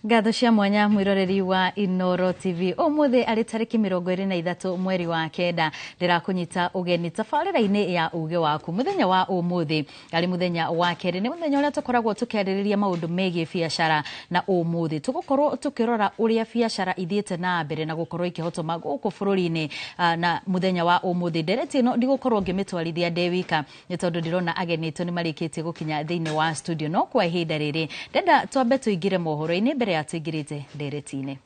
Ngatho cia mwanya mwiroreri wa Inoro TV umuthi ari tariki 23 mweri wa kenda ndirakunyita ugeni tabarira-ini ya uge waku muthenya wa umuthi ari muthenya wa keri ni muthenya uria tukoragwo tukiaririria maundu megie biashara na umuthi tugukorwo tukirora uria biashara ithiete na mbere na gukorwo ikihotoma guku bururi-ini na muthenya wa umuthi ndereti ino ndigukorwo ngimitwarithia ndewika ni tondu ndirona ageni itu ni marikitie gukinya thiini wa studio no kwa ihinda riri ndenda twambe tuingire mohoro-ini mbere ya tuingirite ndereti-ini.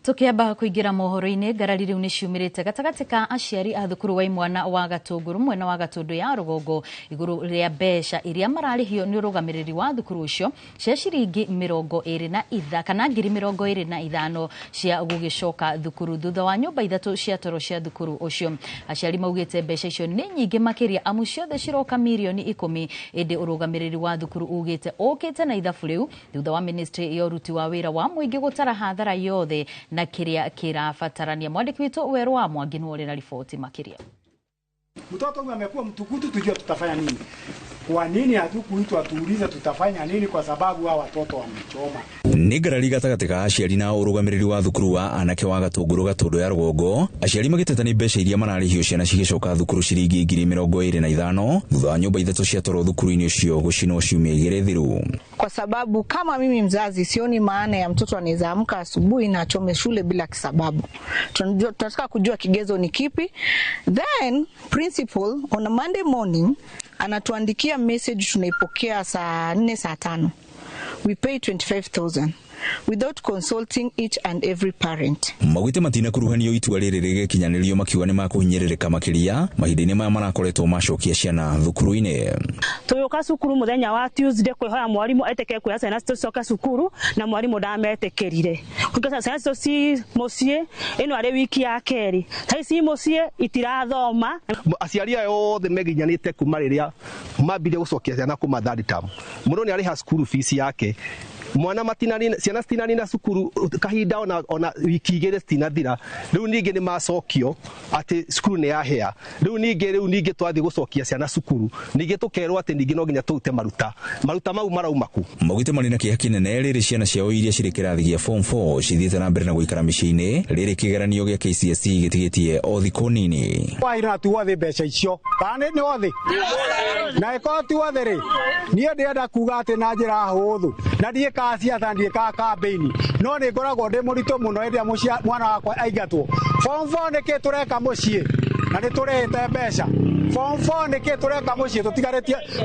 Tukiamba kuingira mohoro-ini ngarari riu ni ciumirite gatagati ka aciari a thukuru wa imwana wa Gatunguru mwena wa Gatundu ya Rugongo iguru ria mbeca iria mararihio ni urugamiriri wa thukuru ucio cia ciringi 25 kana 25,000 cia gugicoka thukuru thutha wa nyumba ithatu cia toro cia thukuru ucio. Aciari maugite mbeca icio ni nyingi makiria amu ciothe ciroka milioni 10 indi urugamiriri wa thukuru ugite okite na ithabu riu thutha wa ministry ya uruti wa wira wa muingi gutara hathara yothe na kiria kirabatarania. Mwandiki witu Weru wa Mwangi nuore na ripoti makiria. Mtoto huyu amekuwa mtukutu, tujue tutafanya nini. Kwa nini hatukuitwa tuulize tutafanya nini, kwa sababu hao watoto wamechoma. Ni ngarari gatagati ka aciari na urugamiriri wa thukuru wa anake wa Gatunguru Gatundu ya Rugongo. Aciari magiteta ni mbeca iria mararihio ciana cigicoka thukuru ciringi 25,000 thutha wa nyumba ithatu cia toro thukuru-ini ucio gucinwo ciumia igiri thiru. Kwa sababu kama mimi mzazi sioni maana ya mtoto anaweza amka asubuhi na achome shule bila kisababu. Tunataka kujua kigezo ni kipi. Then principal on a Monday morning anatuandikia message, tunaipokea saa 4 saa 5. We pay 25,000 without consulting each and every parent. Magwite matina kuruhanio itua riri rigikinyanirio makiuga ni makuhinyiririka makiria mahinda-ini maya marakoretwo macokia ciana thukuru-ini. Tuyoka cukuru muthenya wa Tuesday kwihoya mwarimu eteke kuya ciana cicoka cukuru na mwarimu ndametekerire kuko ciana cicio ci mucie ino ari wiki ya keri taici mucie itirathoma. Aciari ayo othe meginyanite kuma riria mambire gucokia ciana kuma third term muno ni ariha school fees yake mwana matinani ciana citinani na cukuru kahinda ona wiki igiri citinathira riu ningi ni macokio ati cukuru ni yahea riu ningi twathi gucokia ciana cukuru ningi tukerwo ati ningi no nginya turute maruta mau maraumaku. Magwite marina kiha kinene riri ciana ciao iria ciri kirathi gia form 4 cithiete na mbere na guikara micii-ini riri kigeranio gia KCSE gitigitie o thiku nini. Waira tu othe mbeca icio kana ni othe na iko tu othe ri nie ndirenda kuga ati na njira huthu na ndie kacia ndie ka campaign no ni ngoragwo ndi murito muno endia mwana wakwa aingatwo form 4 ni ki tureka mucii na ni turete mbeca form 4 ni ki tureka mucii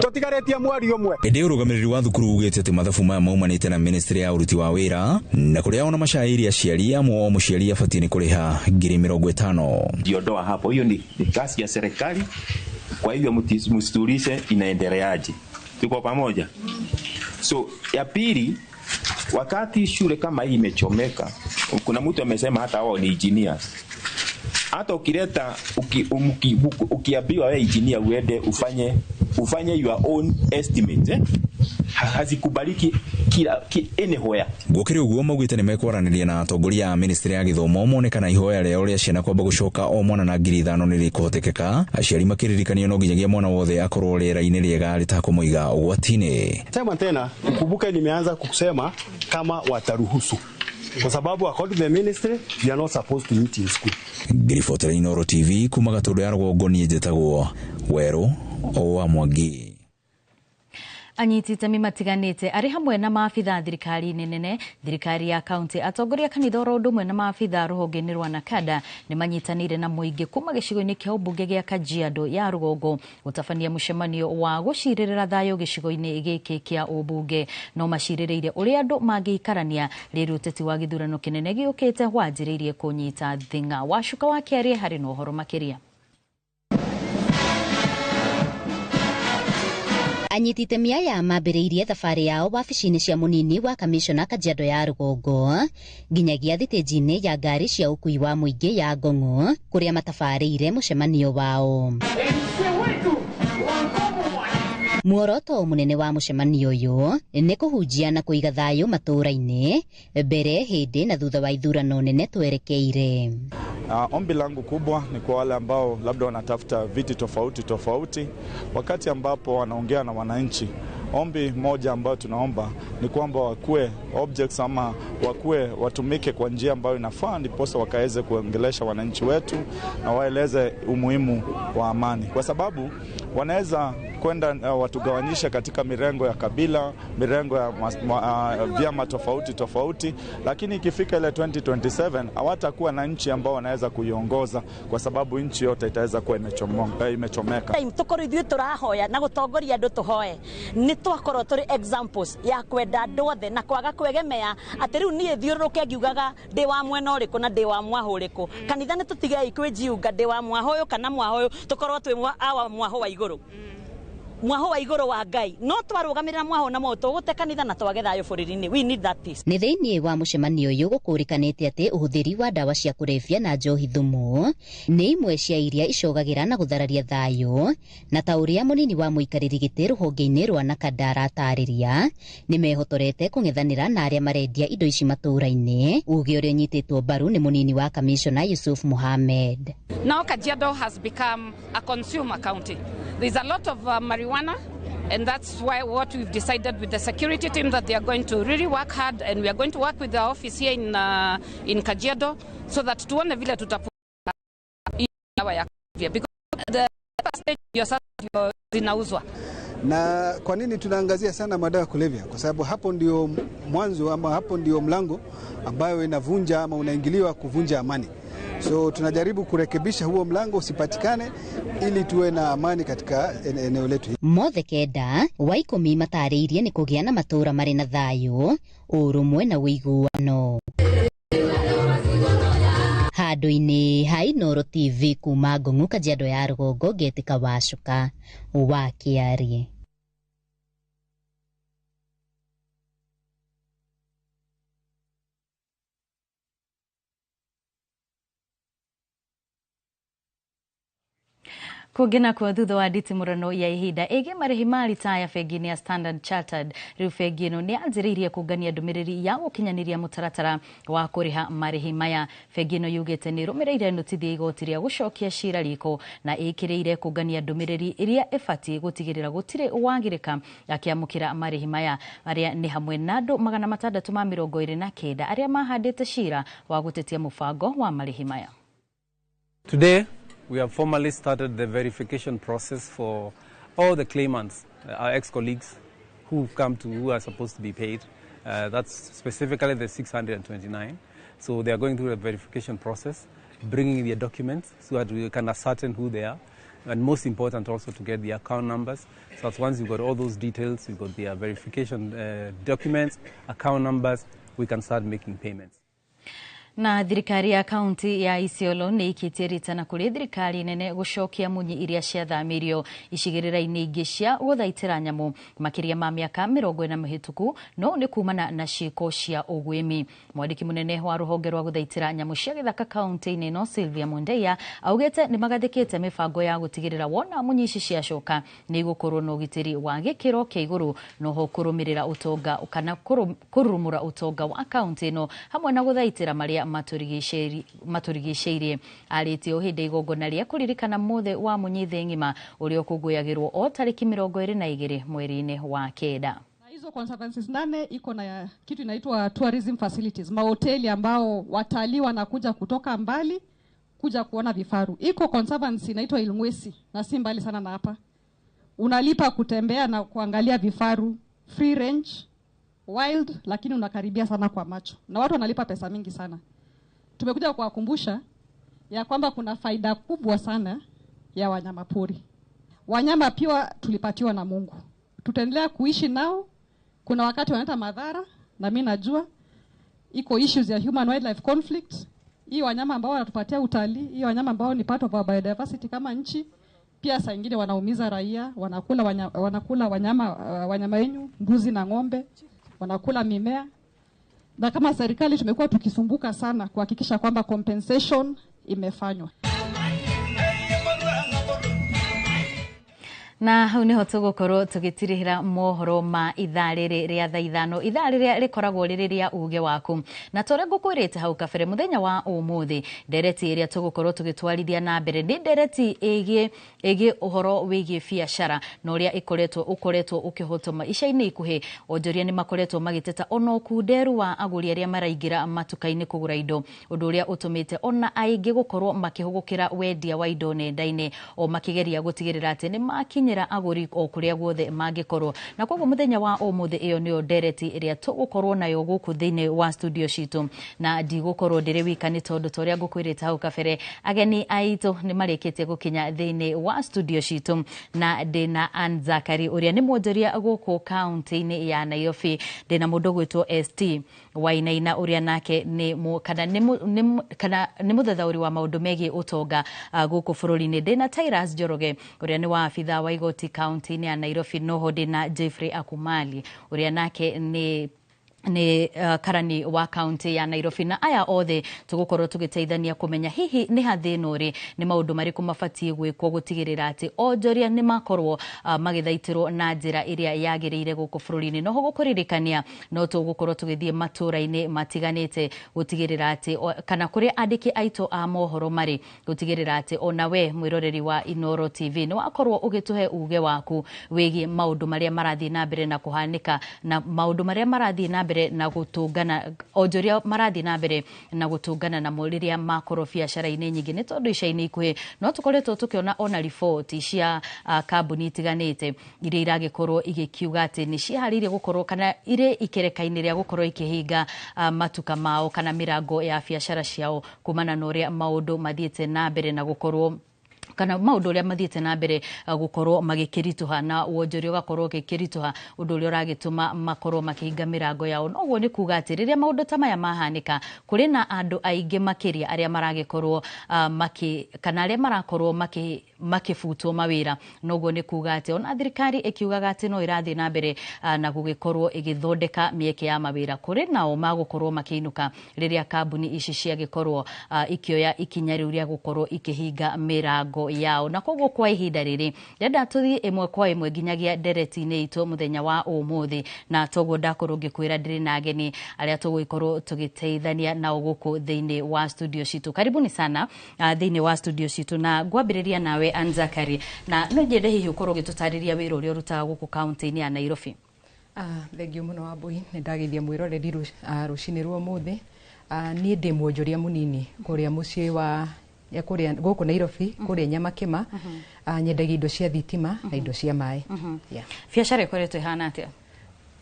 tutigaretie mweri umwe. Indi urugamiriri wa thukuru ugite ati mathabu maya maumanite na ministry ya uruti wa wira na kuria ona mashairi aciari amwe muciari abatie ni kuriha 50,000. Jiondoa hapo, hiyo ni kazi ya serikali. Kwa hivyo msitulishe inaendeleaje, tuko pamoja. So ya pili, wakati shule kama hii imechomeka, kuna mtu amesema hata wao ni engineers. Hata ukileta ukiambiwa wewe engineer uende ufanye your own estimate hazikubaliki anywhere. Gukiri uguo magwite ni mekwaraniria na atongoria a ministry ya githomo monekana ihoya rĩao rĩa ciana kwamba gucoka o mwana na 5,000 ni rikuhotekeka. Aciari makiririkania no nginyagia mwana wothe akorwo rĩera-inĩ rĩega ritakumũiga ũgwati-inĩ. Sema tena kumbuka, nimeanza kusema kama wataruhusu, kwa sababu according to the ministry they are not supposed to meet in school. Riboti ya Inoro TV kuma Gatundu ya Rugongo ni njĩtagwo Weru wa Mwangi. Anyiti itemi matiganite ari hamwe na maafitha thirikari nene thirikari ya kaunti atongoria kanitha oro ndumwe na maafitha ruhonge-ini rwa Nakada ni manyitanire na muingi kuma gicigo-ini kia ubunge gia Kajiado ya Rugongo gutafania mucemanio wa guciririra thayo gicigo-ini giki kia ubunge no macirireire uria andu mangiikarania riri uteti wa githurano kinene giukite wanjiriirie kunyita thinga. Wacuka wa Kiarie hari no horo makiria. Anyiti itemi aya mambĩrĩirie thabarĩ yao wabici-inĩ cia mũnini wa kamishona Kajiado ya Rugongo nginyagia thitĩnji-inĩ ya ngari cia ũkui wa mũingĩ ya Ngong'o kũrĩa matabarĩire mũcemanio wao. Muoroto munene wa mucemanio uyu ni kuhunjia na kuiga thayu matura-ini mbere, hindi na thutha wa ithurano nene twerekeire. Ombi langu kubwa ni kwa wale ambao labda wanatafuta viti tofauti wakati ambapo wanaongea na wananchi. Ombi moja ambayo tunaomba ni kwamba wakue objects ama wakue watumike kwa njia ambayo inafaa, ndiposa wakaweze kuongelesha wananchi wetu na waeleze umuhimu wa amani, kwa sababu wanaweza kwenda watugawanyisha katika mirengo ya kabila, mirengo ya vyama tofauti, lakini ikifika ile 2027 hawatakuwa na nchi ambao wanaweza kuiongoza, kwa sababu nchi yote itaweza kuwa imechomeka. Tukoro ithuĩ tũrahoya na gũtongoria andũ tũhoe nĩ twakorwo tũrĩ examples ya kwenda andũ othe na kwaga kwegemea atĩ rĩu niĩ thiũrũrũke ngiugaga ndĩ wa mwena ũrĩkũ na ndĩ wa mwaho ũrĩkũ. Kanitha nĩ tũtigei kwĩnjiunga ndĩ wa mwaho ũyũ kana mwaho ũyũ, tũkorwo twĩ wa mwaho wa igũrũ. Mwaho wa igũrũ wa Ngai no twarugamirira mwaho na moto gute kanitha na twage thayo bũrũri-inĩ. We need that peace. Nĩ thĩinĩ wa mũcemanio ũyũ gũkũrĩkanĩte atĩ ũhũthĩri wa ndawa cia kũrebia na njohi thumu nĩ imwe cia iria icogagĩra na gũthararia thayũ, na ta ũrĩa mũnini wa mũikarĩri gĩtĩ rũhonge-inĩ rwa Nakada aratarĩria, nĩ mehotorete kũng'ethanĩra na arĩa marendia indo ici matũũra-inĩ. Uge ũrĩa ũnyitĩtwo mbaru nĩ mũnini wa Commissioner Yusuf Mohamed. Now Kajiado has become a consumer county. There's a lot of marijuana, and that's why what we've decided with the security team that they are going to really work hard, and we are going to work with the office here in Kajiado so that tuone vile tutapunguza dawa ya kulevya, because the stage ya sasa zinauzwa. Na kwa nini tunaangazia sana madawa ya kulevya? Kwa sababu hapo ndio mwanzo ama hapo ndio mlango ambayo inavunja ama unaingiliwa kuvunja amani. So tunajaribu kurekebisha huo mlango usipatikane ili tuwe na amani katika eneo letu. Mothe kenda wa 10 matarĩirie nĩ kũgĩa na matũũra marĩ na thayũ, ũrũmwe na ũiguano. Handũ-inĩ ha Inooro TV kuma Ngong'u, Kajiado ya Rũgongo, Ngetĩka Wacuka wa Kĩarie. Kũngĩna kwa thutha wa nditimũrano ya ihinda ĩgiĩ marĩhi ma ritaya bengi-inĩ ya Standard Chartered, rĩu bengi ĩno nĩ yanjĩrĩirie kũngania ndũmĩrĩri ya gũkinyanĩria mũtaratara wa kũrĩha marĩhi maya. Bengi ĩno yugĩte nĩ rũmĩrĩire notithia igoti rĩa gũcokia cira riko na ĩkĩrĩire kũngania ndũmĩrĩri ĩrĩa ĩbatiĩ gũtigĩrĩra gũtirĩ wagĩrĩka akĩamũkĩra marĩhi maya, arĩa nĩ hamwe na andũ 629 arĩa mahandĩte cira wa gũtetia mũbango wa marĩhi maya. Today we have formally started the verification process for all the claimants, our ex-colleagues who are supposed to be paid. That's specifically the 629. So they are going through the verification process, bringing their documents so that we can ascertain who they are. And most important also to get the account numbers. So that once you've got all those details, you've got their verification documents, account numbers, we can start making payments. Na thirikari ya kaunti ya Isiolo nĩ ikĩtie ritana kũrĩ thirikari nene gũcokia munyi iria ciathamirio icigĩrĩra-inĩ ingĩ cia gũthaitĩra nyamũ makĩria ma mĩaka 40 mĩhĩtũku, no nĩ kumana na ciĩko cia ũgwĩmi. Mwandĩki mũnene wa rũhonge rwa gũthaitĩra nyamũ cia gĩthaka kaunti-inĩ ĩno Sylvia Mundeia augĩte nĩ magathĩkĩte mĩbango ya gũtigĩrĩra wona munyi ici ciacoka nĩ igũkorwo na ũgitĩri wa gĩkĩro kĩa igũrũ, noho kũrũmĩrĩra ũtonga kana kũrũmũra ũtonga wa kaunti ĩno hamwe na gũthaitĩra marĩa maturigicĩirie. Arĩtie o hĩndĩ igongona rĩa kũririkana mũthĩ wa munyi thĩ ng'ima ũrĩa ũkũngũyagĩrwo o tarĩki 22 mweri-inĩ wa Kenda. Hizo conservancies 8 iko na kitu inaitwa tourism facilities, mahoteli ambao watalii wanakuja kutoka mbali kuja kuona vifaru. Iko conservancy inaitwa Ilng'wesi na si mbali sana na hapa. Unalipa kutembea na kuangalia vifaru, free range, wild, lakini unakaribia sana kwa macho. Na watu wanalipa pesa mingi sana. Tumekuja kuwakumbusha ya kwamba kuna faida kubwa sana ya wanyamapori. Wanyama pia tulipatiwa na Mungu. Tutaendelea kuishi nao. Kuna wakati wanaleta madhara, na mimi najua iko issues ya human wildlife conflict. Hii wanyama ambao wanatupatia utalii, hii wanyama ambao ni part of our biodiversity kama nchi, pia saa nyingine wanaumiza raia, wanakula wanyama wenyu, mbuzi na ng'ombe, wanakula mimea. Na kama serikali tumekuwa tukisumbuka sana kuhakikisha kwamba compensation imefanywa. Na hau niho tugukorwo tugitirihira mohoro ma ithaa riri ria thaa ithano, ithaa riria rikoragwo riri ria uge waku. Na tore ngukwirite hau kabere muthenya wa umuthi, ndereti iria tugukorwo tugitwarithia na mbere ni ndereti igi uhoro wigie biacara na uria ukoretwo ukihotoma ica-ini ikuhi. Onjoria ni makoretwo magiteta ona ukunderu wa aguri aria maraingira matuka-ini kugura indo, undu uria utumite ona aingi gukorwo makihugukira wendia wa indo nenda-ini o makigeria gutigirira ati ni makinyira aguri o kuria guothe mangikorwo. Na koguo muthenya wa umuthi iyo niyo ndereti iria tugukorwo nayo guku thiini wa studio citu, na ndigukorwo ndiri wika ni tondu toria ngukwirite hau kabere ageni aitu ni marikitie gukinya thiini wa studio citu, na ndina Ann Zakari uria ni mwonjoria guku county-ini ya Nairobi, ndina mundu gwitwo ST Wainaina uria nake ni ni muthethauri wa maundu megie utonga guku bururi-ini, ndina Tyrus Njoroge uria ni wa afitha wa igoti county-ini ya Nairobi, noho ndina Jeffrey Akumali uria nake ni karani wa county ya Nairobi. Na aya othe tugukorwo tugiteithania kumenya hihi ni hathinuri ni maundu mariku mabatie gwikwo gutigirira ati onjoria ni makorwo magithaitirwo na njira iria yagiriire guku bururi-ini. Noho gukuririkania no tugukorwo tugithie matura-ini matiganite gutigirira ati kana kuria andiki aitu a mohoro mari gutigirira ati ona we mwiroreri wa Inoro TV ni wakorwo ugituhe uge waku wigie maundu maria marathie na mbere na kuhanika, na maundu maria marathie na mbere na gutungana, onjoria marathi na mbere na gutungana na muriria makoro biacara-ini nyingi. Ni tondu ica-ini ikuhi no tukoretwo tukiona ona report cia kambuni itiganite iria iragikorwo igikiuga ati ni ciharĩirie gukorwo kana ire ikereka-ini ria gukorwo ikihinga matuka mao kana mirango ya biacara ciao kumana na uria maundu mathiete na mbere na gukorwo kana maundu uria mathiete na mbere gukorwo magikirituha na wonjoria ugakorwo ukikirituha, undu uria uragituma makorwo makihinga mirango yao. Noguo ni kuga ati riria maundu ta maya mahanika kuri na andu aingi makiria aria maragikorwo kana aria marakorwo makifutwo mawira. Noguo ni kuga ati ona thirikari ikiugaga ati no irathie na mbere na gugikorwo igithondeka mieke ya mawira, kuri nao magukorwo makiinuka riria kambuni ici ciagikorwo ikioya ikinya riu ria gukorwo ikihinga mirango yao. Na koguo kwa ihinda riri ndenda tuthie imwe kwa imwe nginyagia ndereti-ini itu muthenya wa umuthi, na toguo ndakorwo ngikwira ndiri na ageni aria tugukorwo tugiteithania nao guku thiini wa studio citu. Karibuni sana thiini wa studio citu, na ngwambiriria nawe Ann Zakari, na no njende hihi ukorwo gitutariria wira uria urutaga guku county-ini ya Nairobi. Thengio muno Wambui, ni ndagithia mwiroreri rucini rwa umuthi. Ni ndi mwonjoria munini kuria mucii wa kuria guku Nairobi kuria Nyamakima, nyendagia indo cia thitima na indo cia mai. Biacara ikoretwo ihana atia?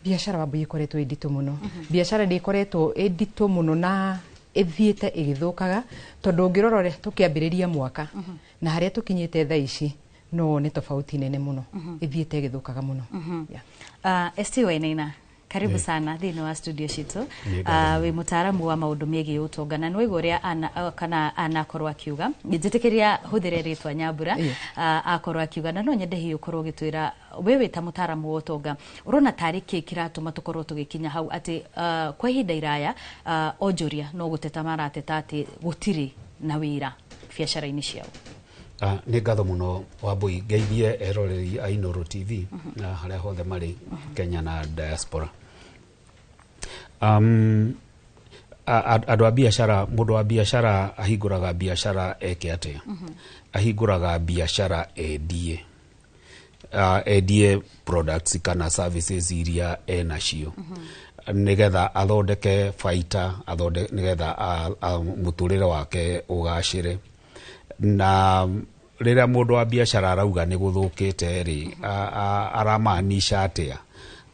Biacara Wambui ikoretwo inditu muno. Biacara ndi ikoretwo inditu muno na ithiete igithukaga tondu ngirorore tukiambiriria mwaka na haria tukinyite thaa ici no ni tofauti nene muno, ithiete igithukaga muno. ST Wainaina, karibu sana thiini wa studio citu. Wi mutaaramu wa maundu megie utonga, na nwigo ria kana anakorwo akiuga njitikiria huthire ritwa Nyambura akorwo akiuga, na no nyende hiyo korwo gitwira wewe ta mutaaramu wa utonga urona tariki kiratuma tukorwo tugikinya hau ati kwa ihinda iraya onjoria no guteta marateta ati gutiri na wira biacara-ini ciao. Ni ngatho muno Wambui, ngeithie eroreri a Inoro TV na haria hothe mari Kenya na diaspora. Andu a biacara, mundu wa biacara ahinguraga biacara eke atia? Ahinguraga biacara endie products kana services iria enacio nigetha athondeke baita, nigetha muturire wake ugacire. Na riria mundu wa biacara arauga ni guthukite ri aramaanisha atia?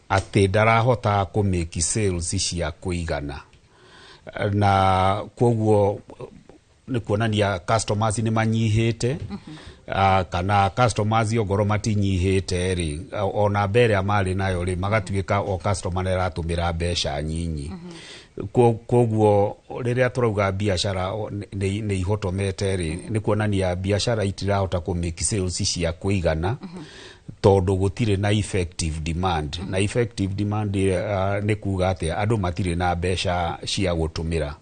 Ati ndarahota ku make sales cia kuigana, na koguo ni kuonania customers ni manyihite, kana customers ogoro matinyihite ri ona mbere amari nayo ri magatuika o customer eratumira mbeca nyinyi. Koguo riria turauga biacara ni ihotomete ri ni kuonania biacara itirahota ku make sales cia kuigana, tondu gutire na effective demand na effective demand ni kuga ati andu matire na mbeca cia gutumira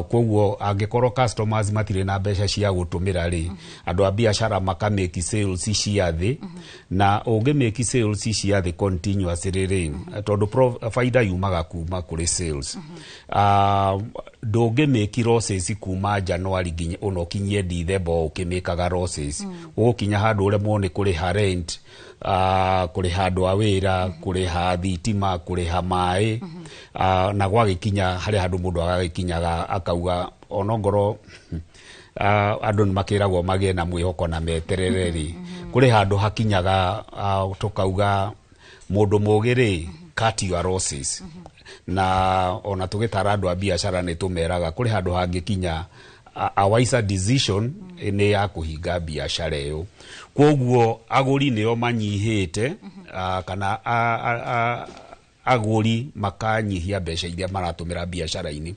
koguo angikorwo customers matire na mbeca cia gutumira ri andu a biashara makameki sales cia thi na ungimeki sales cia thi continuously ri tondu faida yumaga kuma kuri sales ndungimeki losses kuma January nginya unokinyie December ukimekaga losses ukinya handu ure mone kuri rent kuri handu awira kuri ha thitima kuri ha mai na gwagikinya hari handu mundu agagikinyaga akauga onongoro andu makiragwo magie na mwihoko na meterereri kuri handu hakinyaga tukauga mundu mugiri cut your losses na ona tugitara andu a biashara ni tumeraga kuri handu hangikinya a wiser decision ni ya kuhinga biashara iyo koguo aguri nio manyihite kana aguri makanyihia mbeca iria maratumira biashara-ini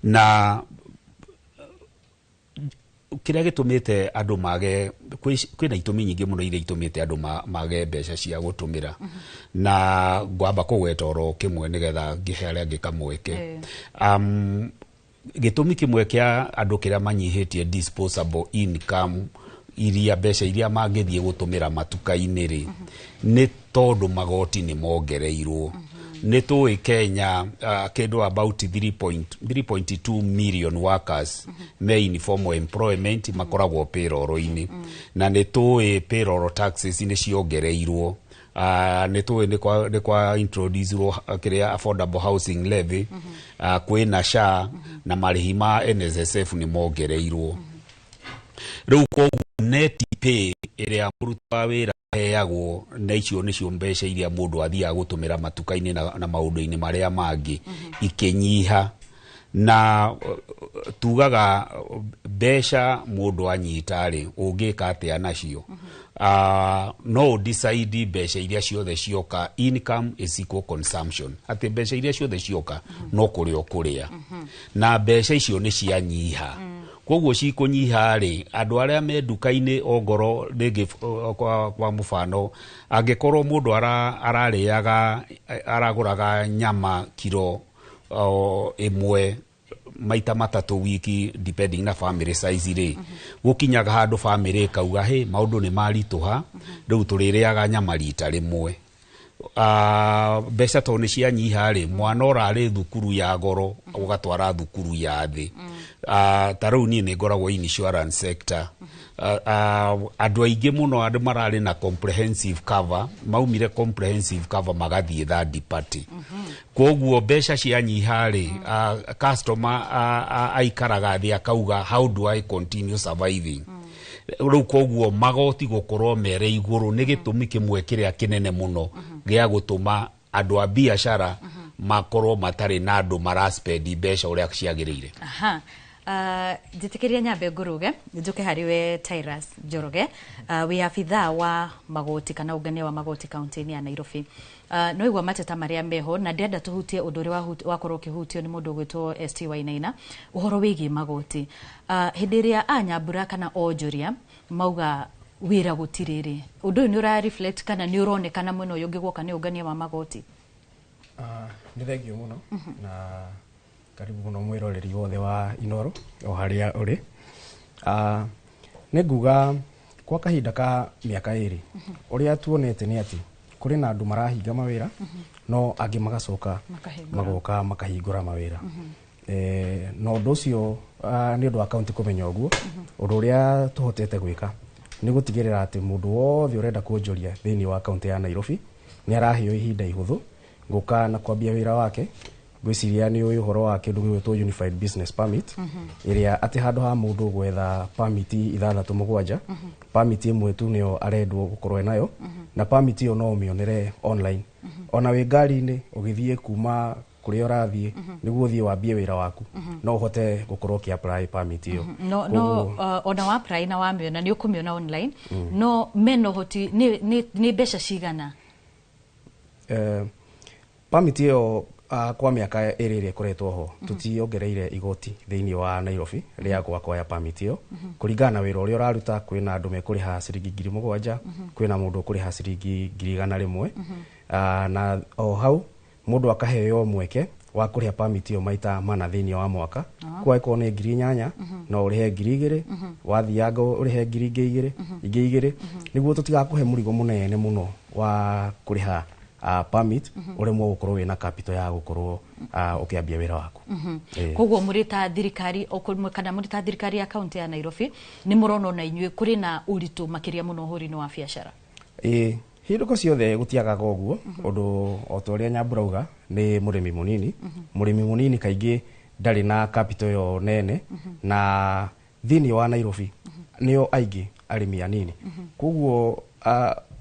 na kiria gitumite andu mage kwina itumi nyingi muno iria itumite andu mage mbeca cia gutumira na ngwamba kugweta oro kimwe nigetha ngihere ngikamweke gitumi kimwe kia andu kiria manyihitie disposable income iria mbeca iria mangithie gutumira matuka-ini ri ni tondu magoti ni mongereirwo ni tuwi Kenya kindu about 3.2 million workers me in formal employment makoragwo payroll-ini na ni tuwi payroll taxes ni ciongereirwo ni tuwi ni kwa introduce kiria affordable housing levy kwina SHA na marihi ma NSSF ni mongereirwo riu koguo net pay iria muruti wa wira heagwo na icio nicio mbeca iria mundu athia gutumira matuka-ini na maundu-ini maria mangi ikinyiha na tugaga mbeca mundu anyitari ungika atia nacio no decide mbeca iria ciothe cioka income is equal consumption ati mbeca iria ciothe cioka no kuria kuria na mbeca icio ni cianyiha koguo cikunyiha ri andu aria me duka-ini ongoro rigi kwa mufano angikorwo mundu arariaga araguraga nyama kilo imwe maita matatu wiki depending na family size ri gukinyaga handu family kauga he maundu ni marituha riu tuririaga nyama rita rimwe mbeca to ni cianyiha ri mwana urari thukuru ya goro ugatwara thukuru ya thi tarau ni ngoragwo insurance sector andu aingi muno andu marari na comprehensive cover maumire comprehensive cover magathie third party koguo mbeca cianyiha ri customer aikaraga thi akauga how do I continue surviving riu koguo magoti gukorwo mere iguru ni gitumi kimwe kiria kinene muno gia gutuma andu a biashara makorwo matari na andu maraspendi mbeca uria ciagiriire njitikiria nyambe nguruge njuke hariwe Tyrus Njoroge wi abitha wa magoti kana ungania wa magoti kaunti-ini ya Nairobi no igwa mateta maria meho na ndenda tuhutie undu uri wakorwo kihutio ni mundu gwitwo ST Wainaina uhoro wigi magoti hindiria anyambura kana onjuria mauga wira gutiriri undu ni ura reflect kana ni uronekana muno yungigwoka ni ungania wa magoti ni thengio muno na karibu muno mwiroreri wothe wa Inoro o haria uri neguga kwa kahinda ka miaka iri uria tuonete ni ati kuri na andu marahinga mawira no angi magacoka magoka makahingura mawira no undu ucio ni undu wa county kumenya uguo undu uria tuhotete gwika ni gutigirira ati mundu wothe urenda kuonjoria thiini wa county ya Nairobi ni arahio ihinda ihuthu guka na kwambia wira wake gwiciria ni uyu horo wa kindu gwitwo unified business permit iria ati handu ha mundu gwetha permit 6-7 permit imwe tu nio arendwo gukorwo nayo na permit iyo no mionere online ona wi ngari-ini ugithie kuma kuria urathie niguo thie wambie wira waku no uhote gukorwo ki apply permit iyo ona wa apply na wa miona ni ukumiona online no meno hoti ni besha cigana permit iyo kwa miaka ĩrĩ ĩkoretwo ho tutiongereire igoti thĩinĩ wa Nairobi rĩa kuoya permit ĩyo kũringana na wĩra ũrĩa ũraruta. Kwĩna andũ mekũrĩha ciringi 7,000, kwĩna mũndũ ũkũrĩha ciringi 100,000 na o hau mũndũ akaheo mweke wa kũrĩha permit ĩyo maita mana thĩinĩ wa mwaka. Kwa ĩkorwo nĩ 8,000 no ũrĩhe 2,000, wathianga ũrĩhe 2,000 nĩguo tũtigakũhe mũrigo mũnene mũno wa kũrĩha permit uremwo gukorwo wina capital ya gukorwo ukiambia wira waku. Koguo muri ta thirikari kana muri ta thirikari ya county ya Nairobi ni murona na inyue kuri na uritu makiria muno huri-ini wa biashara. Hinduko ciothe gutiagaga uguo undu otoria Nyamburauga ni murimi munini kaingi ndari na capital yo nene na thini wa Nairobi nio aingi arimi anini. Koguo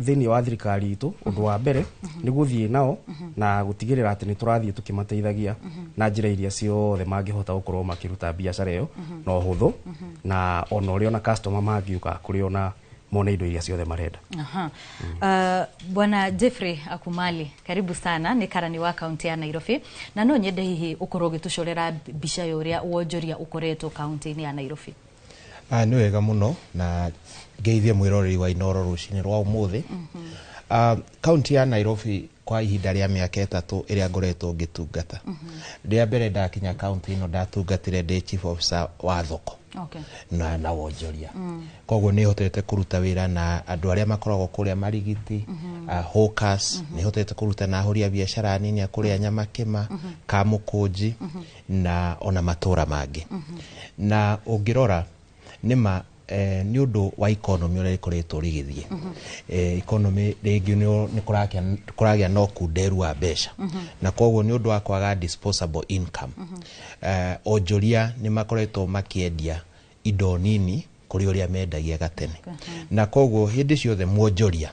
thini wa thirikari itu undu wa mbere ni guthie nao na gutigirira ati ni turathie tukimateithagia na njira iria ciothe mangihota gukorwo makiruta biashara iyo na uhuthu na ona urio na customer mangiuka kuri ona mone indo iria ciothe marenda. Bwana Jeffrey Akumali, karibu sana, ni karani wa county ya Nairobi na no nyende hihi ukorwo gitucorera bica yoria wonjoria ukoretwo county ya Nairobi. Ni wega muno na geithie mwiroreri wa Inoro rucini rwa umuthi. County ya Nairobi kwa ihinda ria miaka 3 iria ngoretwo ngitungata. Ria mbere ndakinya county ino ndatungatire ndi chief officer wa thoko. Na wonjoria. Koguo ni hotete kuruta wira na andu aria makoragwo kuria marigiti, hawkers, ni hotete kuruta na ahuria biashara nini akuria Nyamakima, Kamukunji na ona matura mangi. Na ungirora nima ni undu wa economy uria ikoretwo rigithie. Economy rigi ni kuragia no kunderu wa besha. Na koguo ni undu wa kwaga disposable income. Onjoria ni makoretwo makiendia indo nini kuri uria mendagia gatene. Na koguo hindi ciothe mwonjoria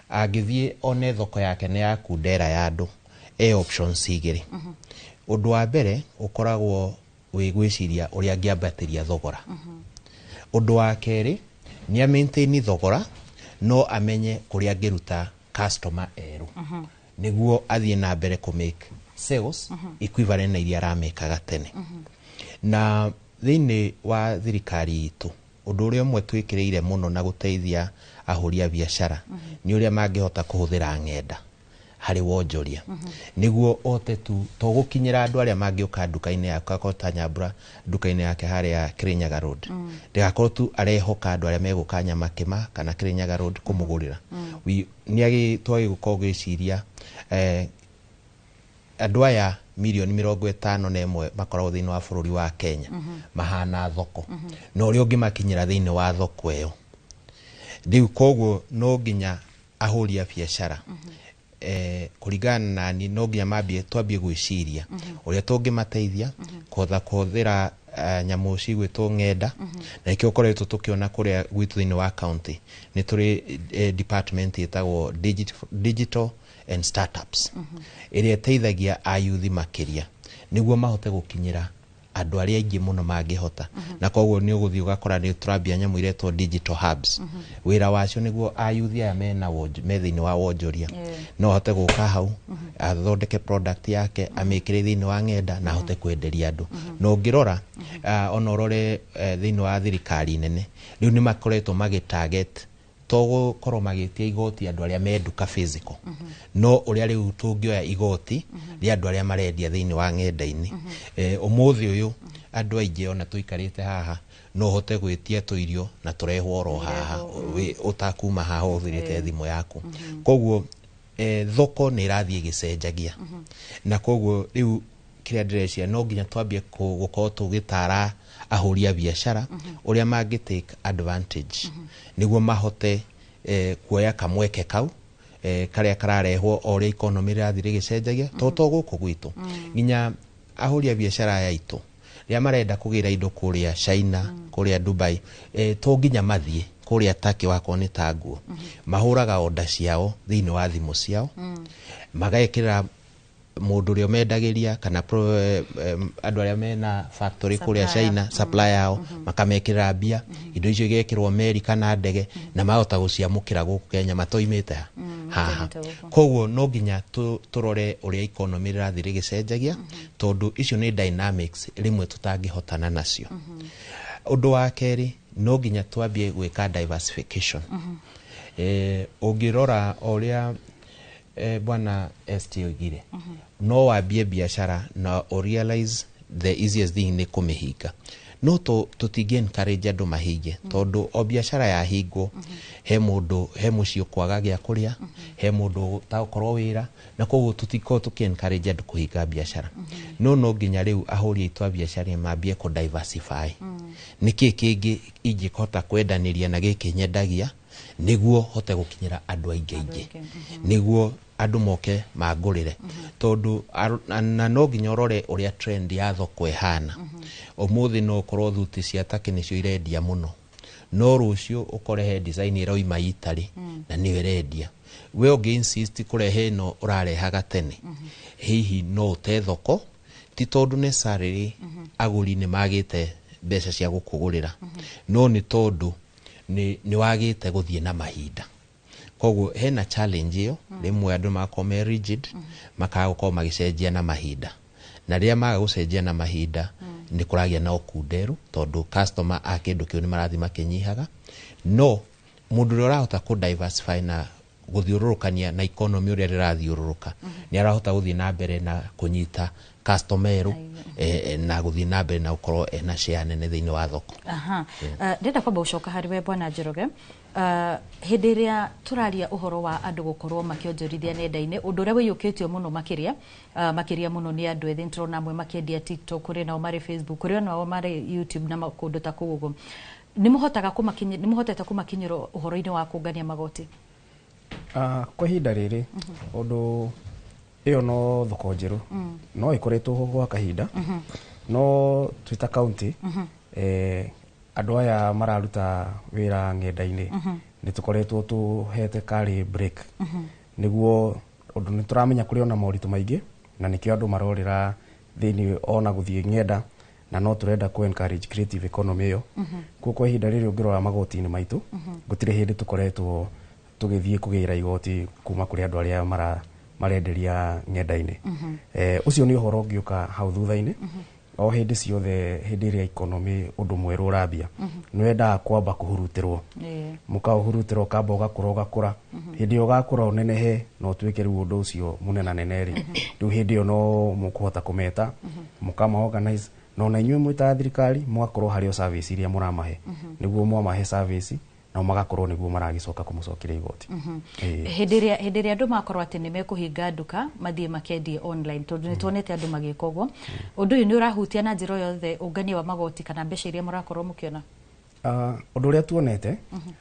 agithie one thoko yake ni ya kundera ya andu options igiri. Undu wa mbere ukoragwo wigwiciria uria angiambatiria thogora. Undu wa keri ni a maintain thogora no amenye kuria angiruta customer eru niguo athie na mbere ku make sales equivalent na iria aramekaga tene. Na thiini wa thirikari itu undu uria umwe twikireire muno na guteithia ahuria biashara ni uria mangihota kuhuthira ng'enda hari wonjoria niguo ote tu togukinyira andu aria mangiuka nduka-ini yake akota Nyambura nduka-ini yake haria Kirinyaga Road ndigakorwo tu arehoka andu aria meguka Nyamakima kana Kirinyaga Road kumugurira ni agitwagi gukorwo giciria andu aya milioni 51 makoragwo thiini wa bururi wa Kenya mahana thoko no uri ungimakinyira thiini wa thoko iyo riu koguo no nginya ahuria biashara kuringana na ni no nginya mambie twambie gwiciria uria tungimateithia kotha kuthira nyamu cigwitwo ng'enda na ikio koretwo tukiona kuria gwitu thiini wa county ni turi department itagwo digital and startups iria teithagia ayuthi makiria niguo mahote gukinyira andu aria aingi muno mangihota na koguo ni uguthii ugakora ni turambia nyamu iretwo digital hubs wira wacio niguo ayuthi aya mena thiini wa wonjoria no hote guka hau athondeke product yake amikire thiini wa ng'enda na hote kwenderia andu no ngirora ona urore thiini wa thirikari nene riu ni makoretwo magitarget togo korwo magitia igoti andu aria menduka physical no uria riu tungioya igoti ria andu aria marendia thiini wa ng'enda-ini umuthi uyu andu aingi ona tuikarite haha no hote gwitia tuirio na turehwo ro haha utakuma haha uthirite thimu yaku koguo thoko ni irathie gicenjagia na koguo riu kiria ndirecia no nginya twambie gukorwo tugitara ahuria biashara uria mangi take advantage niguo mahote kuoya kamweke kau karia kararehwo oria economy irathire gicenjagia toto guku gwitu nginya ahuria biashara ya itu ria marenda kugira indo kuria China kuria Dubai to nginya mathie kuria Turkey wako ni tanguo mahuraga order ciao thiini wa thimu ciao magekira mundu uria mendagiria kana andu aria mena factory kuria China supply yao makamekirira mbia indo icio igekirwo meri kana ndege na mahota guciamukira guku Kenya matoimite haha koguo no nginya turore uria economy irathire gicenjagia tondu icio ni dynamics rimwe tutangihotana nacio undu wa keri no nginya twambie gwika diversification ungirora uria bwana ST ogire no wambie biashara na realize the easiest thing ni kumihinga no tutingi encourage andu mahinge tondu o biashara ya hingo he mundu he mucio kwaga gya kuria he mundu takorwo wira na koguo tutiko encourage andu kuhinga biashara no nginya riu ahuri itwa biashara mambie ku diversify niki kingi ingikota kwendaniria na giki nyendagia niguo hote gukinyira andu aingi niguo andu moke magurire tondu na no nginya urore uria trend ya thoko ihana umuthi no korwo thuti cia taki nicio irendia muno no rucio ukorehe design iroima Itali na ni irendia we ungi insist kurehe no urarehaga tene hihi no te thoko ti tondu necessarily aguri ni magite mbeca cia gukugurira no ni tondu ni wagite guthie na mahinda koguo hena challenge iyo rimwe andu makome rigid makagukorwo magicenjia na mahinda na ria magagucenjia na mahinda ni kuragia na okunderu tondu customer akindu kiu ni marathi makinyihaga no mundu ria urahota ku diversify na guthiururukania na economy uria rirathiururuka ni arahota guthie na mbere na kunyita customeru na guthie na mbere na ukorwo ena share nene thiini wa thoko ndenda kwamba ucoka hari we bwana Njoroge hindi iria turaria uhoro wa andu gukorwo makionjorithia nenda-ini undu uria wiyukitio muno makiria muno ni andu ethi nturona amwe makiendia TikTok kuri nao mari Facebook kuri nao mari YouTube na kundu ta kugugo ni muhotete kumakinyira uhoro-ini wa kungania magoti kwa ihinda riri undu iyo no thoko njeru no ikoretwo gwa kahinda no Twitter county andu aya mararuta wira ngenda-ini ni tukoretwo tuhete kari break niguo undu ni turamenya kuri ona mauritu maingi na nikio andu marorira thini ona guthie ngenda na no turenda ku encourage creative economy iyo kwa ihinda riri ungirora magoti-ini maitu gutire hindi tukoretwo tugithie kugira igoti kuma kuri andu aria marenderia ngenda-ini ucio ni uhoro ngiuka hau thutha-ini o hindi ciothe hindi ria economy undu mweru urambia nwenda kwamba kuhurutirwo mukahurutirwo kamba ugakura hindi ugakura unenehe no twike riu undu ucio munena neneri riu hindi yo no mukuhota kumeta mukama organize no na inyuĩ mwita thirikari mwakorwo hario service iria muramahe niguo mwamahe service na magakorwo niguo maragicoka kumucokeria igoti hindi ria andu makorwo ati ni mekuhinga nduka mathie makendie online tondu ni tuonete andu magika uguo undu uyu ni urahutia na njira yothe ungania wa magoti kana mbeca iria murakorwo mukiona undu uria tuonete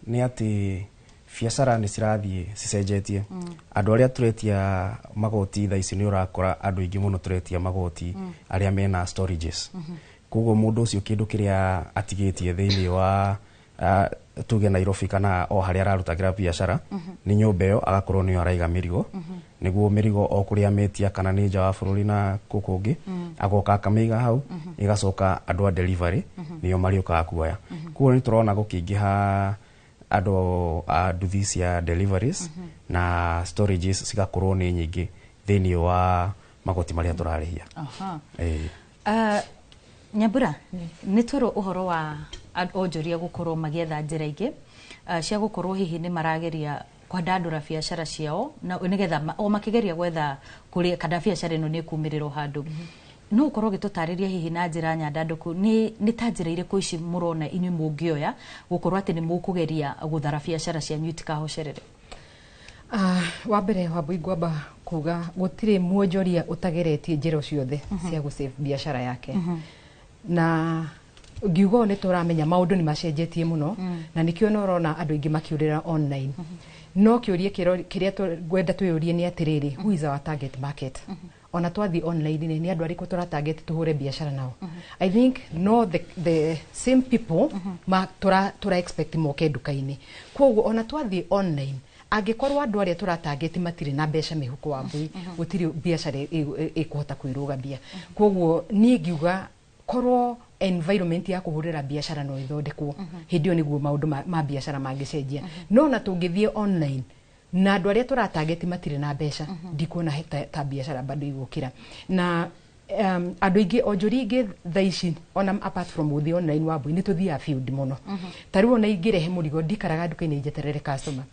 ni ati biacara ni cirathie cicenjetie andu aria turetia magoti tha ici ni urakora andu ingi muno turetia magoti aria mena storages koguo mundu ucio kindu kiria atigitie thiini wa tuge Nairobi kana o haria ararutagira biacara ni nyumba iyo agakorwo ni araiga mirigo niguo mirigo o kuria metia kana ni nja wa bururi na kukungi agoka akamiga hau igacoka andu a delivery nio mariuka kuoya kuo ni turona gukingiha andu a nduthi cia deliveries na storages cigakorwo ni nyingi thiini wa magoti maria turarihia Nyambura ni twiro uhoro wa onjoria gukorwo magietha njira ingi cia gukorwo hihi ni marageria kwandandura biacara ciao na nigetha o makigeria gwetha kuri kana biacara ino ni kumiriro handu no ukorwo gitutariria hihi na njira nyandanduku ni ta njira iriku ici murona inyuĩ mungioya gukorwo ati ni mukugeria guthara biacara cianyu itikahocerere wa mbere Wambui ngwamba kuga gutire muonjoria utageretie njira ciothe cia gusave biacara yake na ngiugo ni turamenya maundu ni macenjetie muno na nikio norona andu ingi makiurira online no kiurie kiria gwenda tuyurie ni atiriri who is our target market ona twathi online ni andu ariku tura target tuhure biashara nao I think no the same people ma tura expect moke nduka-ini koguo ona twathi online angikorwo andu aria turatangeti matire na mbeca mihuko wa mbui gutiri biashara ikuhota kwirugambia koguo nie ngiuga korwo environment ya kuhurira biashara no ithondekwo hindio niguo maundu ma biashara mangicenjia no na tungithie online na andu aria turatangeti matire na mbeca ndikuona ta biashara bado igukira na andu ingi onjuri ingi thaici ona apart from the online wa mbui ni tuthia field muno tariwo na ingirehe murigo ndikaraga nduka-ini njeterere customer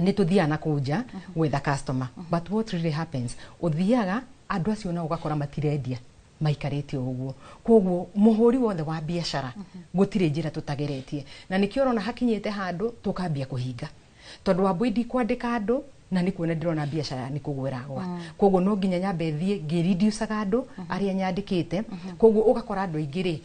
ni tuthia na kuja gwetha customer but what really happens uthiaga andu acio na ugakora matirendia maikarite uguo koguo muhuri wothe wa biashara gutire njira tutageretie na nikio rona hakinyete handu tukambia kuhinga tondu wa mbui kwandika andu na ni kuona ndirona biashara ni kugweragwa koguo no nginya nyambe thie ngireducaga andu aria nyandikite koguo ugakora andu aingiri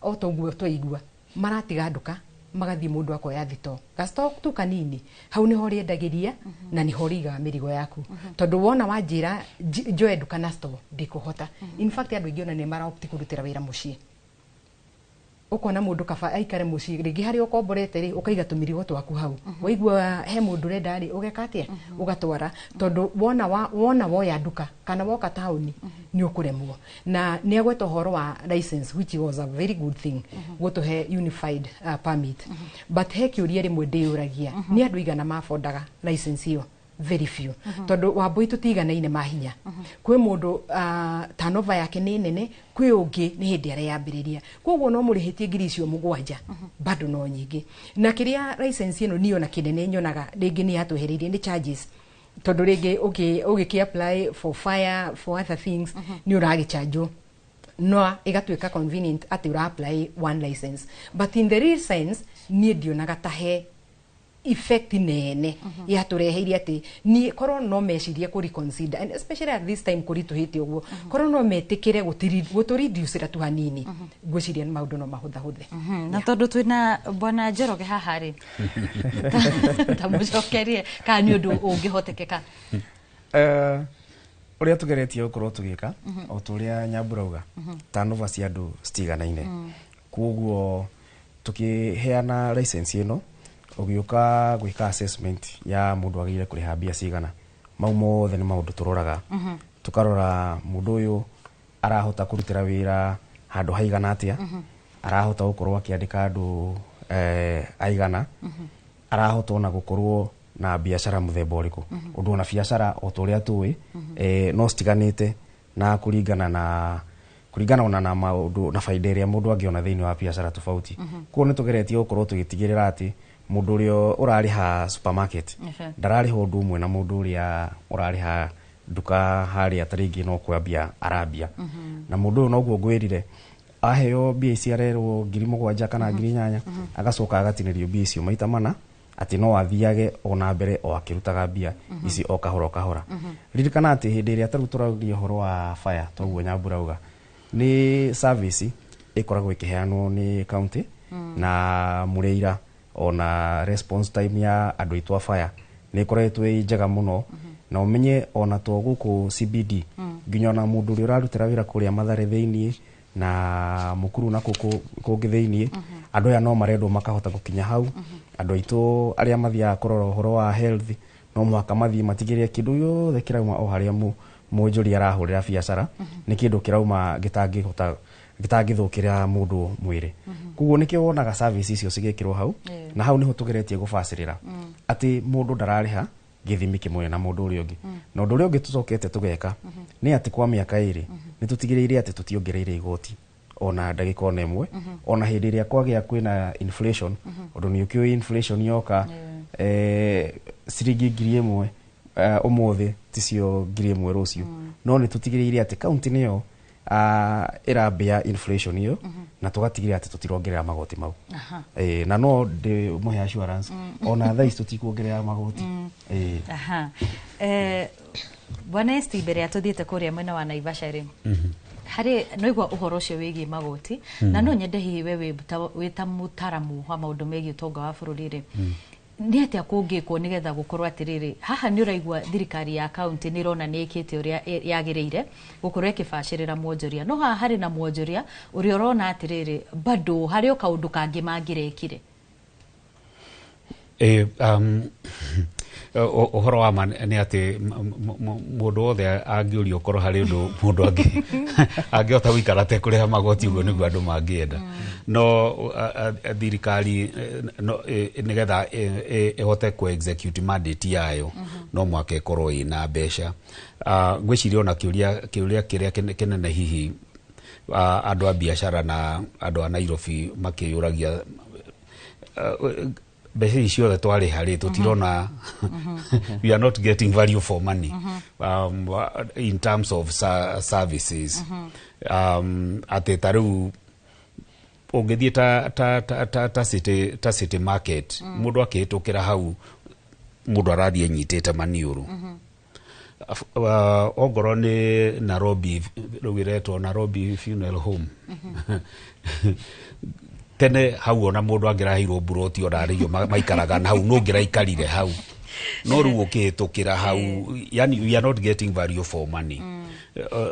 o toguo twaigua maratiga nduka magathie mundu akoya thito gastock tu kanini hau ni hori endagiria na ni hori ga mirigo yaku tondu wona wanjira njoe nduka na store ndikuhota in fact andu ingiona ni mara opti kurutira wira mucii ukona mundu kaba aikare mucii ringi hari ukomborete ri ukaiga tumirigo twaku hau waigua he mundu renda ri ugekatia ugatwara tondu wona woya nduka kana woka tauni ni ukuremwo na ni agweta horo wa license which was a very good thing gutuhe unified permit but he kiuria rimwe ndiuragia ni andu igana mafondaga license hiyo very few tondu wa mbui tutiganaine mahinya kwi mundu turnover yake ni nene kwi ungi ni hindi aria yambiriria koguo no murihitie ngiri icio 7 bado no nyingi na kiria license ino niyo na kinene nyonaga ringi ni atuheririe ni charges tondu ringi ugi apply for fire for other things ni uragichanjo no igatuika convenient ati ura apply one license but in the real sense ni ndionaga tahe effect nene ya tureheire ati ni korwo no mecirie ku reconsider and especially at this time kurituhite uguo korwo no metikire guturiducira tu hanini gwiciria maundu no mahutha huthe na tondu twina bwana Njoroge haha ri tamucokerie ka ni undu ungihotekeka uria tugeretie ukorwo tugika o turia Nyaburauga turnover cia andu citiganaine koguo tukiheana license ino ugiuka gwika assessment ya mundu agire kuriha bia cigana mau mothe ni maundu turoraga tukarora mundu uyu arahota kurutira wira handu haigana atia arahota gukorwo akiandika andu aigana arahota na gukorwo na biashara muthemba uriku undu na biashara o turia tuwi no stiganite na kuringana na maundu na faida iria mundu angiona thiini wa biashara tofauti ko ni tugeretie gukorwo tugitigirira ati mundu uria urariha supermarket ndarariha undu umwe na mundu uria urariha nduka haria taringi no kwambia arabia na mundu no guo ngwirire aheo bia ici arerwo 7,000 kana 8,000 agacoka agatinirio bia icio maita mana ati no athiage ona mbere o akirutaga bia ici o kahora ririkana ati hindi iria taru turagia horo wa fire toguo Nyaburauga ni service ikoragwo ikiheanwo ni county na mureira ona response time ya andu itwa fire ni koretwo njega muno na umenye ona to guku CBD nginya na mundu uri urarutira wira kuria Mathare thiini na mukuru na kungi thiini andu ya no marendwo makahota gukinya hau andu aitu aria mathia kurora horo wa health no mwaka mathie matigiria kindu yothe kirauma o haria munjuri arahurira biashara ni kindu kirauma gitangithukira mundu mwiri kuguo nikio wonaga service icio cigekirwo hau na hau niho tugeretie gubacirira ati mundu ndarariha githimi kimwe na mundu uri ungi na undu uri ungi tucokete tugeka ni ati kwa miaka iri ni tutigiriire ati tutiongereire igoti ona ndagika ona imwe ona hindi iria kwagia kwina inflation undu ni ukio inflation yoka ciringi 1,000 umuthi ticio 1,000 rucio no ni tutigiriire ati county niyo irambia inflation hiyo na tugatigira ati tutirongerera magoti mau na no de muhe assurance ona thaici tutikuongerera magoti bwana Steve ria tuthiete kuria mwena wa Naivasha ri hari no igwa uhoro ucio wigi magoti na no nyende hihi we ta mutaramu wa maundu megi utonga wa bururi ri ni atia kungikwo nigetha gukorwo atiriri haha ni uraigwa thirikari ya county ni rona ni ikite uria yagireire gukorwo ikibacirira mwonjoria no haha hari na mwonjoria uri urona atiriri bado hari o kaundu kangi mangirekire Ohoro wa ma nĩ atĩ mũndũ wothe angĩũrio korwo harĩ ũndũ mũndũ angĩhota gũikara tekũrĩha magoti ũguo nĩguo andũ mangĩenda. No thirikari nĩgetha ĩhote ku-execute mandate yayo no mwaka ĩkorwo ĩna mbeca. Ngwĩciria ona kĩũria kĩrĩa kĩnene hihi andũ a biacara na andũ a Nairobi makĩyũragia mbeca ici ciothe twarĩha rĩ tũtirona we are not getting value for money in terms of services. Atĩ ta rĩu ũngĩthiĩ ta city market mũndũ akĩhĩtũkĩra hau mũndũ arathiĩ nyitĩte maniũrũ. Ongorwo nĩ Nairobi rĩu ĩretwo Nairobi Funeral Home tene hau ona mũndũ angĩrahirwo mburoti orarĩrio maikaraga na hau no ngĩraikarire hau no rĩu ũkĩhĩtũkĩra hau yani we are not getting value for money.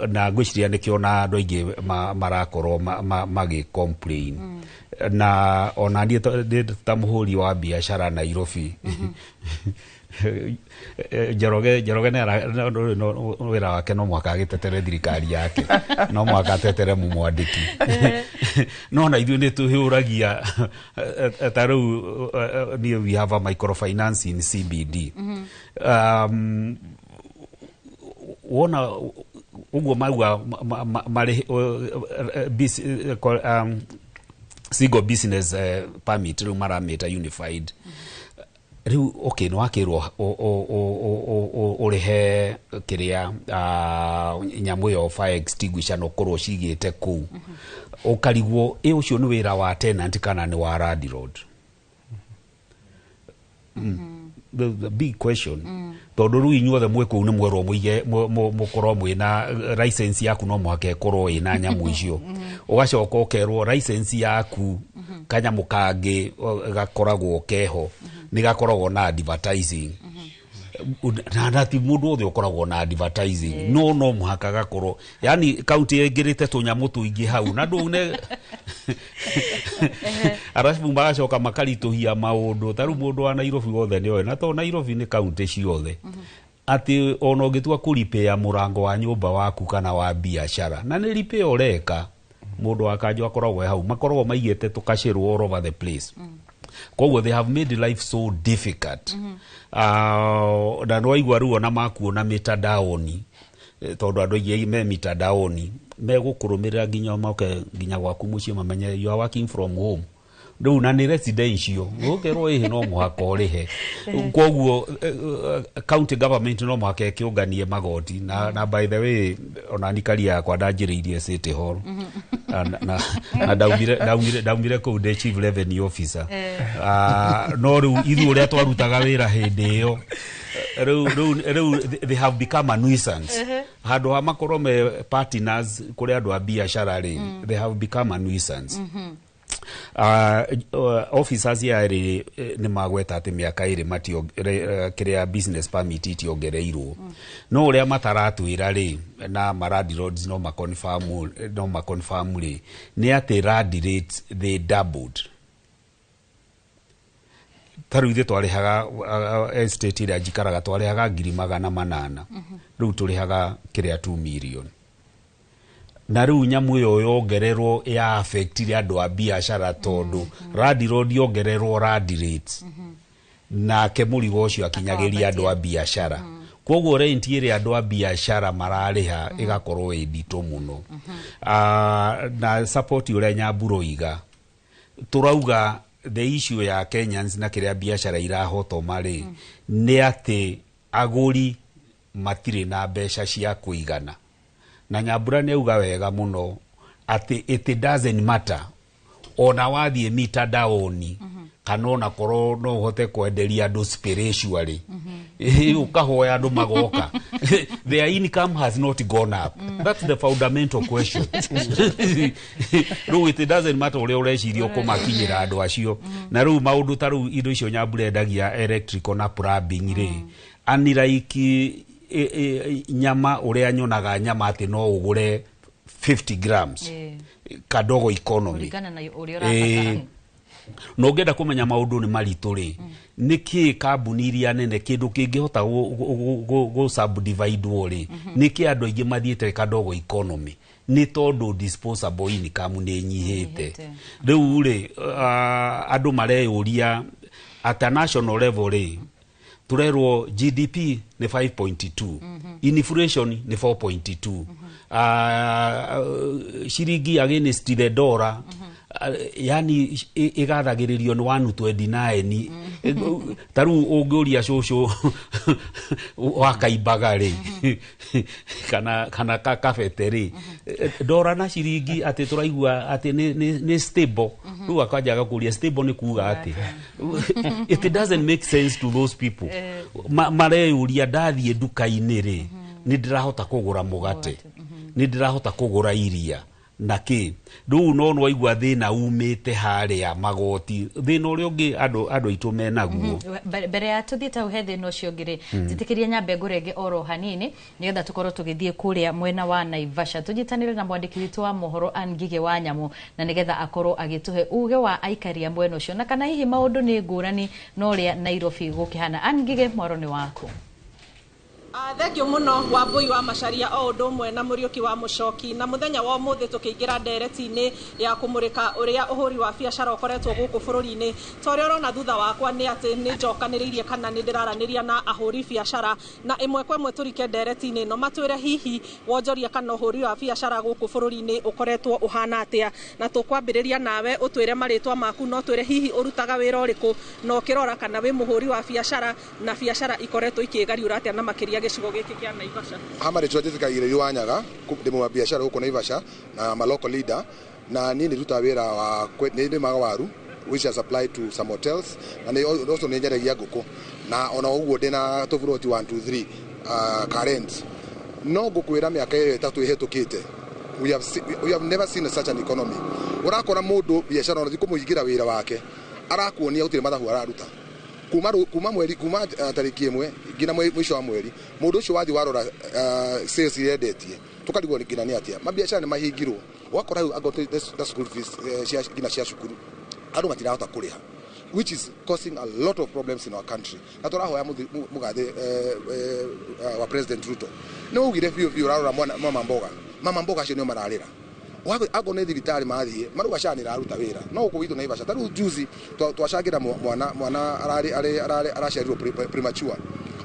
Na ngwĩciria nĩkĩo na andũ aingĩ marakorwo magĩ-complain. Na ona niĩ ta mũhũri wa biacara Nairobi Njoroge wĩra wake no mwaka agĩtetere thirikari yake no mwaka atetere mũmwandĩki no na ithuĩ nĩ tũhĩũragia ta rĩu we have a microfinance in CBD. Wona ũguo mauga marĩ single business permit rĩu maramĩta unified. Riu okay no akirwo ũrĩhe kĩrĩa nyamũ yo fire extinguisher no korwo cigĩte kũu ũkarigwo ũcio nĩ wĩra wa tenant kana nĩ wa landlord. The big question tondũ rĩu inyuothe mwĩ kũu nĩ mwerwo mũkorwo mwĩna license yaku no mũhaka ĩkorwo ĩna nyamũ icio ũgacoka ũkerwo license yaku kanyamũ kangĩ gakoragwo keho nĩ gakoragwo na advertising. Na ti mũndũ wothe ũkoragwo na advertising no mũhaka gakorwo yani kaunti ĩngĩrĩte tũnyamũ tũingĩ hau na ndũne arabu magacoka makaritũhia maũndũ. Ta rĩu mũndũ wa Nairobi wothe nĩoĩ na to Nairobi nĩ kaunti ciothe atĩ ona ũngĩtua kũripĩa mũrango wa nyũmba waku kana wa biacara na nĩ ripĩa ũreka mũndũ wa kanjũ akoragwo hau makoragwo maigĩte tũkacĩrwo all over the place. Koguo they have made life so difficult. Na no aigua rĩu ona makuona mitandaoni tondũ andũ aingĩ me mitandaoni megũkũrũmĩrĩra nginya gwaku mũciĩ mamenye you are working from home. Rĩu na nĩ residential ũkerwo ĩhĩ no mũhaka ũrĩhe. Koguo county government no mũhaka ĩkĩũnganie magoti na by the way ona nikari yakwa ndanjĩrĩirie City Hall na ndaumire kũu ndĩ chief revenue officer. No rĩu ithuĩ ũrĩa twarutaga wĩra hĩndĩ ĩyo rĩu they have become a nuisance. Handũ ha makorwo me partners kũrĩ andũ a biacara rĩ they have become a nuisance. Officers ya nĩ magweta atĩ mĩaka ĩrĩ matio kĩrĩa business permit itiongereirwo no ũrĩa mataratwĩra rĩ na landlords no maconfirm rĩ nĩ atĩ land rates they doubled. Taru ithe twarĩhaga estate ĩrĩa njikaraga twarĩhaga 800,000 rĩu tũrĩhaga kĩrĩa 2 million. Na rĩu nyamũ ĩyo yongererwo ya affectire andũ a biacara tondũ landlord yongererwo land rates na mũrigo ũcio akinyagĩria andũ a biacara. Koguo rent ĩrĩa andũ a biacara mararĩha ĩgakorwo ĩ nditũ mũno. Na support ũrĩa Nyambura iga tũrauga the issue ya Kenyans na kĩrĩa biacara irahoto marĩ nĩ atĩ agũri matirĩ na mbeca cia kũigana. Na Nyambura nĩ auga wega mũno atĩ it doesn't matter ona wathiĩ mitandaoni kana ona korwo no ũhote kwenderia andũ spiritually ukahoya andũ magoka their income has not gone up. That's the fundamental question. No, it doesn't matter ũrĩa ũreciria kũmakinyĩra andũ acio. Na rĩu maũndũ ta rĩu indo icio Nyambura endagia electrical na plumbing rĩ unlike nyama ũrĩa nyonaga nyama atĩ no ũgũre 50 grams kadogo economy no ngenda kumenya maundu ni maritu ri niki kambuni iria nene kindu kingihota go subdivide ri niki andu aingi mathiete kadogo economy ni tondu disposable income ni nyihite riu ri andu mareyuria at a national level ri turerwo GDP ni 5.2 inflation ni 4.2 shiringi against the dollar yani igathagiririo ni 129 taru unguria shosho wakaibagari kana kafeteri dora na shiringi ati turaigua ati ni stable ru akaja gakuria stable ni kuga ati it doesn't make sense to those people mareyuria ndathie duka-ini ri ni ndirahota kugura mugate ni ndirahota kugura iria naki riu no waigua thina umite haria magoti thina uri ungi andu itu menaguo mbere ya tuthieta uhethe no cio ngiri njitikiria nyambe ngurenge oro hanini nigetha tukorwo tugithie kuria mwena wa Naivasha tujitanire na mwandiki witu wa mohoro Angige wa Nyamu na nigetha akorwo agituhe uge wa aikari mwena ucio na kana hihi maundu ni ngurani no ria Nairobi gukihana. Angige mwaro ni waku. Thengio muno Wambui wa Macharia o undu umwe na Muriuki wa Muchoki na muthenya wa umuthi tukiingira ndereti-ini ya kumurika uria uhuri wa biashara ukoretwo guku bururi-ini toria urona thutha wakwa ni ati ni njokaniririe kana ni ndiraraniria na ahuri biashara na imwe kwa imwe turike ndereti-ini no matwire hihi wonjoria kana uhuri wa biashara guku bururi-ini ukoretwo uhana atia na tukwambiriria nawe utwire maritwa maku no twire hihi urutaga wira uriku no kirora kana wi muhuri wa biashara na biashara ikoretwo ikigariura atia na makiria gicigo giki kia Naivasha. Hamari Jojithikagire Wanyaga ndimo wa biashara huko Naivasha na ma local leader na nini tutawira wa nende magawaru which are supplied to some hotels and they also nenjeragia guko na ona uguo ndina tofuroti 1 2 3 current no gukwira miaka ile 3 ihetukite we have never seen such an economy urakora mundu biashara ona thikumuigira wira wake arakuonia utire mathabu araruta kuma mweri kuma tariki imwe ngina mwisho wa mweri mundu ucio wathi warora sales irendetie tukarigwo ni ngina ni atia mabiashara ni mahingirwo wakora agote the school fees ngina cia cukuru andu matirahota kuriha which is causing a lot of problems in our country na turahoya mugathe wa President Ruto no ugire biu urarora mama mboga cio ni mararira ago ne thibitari mathie maruga cani raruta wira no uko witu Naivasha taru juzi twashagira mwana arasharirwo premature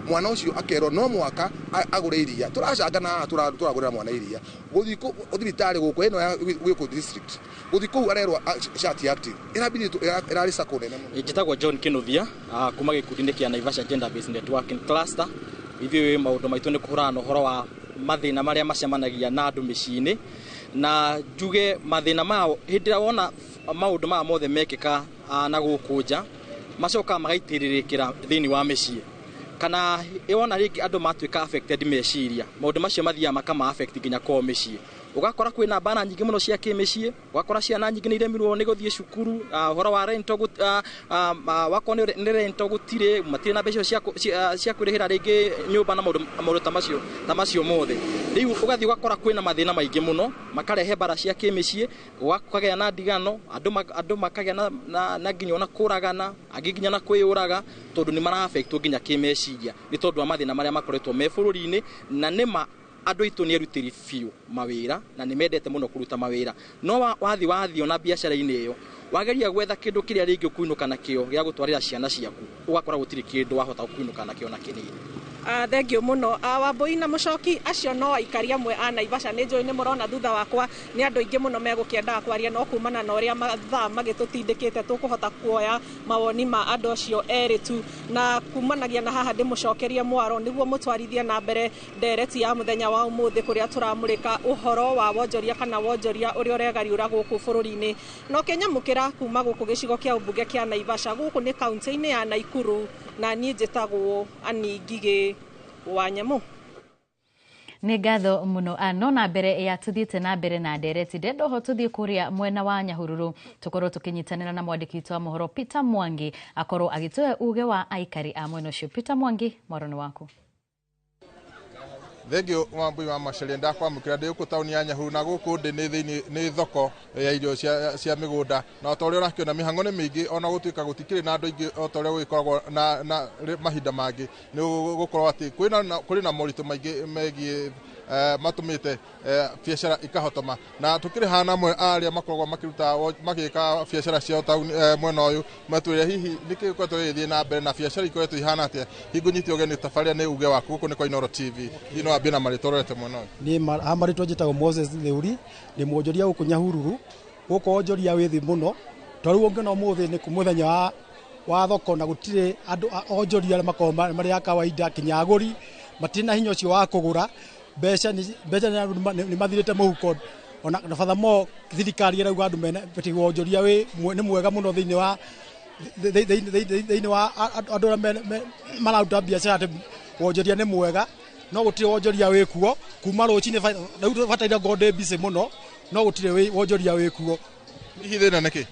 mwana ucio akero no mwaka agure iria turashanga na turagurira mwana iria guthiko thibitari guko eno ya wiko district guthiko arerwa shati active irabidi irari sako nene njitagwo John Kinuthia kuma gikundi kia Naivasha Gender Based Networking Cluster ithiwe maundu maitu ni kuhurana uhoro wa mathina maria macemanagia na andu micini na njuge mathina mao hindira wona maundu ma mothe mekika na gukunja macoka magaitiririkira thini wa micii kana iwona riki andu matwika affected meciria maundu macio mathia makama affect nginya kwa micii ugakora kwina bana nyingi muno cia kimicii ugakora ciana nyingi ni iremirwo ni guthie cukuru horo wa rent wakone ni rent gutire matire na mbeca cia kurihira ringi nyumba na maundu ta macio mothe riu ugathi ugakora kwina mathina maingi muno makarehe bara cia kimicii ugakagea na ndigano andu makagea na nginya na kuragana agiginya na kwiyuraga tondu ni mara affect nginya kimeciria ni tondu wa mathina maria makoretwo me bururi-ini na nima andu itu ni arutiri fiu mawira na ni mendete muno kuruta mawira no wathi ona biashara-ini iyo wageria gwetha kindu kiria ringi kuinuka nakio gia gutwarira ciana ciaku ugakora gutiri kindu wahota kuinuka nakio na kinini. Thengio muno Wambui na Muchoki acio no aikari amwe a Naivasha ni njui ni murona thutha wakwa ni andu aingi muno megukiendaga kwaria no kumana na uria mathaa magitutindikite tukuhota kuoya mawoni ma andu acio eri tu na kumanagia na haha ndimucokerie mwaro niguo mutwarithie na mbere ndereti ya muthenya wa umuthi kuria turamurika uhoro wa wonjoria kana wonjoria uria uregariura guku bururi-ini no kenyamukira kuma guku gicigo kia ubunge kia Naivasha guku ni kaunti-ini ya Naikuru na ni njitagwo Ani Ngige wa Nyamu. Ni ngatho muno no na mbere ya tuthiite na mbere na ndereti ndendo ho tuthie kuria mwena wa Nyahururu tukorwo tukinyitanira na mwandiki wa mohoro Peter Mwangi akorwo agitwe uge wa aikari a mwena ucio. Peter Mwangi, mwaro ni waku. thengio Wambui wa Macharia ndakwamukira ndi guku tauni ya Nyahururu na guku ndi ni thoko ya irio cia migunda na to ri orakiona mihango ni mingi ona gutuika gutikire na andu ingi o to ri gukoragwo na mahinda mangi ni gukorwo ati kuri na morito maingi megie matumite biashara ikahotoma na tukiri hana amwe aria makoragwo makiruta magika biashara cia tauni mwena uyu matwire hihi niki kwetu ithie na mbere na biashara ikoretwo ihana atia hingunyiti ogeni tafaria ni uge waku guku ni kwa Inooro TV ino ambia na maritorete mwena uyu ni amaritwo njitagwo Moses Theuri ni mwonjoria guku Nyahururu guku onjoria withi muno toriu ngena umuthi ni kumuthenya wa thoko na gutire andu onjoria makoma mari ya kawaida kinyaguri matina hinyo cio wa kugura beca ni mathirite muhuko ona furthermore thirikari irauga andu mena beti wonjoria wi ni mwega muno thiini wa andu mararuta biashara ati wonjoria ni mwega no gutire wonjoria wi kuo kuma rucini rau bataira ngode bise muno no gutire wonjoria wi kuo hihi thina niki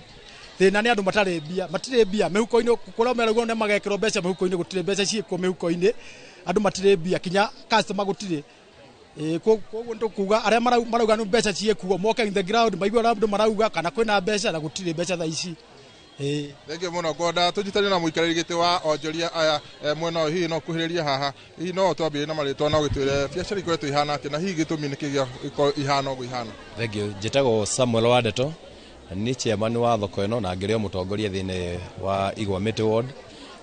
thina ni andu matire bia mihuko-ini kuria meragwo ne magekero beca mihuko-ini gutire beca ciiko mihuko-ini andu matire bia kinya customer gutire koguo ndukuga aria marauga no beca cie kuo moke in the ground maigua andu marauga kana kwina beca na gutire beca tha ici thengio muno ngoda tujitani na muikariri giti wa onjoria aya mwena hihi no kuhiriria haha hihi no twambie na maritwa no gitwire biashara ikoretwo ihana ati na hihi gitumi nikigia ihana ugu ihana thengio njitagwo Samuel Wadeto ni chairman wa thoko ino na ngirio mutongoria thini wa Igwa Miti Ward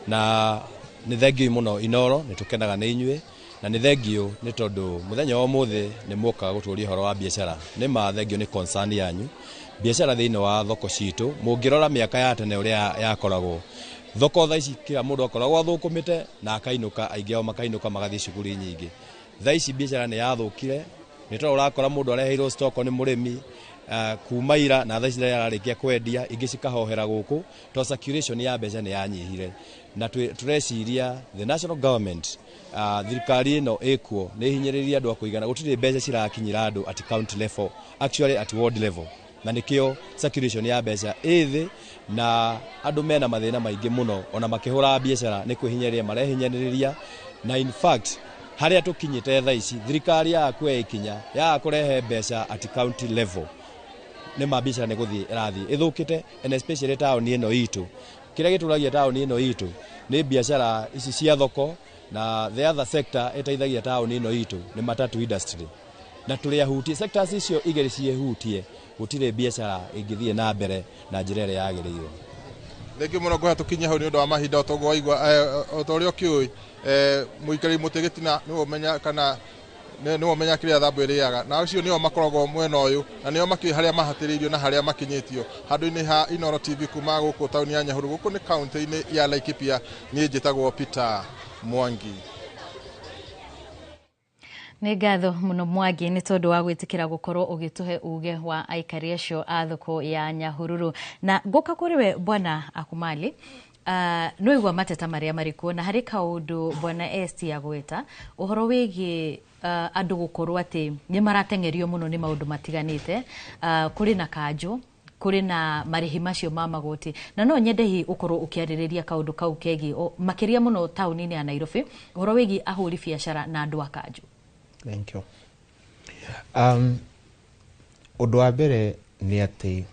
na ni thengio muno Inooro nitukenaga ni inyue na ni thengio ni tondu muthenya wa muthi ni muka guturia horo wa biashara ni ma thengio ni concern yanyu biashara thini wa thoko citu mungirora miaka ya tene uria yakoragwo thoko tha ici kila mundu akoragwo athukumite na akainuka aingi ao makainuka magathii shuguri nyingi tha ici biashara ni yathukire ni tondu urakora mundu areheirwo stock ni murimi kumaira na tha ici ararikia kwendia ingi cikahohera guku to circulation ya mbeca ni yanyihire na tureciria the national government thirikari ino ekuo ni hinyiriria andu akuigana gutire mbeca cirakinyira andu at county level actually at ward level na nikio circulation ya mbeca ithi na andu mena mathina maingi muno ona makihura biashara ni kwihinyiriria marehinyiriria na in fact haria tukinyite tha ici thirikari ya kwe ikinya ya kurehe mbeca at county level ni mabiashara ni guthii irathi ithukite and especially town ino itu kiria gituragia town ino itu ni biashara ici cia thoko na the other sector etaithagia town ino itu ni matatu industry na turia hutie sectors icio igeri ciehutie gutire biashara ingithie na mbere na njira ria yagiriirwo thengio muno ngwa tukinya hau ni undu wa mahinda otogwa igwa otorio kiui muikari mutegetina ni umenya kana ni umenya kiria thambu iriaga na ucio nio makoragwo mwena uyu na nio maki haria mahatiriirio na haria makinyitio handu-ini ha Inooro TV kuma guku tauni ya Nyahururu guku ni county-ini ya Laikipia ni njitagwo Peter Mwangi Nĩ ngatho mũno Mwangi nĩ tondũ wa gwĩtĩkĩra gũkorwo ũgĩtũhe uge wa aikari acio a thoko ya Nyahururu na ngũka kũrĩ we Bwana Akumali no igwa mateta marĩa marĩkuo na harĩ kaũndũ Bwana ST agweta ũhoro wĩgiĩ andũ gũkorwo atĩ nĩ marateng'erio mũno nĩ maũndũ matiganĩte kũrĩ na kanjũ kuri na marihi macio ma magoti na no nyende hi ukorwo ukiarĩrĩria kaundu kau kegi makiria muno tauni-ini ya Nairobi ũhoro wĩgiĩ ahũri biashara na andũ a kanjũ. Thank you. Undu wa mbere ni ati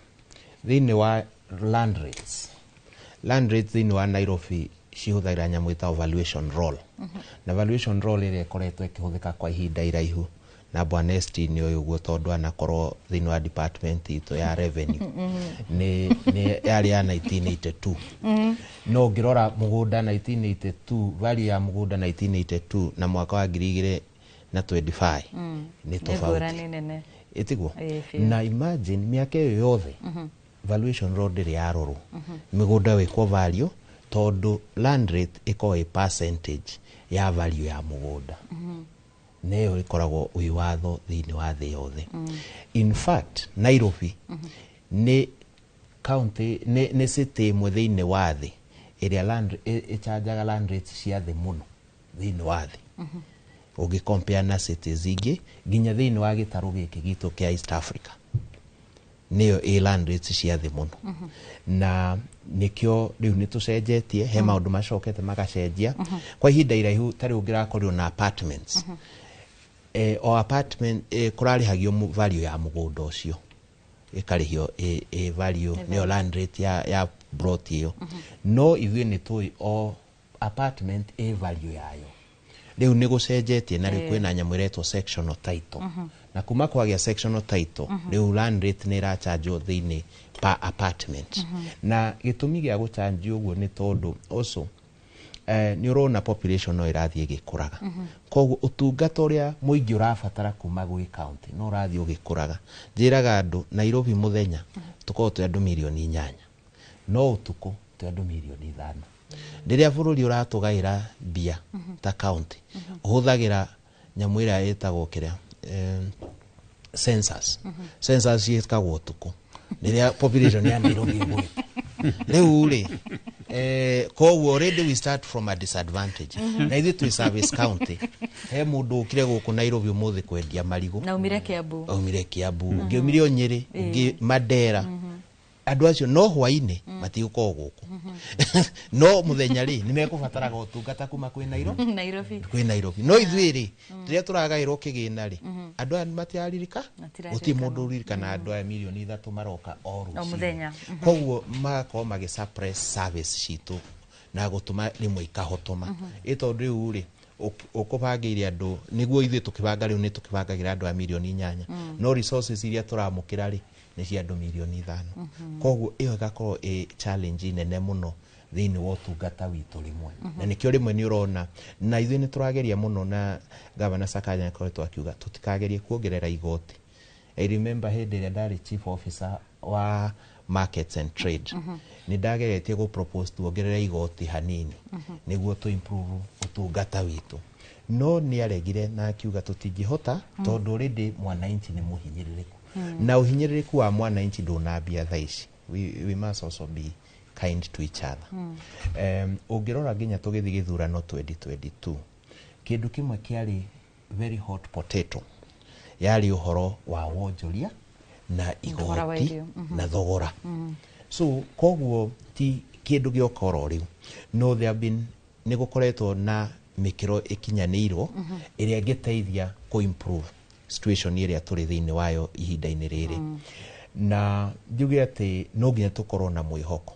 thiini wa land rates thiini wa Nairobi cihuthagira nyamu ita valuation roll na valuation roll iria ikoretwo ikihuthika kwa ihinda iraihu na Bwana ST ni uyu guo tondu anakorwo thiini wa department ito ya revenue ni yari ya 1982 no ngirora mugunda 1982 value ya mugunda 1982 na mwaka wa 2025 ni tofauti itiguo na imagine miaka iyo yothe valuation roll iri yaroro migunda wikwo value tondu land rate iko a percentage ya value ya mugunda neyo ikoragwo wi watho thiini wa thi yothe in fact Nairobi ni county ni city imwe thiini wa thi iria land ichargeaga land rate cia thi muno thiini wa thi ugicompare na cities ingi nginya thiini wa gitaru giki gitu kia East Africa neyo land rates cia thi muno na nikio riu nitucenjetie he maundu macokete magacenjia kwa ihinda iraihu tari ungirakorirwo na apartments o apartment kurarihagio value ya mugunda ucio ikarihio value neo land rate ya brought iyo no ithuĩ nĩ tũĩ o apartment value yayo rĩu nĩ gũcenjetie na rĩu kwĩna nyamũ ĩretwo sectional title na kuma kwagĩa sectional title rĩu land rate nĩ ĩrachanjwo thĩinĩ per apartment na gĩtũmi gĩa gũchanjio ũguo nĩ tondũ also nĩ ũrona population no ĩrathiĩ ĩgĩkũraga koguo ũtungata ũrĩa mũingĩ ũrabatara kuma gwĩ county no ũrathiĩ ũgĩkũraga njĩraga andũ Nairobi mũthenya tũkorwo twĩ andũ milioni 8 no ũtukũ twĩ andũ milioni 5 rĩrĩa bũrũri ũratũgaĩra mbia ta county ũhũthagĩra nyamũ ĩrĩa ĩtagwo kĩrĩa census yĩkagwo ũtukũ rĩrĩa population ya Nairobi ĩgũrĩ rĩu rĩ koguo already we start from a disadvantage na ithuĩ twĩ service county he mũndũ ũkire gũkũ Nairobi ũmũthĩ kwendia marigũ na umire Kiambu ũngĩ umire Nyeri ũngĩ Mandera andũ acio no hwainĩ matigũkorwo gũkũ no mũthenya rĩ nĩ mekũbataraga ũtungata kuma kwĩ Nairobi no ithuĩ rĩ rĩrĩa tũragaĩrwo kĩgĩna rĩ andũ aya matiaririka gũtirĩ mũndũ ũririkana andũ aya milioni 3 maroka o rũciinĩ koguo magakorwo magĩsuppress service citũ na gũtũma rĩmwe ikahotoma tondũ rĩu rĩ ũkũbangĩire andũ nĩguo ithuĩ tũkĩbanga rĩu nĩ tũkĩbangagĩra andũ a milioni 8 no resources iria tũramũkĩra rĩ nĩ cia andũ milioni 5 koguo ĩyo ĩgakorwo challenge nene mũno thĩinĩ wa ũtungata witũ rĩmwe na nĩkĩo rĩmwe nĩ ũrona na ithuĩ nĩ tũrageria mũno na Governor Sakaja akoretwo akiuga tũtikagerie kuongerera igoti. I remember hĩndĩ ĩrĩa ndarĩ chief officer wa markets and trade nĩ ndageretie gũpropose tuongerere igoti hanini nĩguo tu improve ũtungata witũ no nĩ aregire na akiuga tũtingĩhota tondũ already mwananchi nĩ mũhinyĩrĩrĩku na ũhinyĩrĩrĩku wa mwananchi ndũnambia thaa ici we must also be kind to each other ũngĩrora nginya tũgĩthiĩ gĩthurano 2022 kĩndũ kĩmwe kĩarĩ very hot potato yarĩ ũhoro wa wonjoria na igoti na thogora so koguo ti kĩndũ gĩokoro rĩu no there have been nĩ gũkoretwo na mĩkĩro ĩkinyanĩirwo ĩrĩa ĩngĩteithia improve situation ĩrĩa tũrĩ thĩinĩ wayo ihinda-inĩ rĩrĩ na njuge atĩ no nginya tũkorwo na mwĩhoko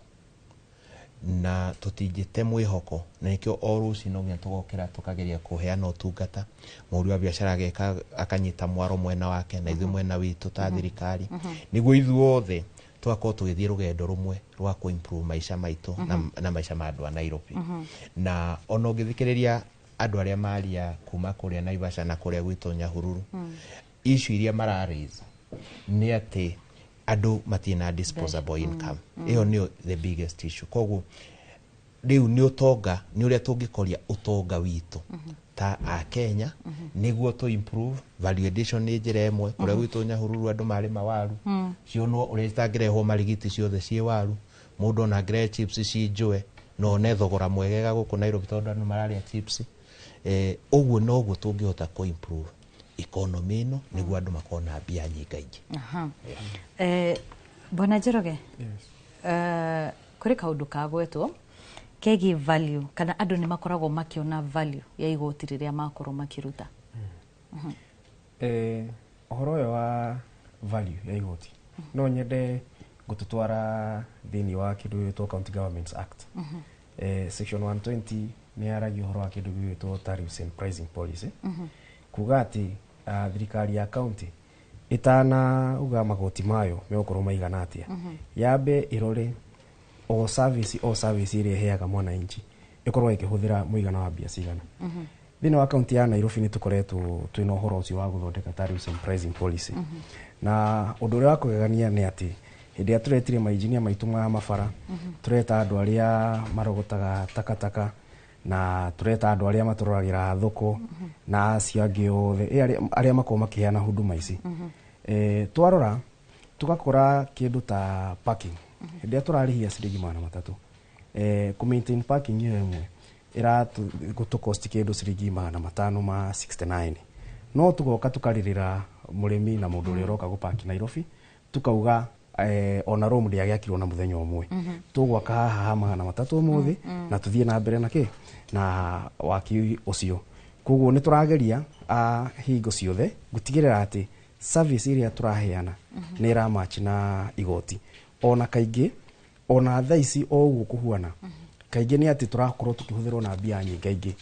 na tũtingĩte mwĩhoko na nĩkĩo o rũciinĩ no nginya tũgokĩra tũkageria kũheana ũtungata mũhũri wa biacara ageka akanyita mwaro mwena wake na ithuĩ mwena witũ ta thirikari nĩguo ithuothe twakorwo tũgĩthiĩ rũgendo rũmwe rwa improve maica maitũ na maica ma andũ a Nairobi na ona ũngĩthikĩrĩria andũ arĩa maria kuma kũrĩa Naivasha na kũrĩa gwitũ Nyahururu issue iria mararaise nĩ atĩ andũ matirĩ na disposable income ĩyo nĩyo the biggest issue koguo rĩu nĩ ũtonga nĩ ũrĩa tũngĩkoria ũtonga witũ ta a Kenya nĩguo to improve value addition nĩ njĩra ĩmwe kũrĩa gwitũ Nyahururu andũ marĩma waru cionwo ũrĩa citangĩrehwo marigiti ciothe ciĩ waru mũndũ ona angĩrehe chips cinjũe no one thogora mwegega gũkũ Nairobi tondũ andũ mararĩa chips ũguo noguo tũngĩhota improve economy ĩno nĩguo andũ makona mbia nyingaingĩ. Bwana Njoroge kũrĩ kaũndũ kagwetwo kegi value kana andũ nĩ makoragwo makiona value ya igoti rĩrĩa makorwo makĩruta ũhoro ũyũ wa value ya igoti no nyende gũtũtwara thĩinĩ wa kĩndũ gĩtwo County Governments Act section 120 nĩ yaragia ũhoro wa kĩndũ gĩtwo tariffs and pricing policy kuga atĩ thirikari ya county itana uga magoti mayo megũkorwo maigana atĩa yambe ĩrore o service ĩrĩa ĩheaga mwananchi ĩkorwo ĩkĩhũthĩra mũigana wa mbia cigana thĩinĩ wa county ya Nairobi nĩ tũkoretwo twĩna ũhoro ũcio wa gũthondeka tariffs and pricing policy na ũndũ ũrĩa wa kũgegania nĩ atĩ hĩndĩ ĩrĩa tũretire mainjinia maitũ ma mabara tũreta andũ arĩa marogotaga takataka na tureta andũ arĩa matũroragĩra thoko na acio angĩ othe arĩa makorwo makĩheana huduma ici twarora tugakora kĩndũ ta parking hĩndĩ ĩrĩa tũrarĩhia ciringi 300 ku maintain parking ĩyo ĩmwe ĩratũcost kĩndũ ciringi 569 no tugoka tukarĩrĩra mũrĩmi na mũndũ ũrĩa ũroka gũpaki Nairobi tukauga ona room ndĩagĩakirwo na mũthenya ũmwe tũgwaka haha 300 ũmũthĩ na tuthiĩ na mbere na kĩ na waki ũcio koguo nĩ tũrageria hingo ciothe gutigĩrĩra atĩ service iria tũraheana nĩ iramatch na igoti. Ona kaingĩ ona thaa ici o ũguo kũhuana kaingĩ nĩ atĩ tũrakorwo tũkĩhũthĩrwo na mbia nyingĩ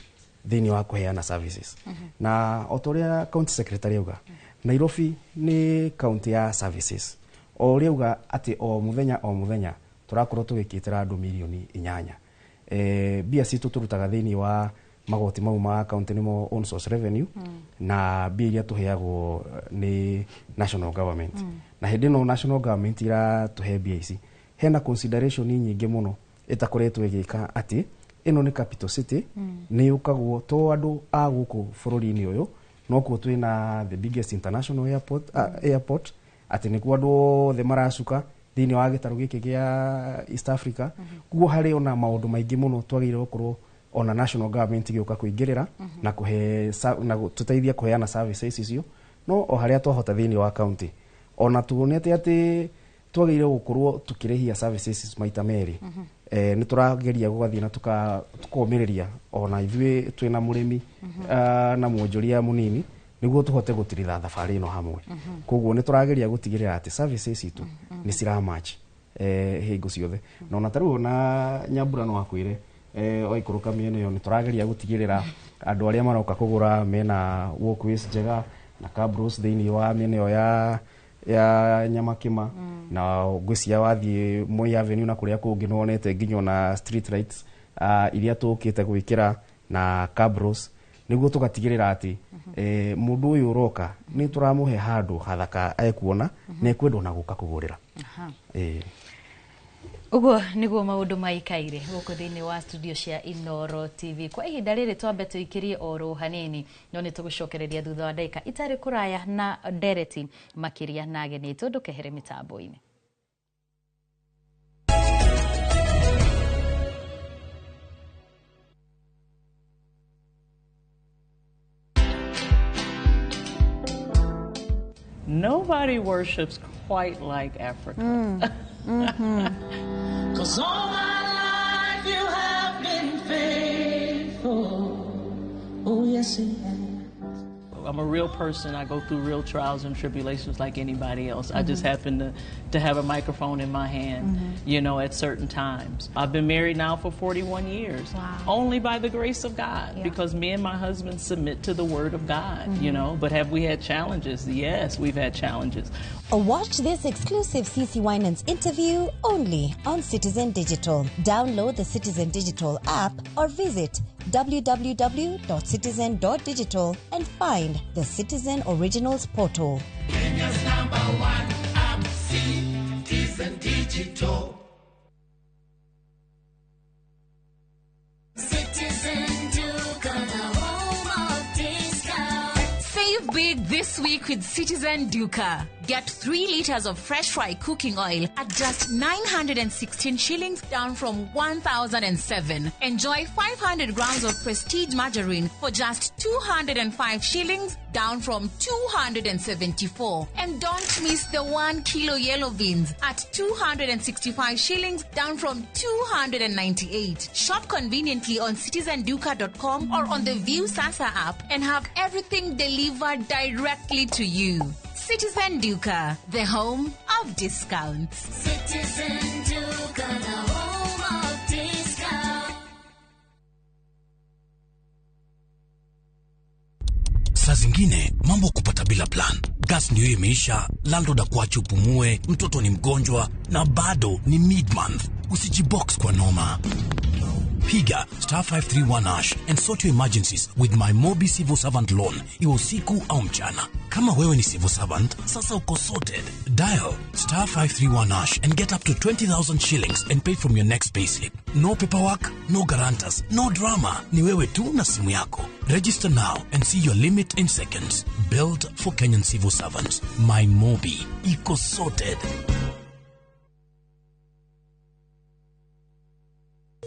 thĩinĩ wa kũheana services. Na o ũrĩa county secretary auga, Nairobi nĩ county ya services. O ũrĩa auga atĩ o mũthenya tũrakorwo tũgĩkĩtĩra andũ milioni 8. Mbia citũ tũrutaga thĩinĩ wa magoti mau ma county nĩmo own source revenue na mbia iria tũheagwo nĩ national government. Na hĩndĩ ĩno national government iratũhe mbia ici, hena consideration nyingĩ mũno ĩtakoretwo ĩgĩka atĩ ĩno nĩ capital city, nĩ yũkagwo to andũ a gũkũ bũrũri-inĩ ũyũ, no kuo twĩna the biggest international airport atĩ nĩkuo andũ othe maracuka thĩinĩ wa gĩtarũ gĩkĩ gĩa East Africa. Kuo harĩ ona maũndũ maingĩ mũno twagĩrĩirwo gũkorwo ona national government gĩũka kũingĩrĩra na kũhe na tũteithia kũheana services icio, no o harĩa twahota thĩinĩ wa county ona tuonete atĩ twagĩrĩirwo gũkorwo tũkĩrĩhia services maita merĩ. Nĩ tũrageria gũgathiĩ na tũkomĩrĩria ona ithuĩ twĩna mũrĩmi na mwonjoria mũnini nĩguo tũhote gũtiritha thabarĩ ĩno hamwe. Koguo nĩ tũrageria gũtigĩrĩra atĩ services itu nĩ ciramatch hingo ciothe. Na ona tarĩu na Nyambura no akwĩre oikũrũka mĩena ĩyo nĩ tũrageria gũtigĩrĩra andũ arĩa maroka kũgũra mena walkways njega na cabros thĩinĩ wa mĩena ĩyo ya Nyamakĩma. Na ngwĩciria wathiĩ Moi Avenue na kũrĩa kũngĩ no wonete nginya na street lights iria tũkĩte gwĩkĩra na cabros, nĩguo tũgatigĩrĩra atĩ mũndũ ũyũ ũroka nĩ tũramũhe handũ hathaka ekuona na ekwenda na gũka kũgũrĩra. Uguo nĩguo maũndũ maikaire gũkũ thĩinĩ wa studio cia Inooro TV. Kwa ihinda rĩrĩ twambe tũikĩrie oro hanini, no nĩ tũgũcokereria thutha wa ndagĩka itarĩ kũraya na ndereti makĩria na ageni aitũ, ndũkehere mĩtambo-inĩ. Nobody worships quite like Africa. 'Cause all my life you have been faithful. Oh yes, he has. I'm a real person. I go through real trials and tribulations like anybody else. I just happen to have a microphone in my hand, you know, at certain times. I've been married now for 41 years. Wow. Only by the grace of God, because me and my husband submit to the word of God, you know. But have we had challenges? Yes, we've had challenges. Watch this exclusive CeCe Winans interview only on Citizen Digital. Download the Citizen Digital app or visit www.citizen.digital and find the Citizen Originals portal. Kenya's #1 app, Citizen Digital. Citizen Duka, the home of discount. Save big this week with Citizen Duka. Get 3 liters of fresh fry cooking oil at just 916 shillings, down from 1,007. Enjoy 500 grams of prestige margarine for just 205 shillings, down from 274. And don't miss the 1 kilo yellow beans at 265 shillings, down from 298. Shop conveniently on citizenduka.com or on the View Sasa app and have everything delivered directly to you. Citizen Duka, the home of discounts. Citizen Duka, the home of discounts. Saa zingine mambo kupata bila plan. Gas ndio imeisha, landlord akuache upumue, mtoto ni mgonjwa na bado ni mid-month. Usijibox kwa noma. Piga *531# and sort your emergencies with my Mobi Civil Servant Loan, iwe usiku au mchana. Kama wewe ni civil servant, sasa uko sorted. Dial *531# and get up to 20,000 shillings and pay from your next payslip. No paperwork, no guarantors, no drama. Ni wewe tu na simu yako. Register now and see your limit in seconds. Built for Kenyan civil servants. My Mobi, iko sorted.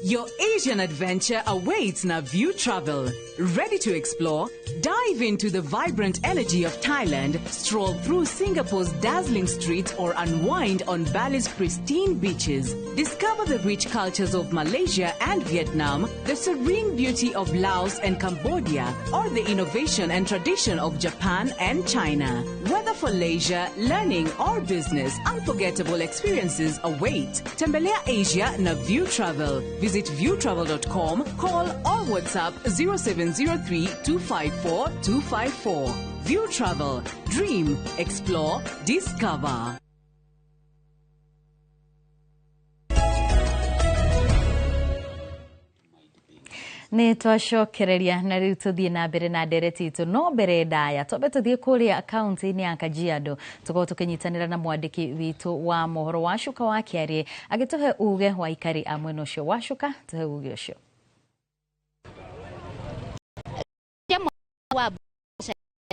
Your Asian adventure awaits na View Travel. Ready to explore? Dive into the vibrant energy of Thailand, stroll through Singapore's dazzling streets, or unwind on Bali's pristine beaches. Discover the rich cultures of Malaysia and Vietnam, the serene beauty of Laos and Cambodia, or the innovation and tradition of Japan and China. Whether for leisure, learning, or business, unforgettable experiences await. Tembelea Asia na View Travel. Visit viewtravel.com, call or WhatsApp 0703 254 254. View Travel. Dream, explore, discover. Nĩ twacokereria na rĩu tũthiĩ na mbere na ndereti itũ no mbere ndaya twambe tũthiĩ kũrĩa akaunti-inĩ ya Kajiado tũkorwo tũkĩnyitanĩra na mwandĩki witũ wa mohoro Wacuka wa Kĩarĩ agĩtũhe uge wa aikari a mwena ũcio. Wacuka, tũhe uge ũcio.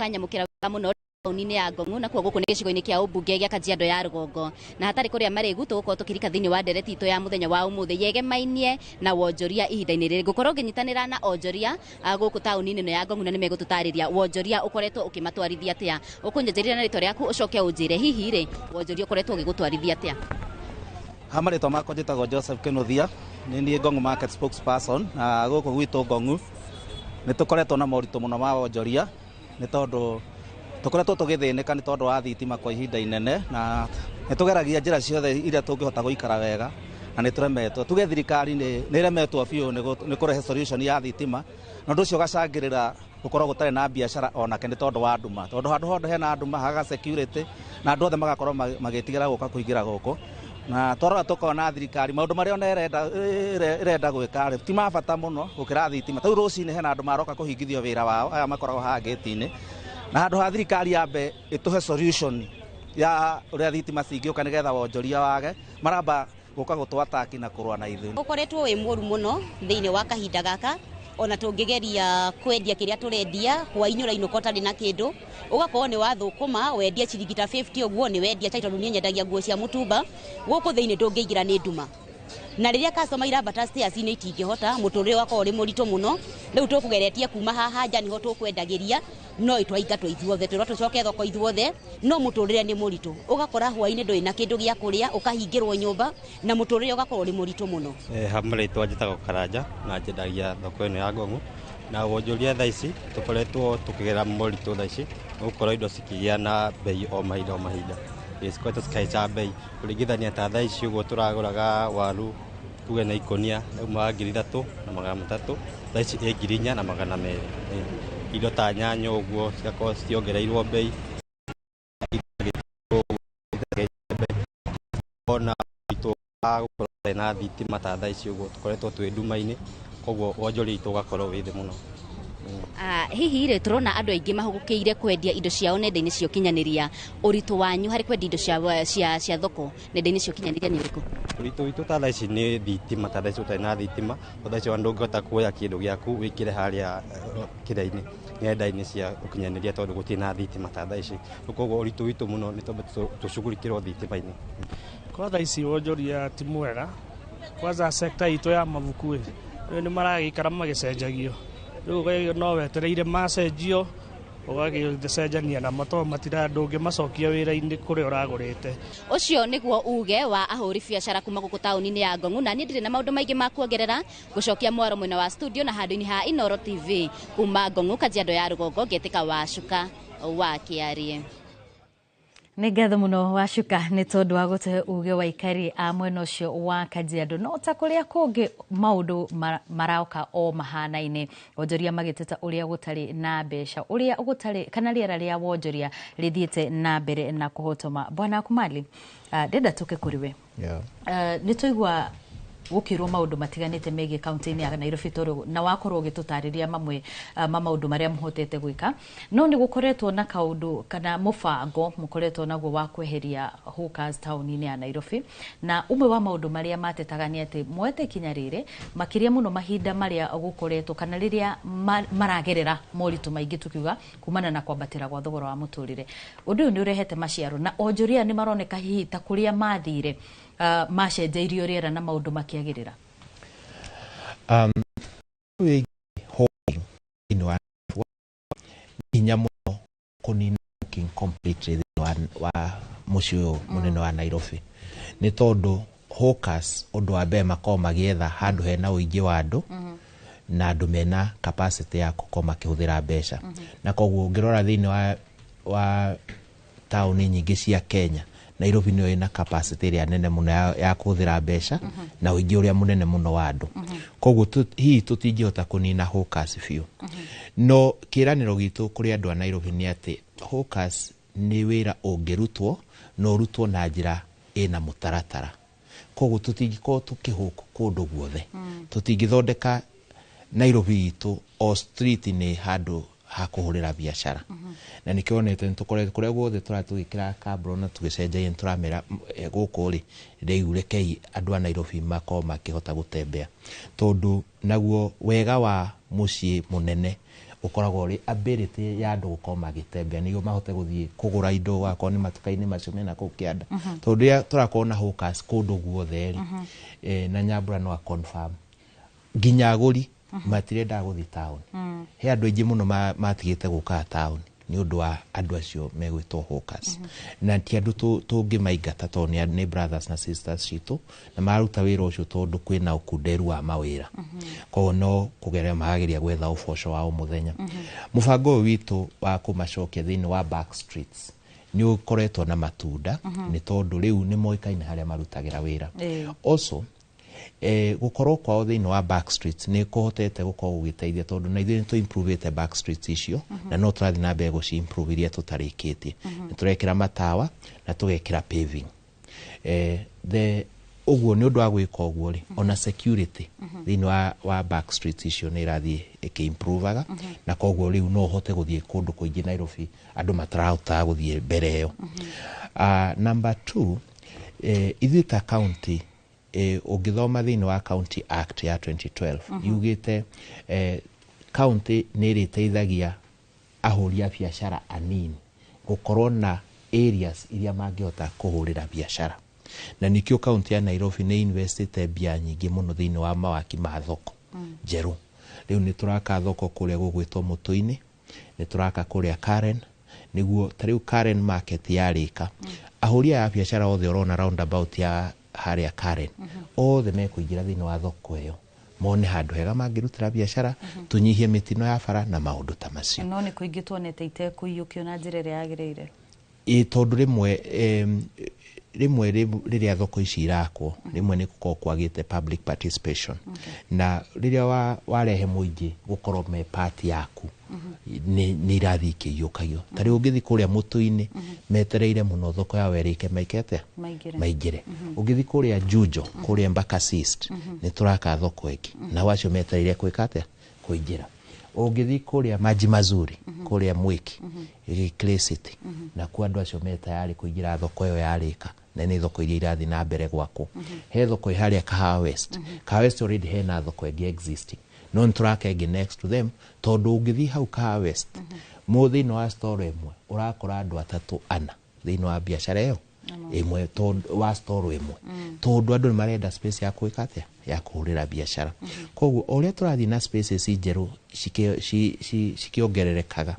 Kanyamũkĩra mũno taũni-inĩ ya Ngong'u na kuo gũkũ nĩ gĩcigo-inĩ kĩa ũmbunge gĩa Kajiado ya Rũgongo na hatarĩ kũrĩa marĩgu tũgũkorwo tũkĩrika thĩinĩ wa ndereti itũ ya mũthenya wa ũmũthĩ yegemainie na wonjoria ihinda-inĩ rĩrĩ. Ngũkorwo ngĩnyitanĩra na onjoria gũkũ taũni-inĩ ĩno ya Ngong'u na nĩmegũtũtarĩria wonjoria ũkoretwo ũkĩmatwarithia atĩa. Ũkũnyenjeria na rĩtwa rĩaku ũcoke ũnjĩre hihi rĩ wonjoria ũkoretwo ũgĩgũtwarithia atĩa. Marĩtwa makwa njĩtagwo Joseph Kĩnuthia, nĩ niĩ Ngong'u market spokesperson na gũkũ gwitũ Ngong'u nĩ tũkoretwo na moritũ mũno ma wonjoria nĩ tondũ tũkoretwo tũgĩthĩnĩka nĩ tondũ wa thitima kwa ihinda inene na nĩ tũgeragia njĩra ciothe iria tũngĩhota gũikara wega na nĩ tũremetwo. Tuge thirikari nĩ ĩremetwo biũ nĩ kũrehe solution ya thitima na ũndũ ũcio ũgacangĩrĩra gũkorwo gũtarĩ na biacara onake nĩ tondũ wa nduma, tondũ handũ hothe hena nduma haga security na andũ othe magakorwo magĩtigĩra gũka kũingĩra gũkũ na twarora tũkona thirikari maũndũ marĩa ona ĩrenda gwĩka ti ma bata mũno gũkĩra thitima. Tau rũcinĩ hena andũ maroka kũhingithio wĩra wao aya makoragwo haha gate-inĩ na handũ ha thirikari yambe ĩtũhe solution ya ũrĩa thitima cingĩũka nĩgetha wonjoria wage maramba gũka gũtwataki na kũrũa na ithuĩ. Ũkoretwo wĩ mũru mũno thĩinĩ wa kahinda gaka ona tũngĩgeria kwendia kĩrĩa tũrendia hwainĩ ũrainũka ũtarĩ na kĩndũ ũgakorwo nĩ wathũkũma wendia ciringi ta 50 ũguo nĩ wendia tondũ niĩ nyendagia nguo cia mũtumba gũkũ thĩinĩ ndũngĩingĩra nĩ nduma na rĩrĩa customer irambata stairs nĩ itingĩhota mũtũrĩre wakorwo ũrĩ mũritũ mũno. Rĩu tũkũgeretie kuma haha nja nĩho tũkwendagĩria no itwaingatwo ithuothe twĩrwo tũcoke thoko ithuothe no mũtũrĩre nĩ mũritũ ũgakora hwainĩ ndũrĩ na kĩndũ gĩa kũrĩa ũkahingĩrwo nyũmba na mũtũrĩre ũgakorwo ũrĩ mũritũ mũno. Marĩtwa njĩtagwo Karanja na njendagia thoko ĩno ya Ngong'u na wonjoria thaa ici tũkoretwo tũkĩgera moritũ thaa ici gũkorwo indo cikĩgĩa na bei o mahinda o mahinda cikoretwo cikahaica bei kũringithania ta thaa ici ũguo tũragũraga waru tuge na ikonia uma 3,300 na 300 thaa ici 4,000 na 200. Indo ta nyanya ũguo cigakorwo ciongereirwo bei ona gũkorwo na thitima ta thaa ici ũguo tũkoretwo twĩ nduma-inĩ koguo wonjoria itũ ũgakorwo wĩ thĩ mũno. Hihi rĩ tũrona andũ aingĩ mahũgũkĩire kwendia indo ciao nenda-inĩ cia ũkinyanĩria. Ũritũ wanyu harĩ kwendia indo cia thoko nenda-inĩ cia ũkinyanĩria nĩ ũrĩkũ? Ũritũ witũ ta thaa ici nĩ thitima, ta thaa ici ũtarĩ na thitima thaa ici ndũngĩhota kuoya kĩndũ gĩaku wĩkĩre harĩa kĩrĩa-inĩ nenda-inĩ cia ũkinyanĩria tondũ gũtirĩ na thitima ta thaa ici. Koguo ũritũ witũ mũno nĩ tondũ tũcugurikĩrwo thitima-inĩ. Kwa thaa ici wonjoria ti mwega kwanza sekta itũ ya mabuku nĩ maragĩikara magĩcenjagio rĩu no wetereire macenjio ũgagĩcenjania na matoo ndũngĩ macokia wĩra-inĩ kũrĩa ũragũrĩte. Ũcio nĩguo uge wa ahũri biacara kuma gũkũ taũni-inĩ ya Ngong'u na niĩ ndirĩ na maũndũ maingĩ ma kuongerera gũcokia mwaro mwena wa studio na handũ-inĩ ha Inooro TV kuma Ngong'u Kajiado ya Rũgongo ngĩtĩka Wacuka wa Kĩarĩ. Nĩ ngatho mũno Wacuka nĩ tondũ wa gũtũhe uge wa aikari a mwena ũcio wa Kajiado. No ta kũrĩa kũngĩ maũndũ maroka o mahana-inĩ wonjoria magĩteta ũrĩa gũtarĩ na mbeca ũrĩa gũtarĩ kana rĩera rĩa wonjoria rĩthiĩte na mbere na kũhotoma. Bwana Kumali ndenda tũke kũrĩ we. Nĩ tũigua gũkĩrwo maũndũ matiganĩte megiĩ kaunti-inĩ ya Nairobi tondũ na wakorwo ũgĩtũtarĩria mamwe ma maũndũ marĩa mũhotete gwĩka no nĩ gũkoretwo na kaũndũ kana mũbango mũkoretwo naguo wa kweheria hawkers taũni-inĩ ya Nairobi na umwe wa maũndũ marĩa matetaga nĩ atĩ mwete kinya rĩrĩ makĩria mũno mahinda marĩa gũkoretwo kana rĩrĩa maragerera moritũ maingĩ tukiuga kumana na kwambatĩra gwa thogora wa mũtũrĩre. Ũndũ ũyũ nĩ ũrehete maciaro na onjoria nĩ maroneka hihi ta kũrĩa mathire macenjeirio rĩera na maũndũ makĩagĩrĩra. we holding in one inya muno kunina king completely wa mucio munene wa Nairobi ni tondu hawkers undu wa mbere makoo magietha handu hena uingi wa andu na andu mena capacity ya gukoma makihũthĩra mbeca na koguo ngirora thiini wa tauni nyingi cia Kenya Nairobi niyo ina capacity ria nene muno ya kuhũthĩra mbeca na uingi uria munene muno wa andu koguo hihi tutingihota kunina hawkers biũ no kiraniro gitu kuri andu a Nairobi ni ati hawkers ni wira ungirutwo no rutwo na njira ina mutaratara koguo tutingiko tukihuku kundu guothe tutingithondeka Nairobi itu o street ni handu hakuhurira biashara na nikionete ntukorete kuria guothe turatugikira kabro na tugicenjagia turamera guku ri reiurekei andu a Nairobi makoo makihota gutembea tondu naguo wega wa mucii munene ukoragwo ri ability ya andu gukoo magitembea niguo mahote guthie kugura indo wakwa ni matukaini macio mena kuu kianda tondu ya turakona hawkers kundu guothe ri na Nyambura no confirm nginya aguri matirenda guthi town he andu aingi muno matigite guka town ni undu wa andu acio megwitwo hawkers na ti andu tungimaingata tondu ni brothers na sisters citu na maruta wira ucio tondu kwina ukunderu wa mawira ko no kugeria magageria gwetha uboco wa umuthenya mubango witu wa kumacokia thiini wa back streets ni ukoretwo na matunda ni tondu riu ni moikaine haria marutagira wira also gukorwo kwao thiini wa back streets ni kuhotete gukorwo gugiteithia tondu na ithuĩ tu improve the back streets icio na no turathi na mbere guci improve iria tutarikitie ni turekira matawa na tugekira paving uguo ni undu wa gwika uguo ri ona security thiini wa back streets icio ni irathi ikimprovaga na koguo riu no hote guthie kundu kuingi Nairobi andu matarahota guthie mbere yo number 2 ithuĩ ta county ugithoma thiini wa County Act ya 2012 yugite county ni riteithagia ahũri a biashara anini gukorwo na areas iria mangihota kuhurira biashara na nikio county ya Nairobi ni investite bia nyingi muno thiini wa mawaki ma thoko jeru riu ni turaka thoko kuria gugwitwo Mutuini ni turaka kuria Karen niguo tariu Karen market yarika ahũri a biashara othe urona roundabout ya haria Karen othe mekuingira thiini wa thoko iyo mone handu hega mangirutira biashara tunyihie mitino ya bara na maundu ta macio no ni kuingitwo nete itekuyukio na njira iria yagiriire tondu rimwe riria thoko ici irakwo rimwe ni gukorwo kwagite public participation na riria warehe muingi gukorwo me party yaku ni irathi ikiyukagio tari ungithi kuria Mutuini metereire muno thoko ya werike maikete maigire ungithi kuria Jujo kuria Embakasi East ni turaka thoko eki na wacio metereire kwikate kuingira ungithi kuria Maji Mazuri kuria Mwiki Clay City na kwa andu acio metayari kuingira thoko iyo yarika na ni thoko iria irathi na mbere gwako he thoko iharia Kahawa West already hena thoko egi existing no nturaka egi next to them tondu ungithi hau Kahawa West muthini wa store imwe urakora andu 3-4 thiini wa biashara iyo imwe tondu wa store imwe tondu andu marenda space ya kuikate ya kuhurira biashara koguo uria turathi na spaces njeru cikiongererekaga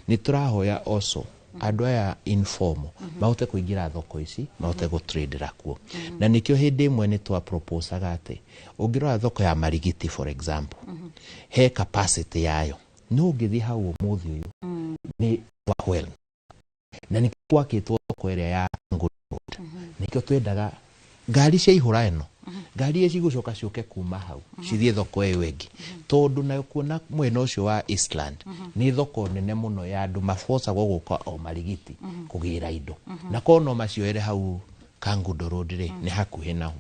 ni turahoya also andu aya informal mahote kuingira thoko ici mahote gutradera kuo na nikio hindi imwe ni twa propose agate ungirora thoko ya Marigiti for example he capacity yayo no ungithi hau umuthi uyu ni well na ni kwakitwo thoko area ya Nguru nikio twendaga ngari cia ihura eno ngari eci gucoka ciuke kuma hau cithie thoko iyo ingi tondu na kuona mwena ucio wa Eastland ni thoko nene muno ya andu mafosa guguka o Marigiti kugira indo na kono macioere hau Kangundo Road ri ni hakuhi naho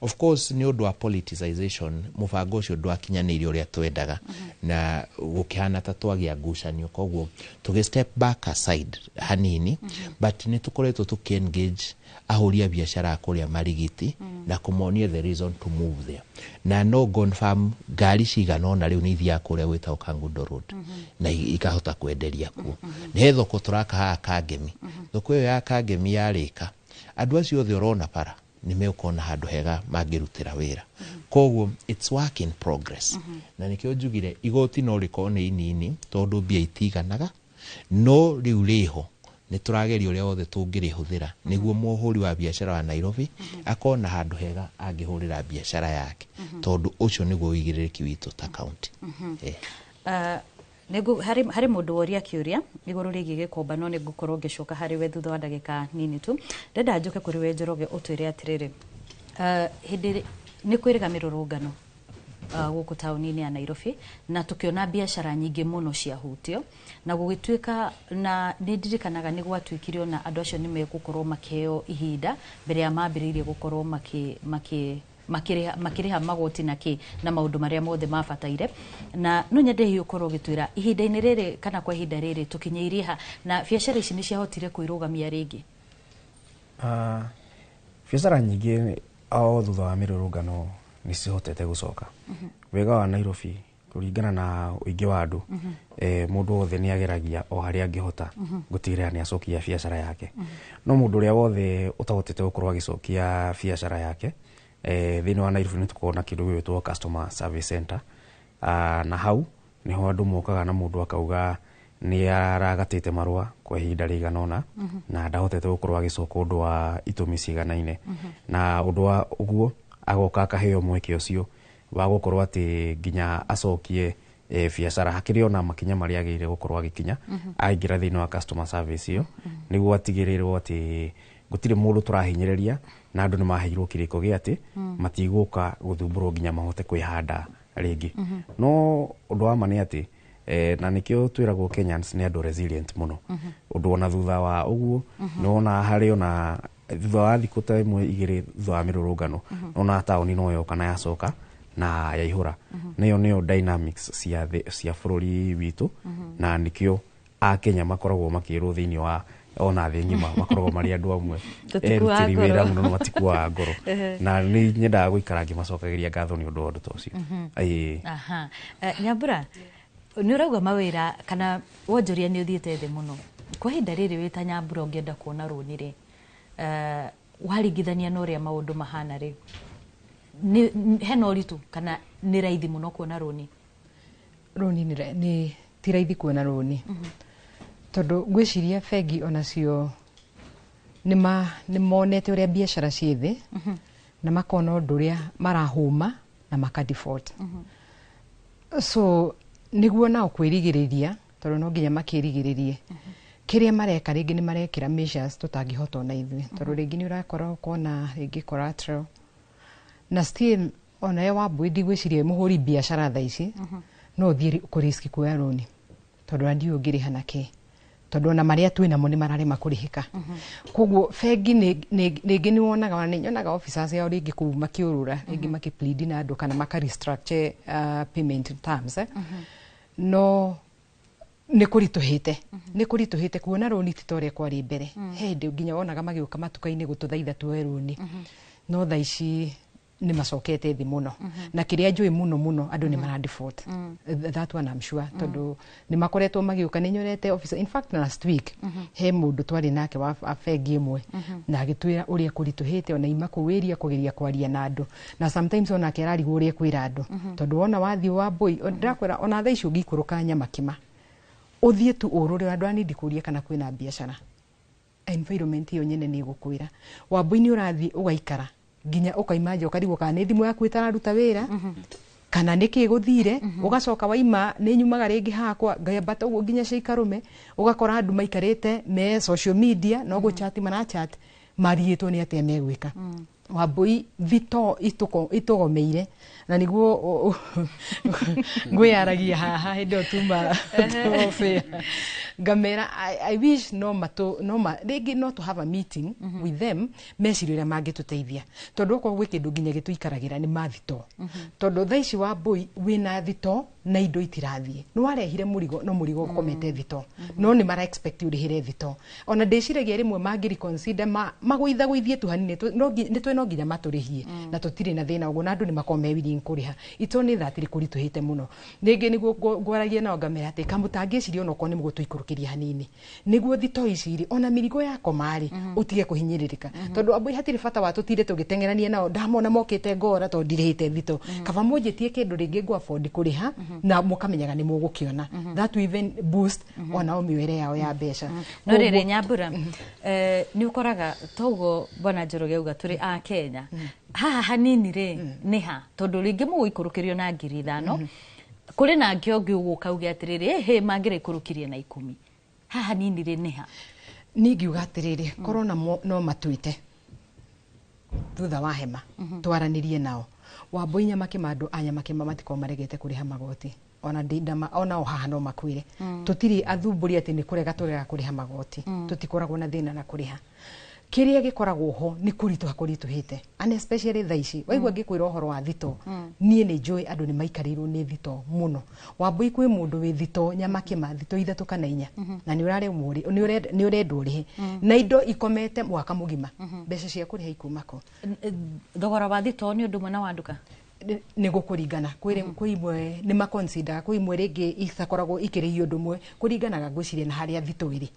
of course ni undu wa politicization mubango ucio ndwakinyanirio uria twendaga na gukihana ta twagia ngucanio koguo tugi step back aside hanini but ni tukoretwo tukiengage ahũri a biashara kuria Marigiti na kumonia the reason to move there na no confirm ngari cigana ona riu ni ithia kuria gwita Kangundo Road na ikahota kwenderia kuo ni thoko turaka ha Kangemi thoko iyo ya Kangemi yarika andu acio othe urona para nĩ megũkorwo na handũ hega mangĩrutĩra wĩra. Koguo it's work in progress. Na nĩkĩo njugire igoti no rĩkorwo nĩ inini tondũ mbia itiganaga, no rĩu rĩho nĩ tũrageria ũrĩa wothe tũngĩrĩhũthĩra nĩguo mũhũri wa biacara wa Nairobi akorwo na handũ hega angĩhũrĩra biacara yake, tondũ ũcio nĩguo wĩigĩrĩrĩki witũ ta county. Harĩ mũndũ woria kĩũria igũrũ rĩgiĩ gĩkomba, no nĩngũkorwo ngĩcoka harĩ we thutha wa ndagĩka nini tu. Ndenda njoke kũrĩ we Njoroge ũtwĩre atĩrĩrĩ, hĩndĩ nĩ kwĩrĩga mĩrũrũngano gũkũ taũni-inĩ ya Nairobi, na tũkĩona biacara nyingĩ mũno ciahutio, na gũgĩtuĩka na nĩ ndirikanaga nĩ gwatuĩkire ona andũ acio nĩ megũkorwo makĩheo ihinda mbere ya mambĩrĩirie gũkorwo makĩrĩha magoti na maũndũ marĩa mothe mabataire. Na no nyende hiũ ũkorwo ũgĩtwĩra ihinda-inĩ rĩrĩ kana kwa ihinda rĩrĩ tũkinyĩirie ha, na biacara ici nĩ ciahotire kwĩrũgamia rĩngĩ? Biacara nyingĩ o thutha wa mĩrũrũngano nĩ cihotete gũcoka. Wega wa Nairobi kũringana na ũingĩ wa andũ, mũndũ wothe nĩ ageragia o harĩa angĩhota gũtigĩrĩra nĩ acokia biacara yake. No mũndũ ũrĩa wothe ũtahotete gũkorwo agĩcokia biacara yake, thĩinĩ wa Nairobi nĩ tũkoragwo na kĩndũ gĩgwĩtwo customer service center, na hau nĩho andũ mokaga na mũndũ akauga nĩ aragatĩte marũa kwa ihinda rĩigana ũna na ndahotete gũkorwo agĩcoka ũndũ wa itũmi ciganaine, na ũndũ wa ũguo agoka akaheo mweke ũcio wa gũkorwo atĩ nginya acokie biacara hakĩrĩ ona makinya marĩa agĩrĩire gũkorwo agĩkinya aingĩra thĩinĩ wa customer service ĩyo, nĩguo atigĩrĩrwo atĩ gũtirĩ mũndũ tũrahinyĩrĩria na andũ nĩ maheirwo kĩrĩko gĩa atĩ matigũka gũthumbũrwo nginya mahote kwĩhanda rĩngĩ. No ũndũ wa ma nĩ atĩ na nĩkĩo twĩragwo Kenyans nĩ andũ resilient mũno. Ũndũ ona thutha wa ũguo nĩwona harĩ ona thutha wa thikũ ta ĩmwe igĩrĩ thutha wa mĩrũrũngano nona taũni no yoka na yacoka na yaihũra. Nĩyo dynamics cia bũrũri witũ, na nĩkĩo Akenya makoragwo makĩrwo thĩinĩ wa ona thĩ ng'ima makoragwo marĩ andũ amwe erutĩri wĩra mũno matikuaga ngoro, na nĩ nyendaga gũikara ngĩmacokagĩria ngatho nĩ ũndũ wa ũndũ ta ũcio. Nyambura, nĩ ũrauga mawĩra kana wonjoria nĩ ũthiĩte thĩ mũno kwa ihinda rĩrĩ wĩ ta Nyambura ũngĩenda kuona rũni rĩ, waringithania na ũrĩa maũndũ mahana rĩu, hena ũritũ kana nĩ raithi mũno kuona rũni? Rũni nĩ ti raithi kuona rũni, tondũ ngwĩciria bengi onacio nĩ monete ũrĩa biacara ciĩ thĩ na makona ũndũ ũrĩa marahũma na maka-default. So nĩguo nao kwĩrigĩrĩria, tondũ no nginya makĩrigĩrĩrie kĩrĩa mareka, rĩngĩ nĩ marekĩra measures tũtangĩhota ona ithuĩ, tondũ rĩngĩ nĩ ũrakora ũkona rĩngĩ collateral na still onayo Wambui ndigwĩciria mũhũri biacara thaa ici no ũthiĩ kũriski kuoya rũni, tondũ na ndiũ ũngĩrĩha nakĩ, tondũ ona marĩa twĩ namo nĩ mararema kũrĩhĩka. Koguo bengi rĩngĩ nĩ wonaga, ona nĩ nyonaga officers yao rĩngĩ kũu makĩũrũra rĩngĩ makĩplead na andũ kana maka-restructure payment terms, no nĩ kũritũhĩte kuona rũni ti ta ũrĩa kwarĩ mbere. He hĩndĩ nginya wonaga magĩũka matuka-inĩ gũtũthaitha tuoe rũni, no thaa ici nĩ macokete thĩ mũno, na kĩrĩa njũĩ mũno andũ nĩ mara-default. That one I'm sure, tondũ nĩ makoretwo magĩũka. Nĩ nyorete officer, in fact last week he mũndũ twarĩ nake wa bengi ĩmwe na agĩtwĩra ũrĩa kũritũhĩte ona ima kũu area kũgeria kwaria na andũ, na sometimes onake ararigwo ũrĩa kwĩra andũ, tondũ wona wathiĩ Wambui ndakwĩra ona thaa ici ũngĩikũrũka Nyamakima ũthiĩ tu ũrũre, andũ anindi kũria kana kwĩna biacara, environment ĩyo nyene nĩ ĩgũkwĩra. Wambui nĩ ũrathiĩ ũgaikara nginya ũkaimanja ũkarigwo kana nĩ thimũ yaku ĩtararuta wĩra kana nĩkĩ gũthire, ũgacoka waima nĩ nyumaga rĩngĩ hakwa ngayambata ũguo nginya Cikarũme, ũgakora andũ maikarĩte me social media no gũchat marachat marigĩtwo nĩ atĩa megwĩka. Wambui thito itũgomeire, na nĩguo ngwĩyaragia haha hĩndĩ ĩyo tuma ngamera I wish rĩngĩ no to have a meeting with them, meciria ũrĩa mangĩtũteithia, tondũ okorwo gwĩ kĩndũ nginya gĩtũikaragĩra nĩ mathito, tondũ thaa ici Wambui wĩna thito na indo itirathie no arehire murigo no murigo komete thito no ni mara expect urihire thito ona ndeciragia rimwe mangiri consider magwitha gwithie tu hanini ni twe no nginya maturihie na tutire na thina ugo na andu ni makome willing kuriha ito ni thatiri kurituhite muno ningi niguo gwaragia na ngamera ati kamutangicirio ono ko ni mugutuikurukiria hanini niguo thito iciri ona mirigo yako mari utige kuhinyiririka tondu abu hatiri fata watu tire tugitengerania nao ndamona mokite ngora to ndirihite thito kaba mujitie kindu ringi ngwa afford kuriha na mukamenyaga ni mugukiona that will even boost ona omiwere yao ya besha no riri Nyambura ni ukoraga togo bona Njoroge uga turi a Kenya haha hanini ri niha tondu ringi muguikurukirio na 5,000 kuri na ngiongi uguka ugi atiriri he mangire ikurukirie na 10 haha hanini ri niha ningiuga atiriri korona no matuite thutha wa hema twaranirie nao Wambui Nyamake mandu anyamake mamatiko maregete kuriha magoti ona ndindama ona ohaha no makwire tutiri athumburi ati ni kurega turega kuriha magoti tutikoragwo na thina na kuriha kiria gikoragwo ho ni kurituhite and especially thaici waigua ngikwira uhoro wa thito nie ni njui andu ni maikarirwo ni thito muno Wambui kwi mundu wi thito Nyamake ma thito 3 kana 4 na ni urare muri ni urendwo rihe na indo ikomete mwaka mugima mbeca cia kuriha ikumako thogora wa thito ni undu mwana wanduka ni gukuringana kwi imwe ni ma consider kwi imwe ringi itakoragwo ikirihio ndumwe kuringanaga ngwiciria na haria thito iri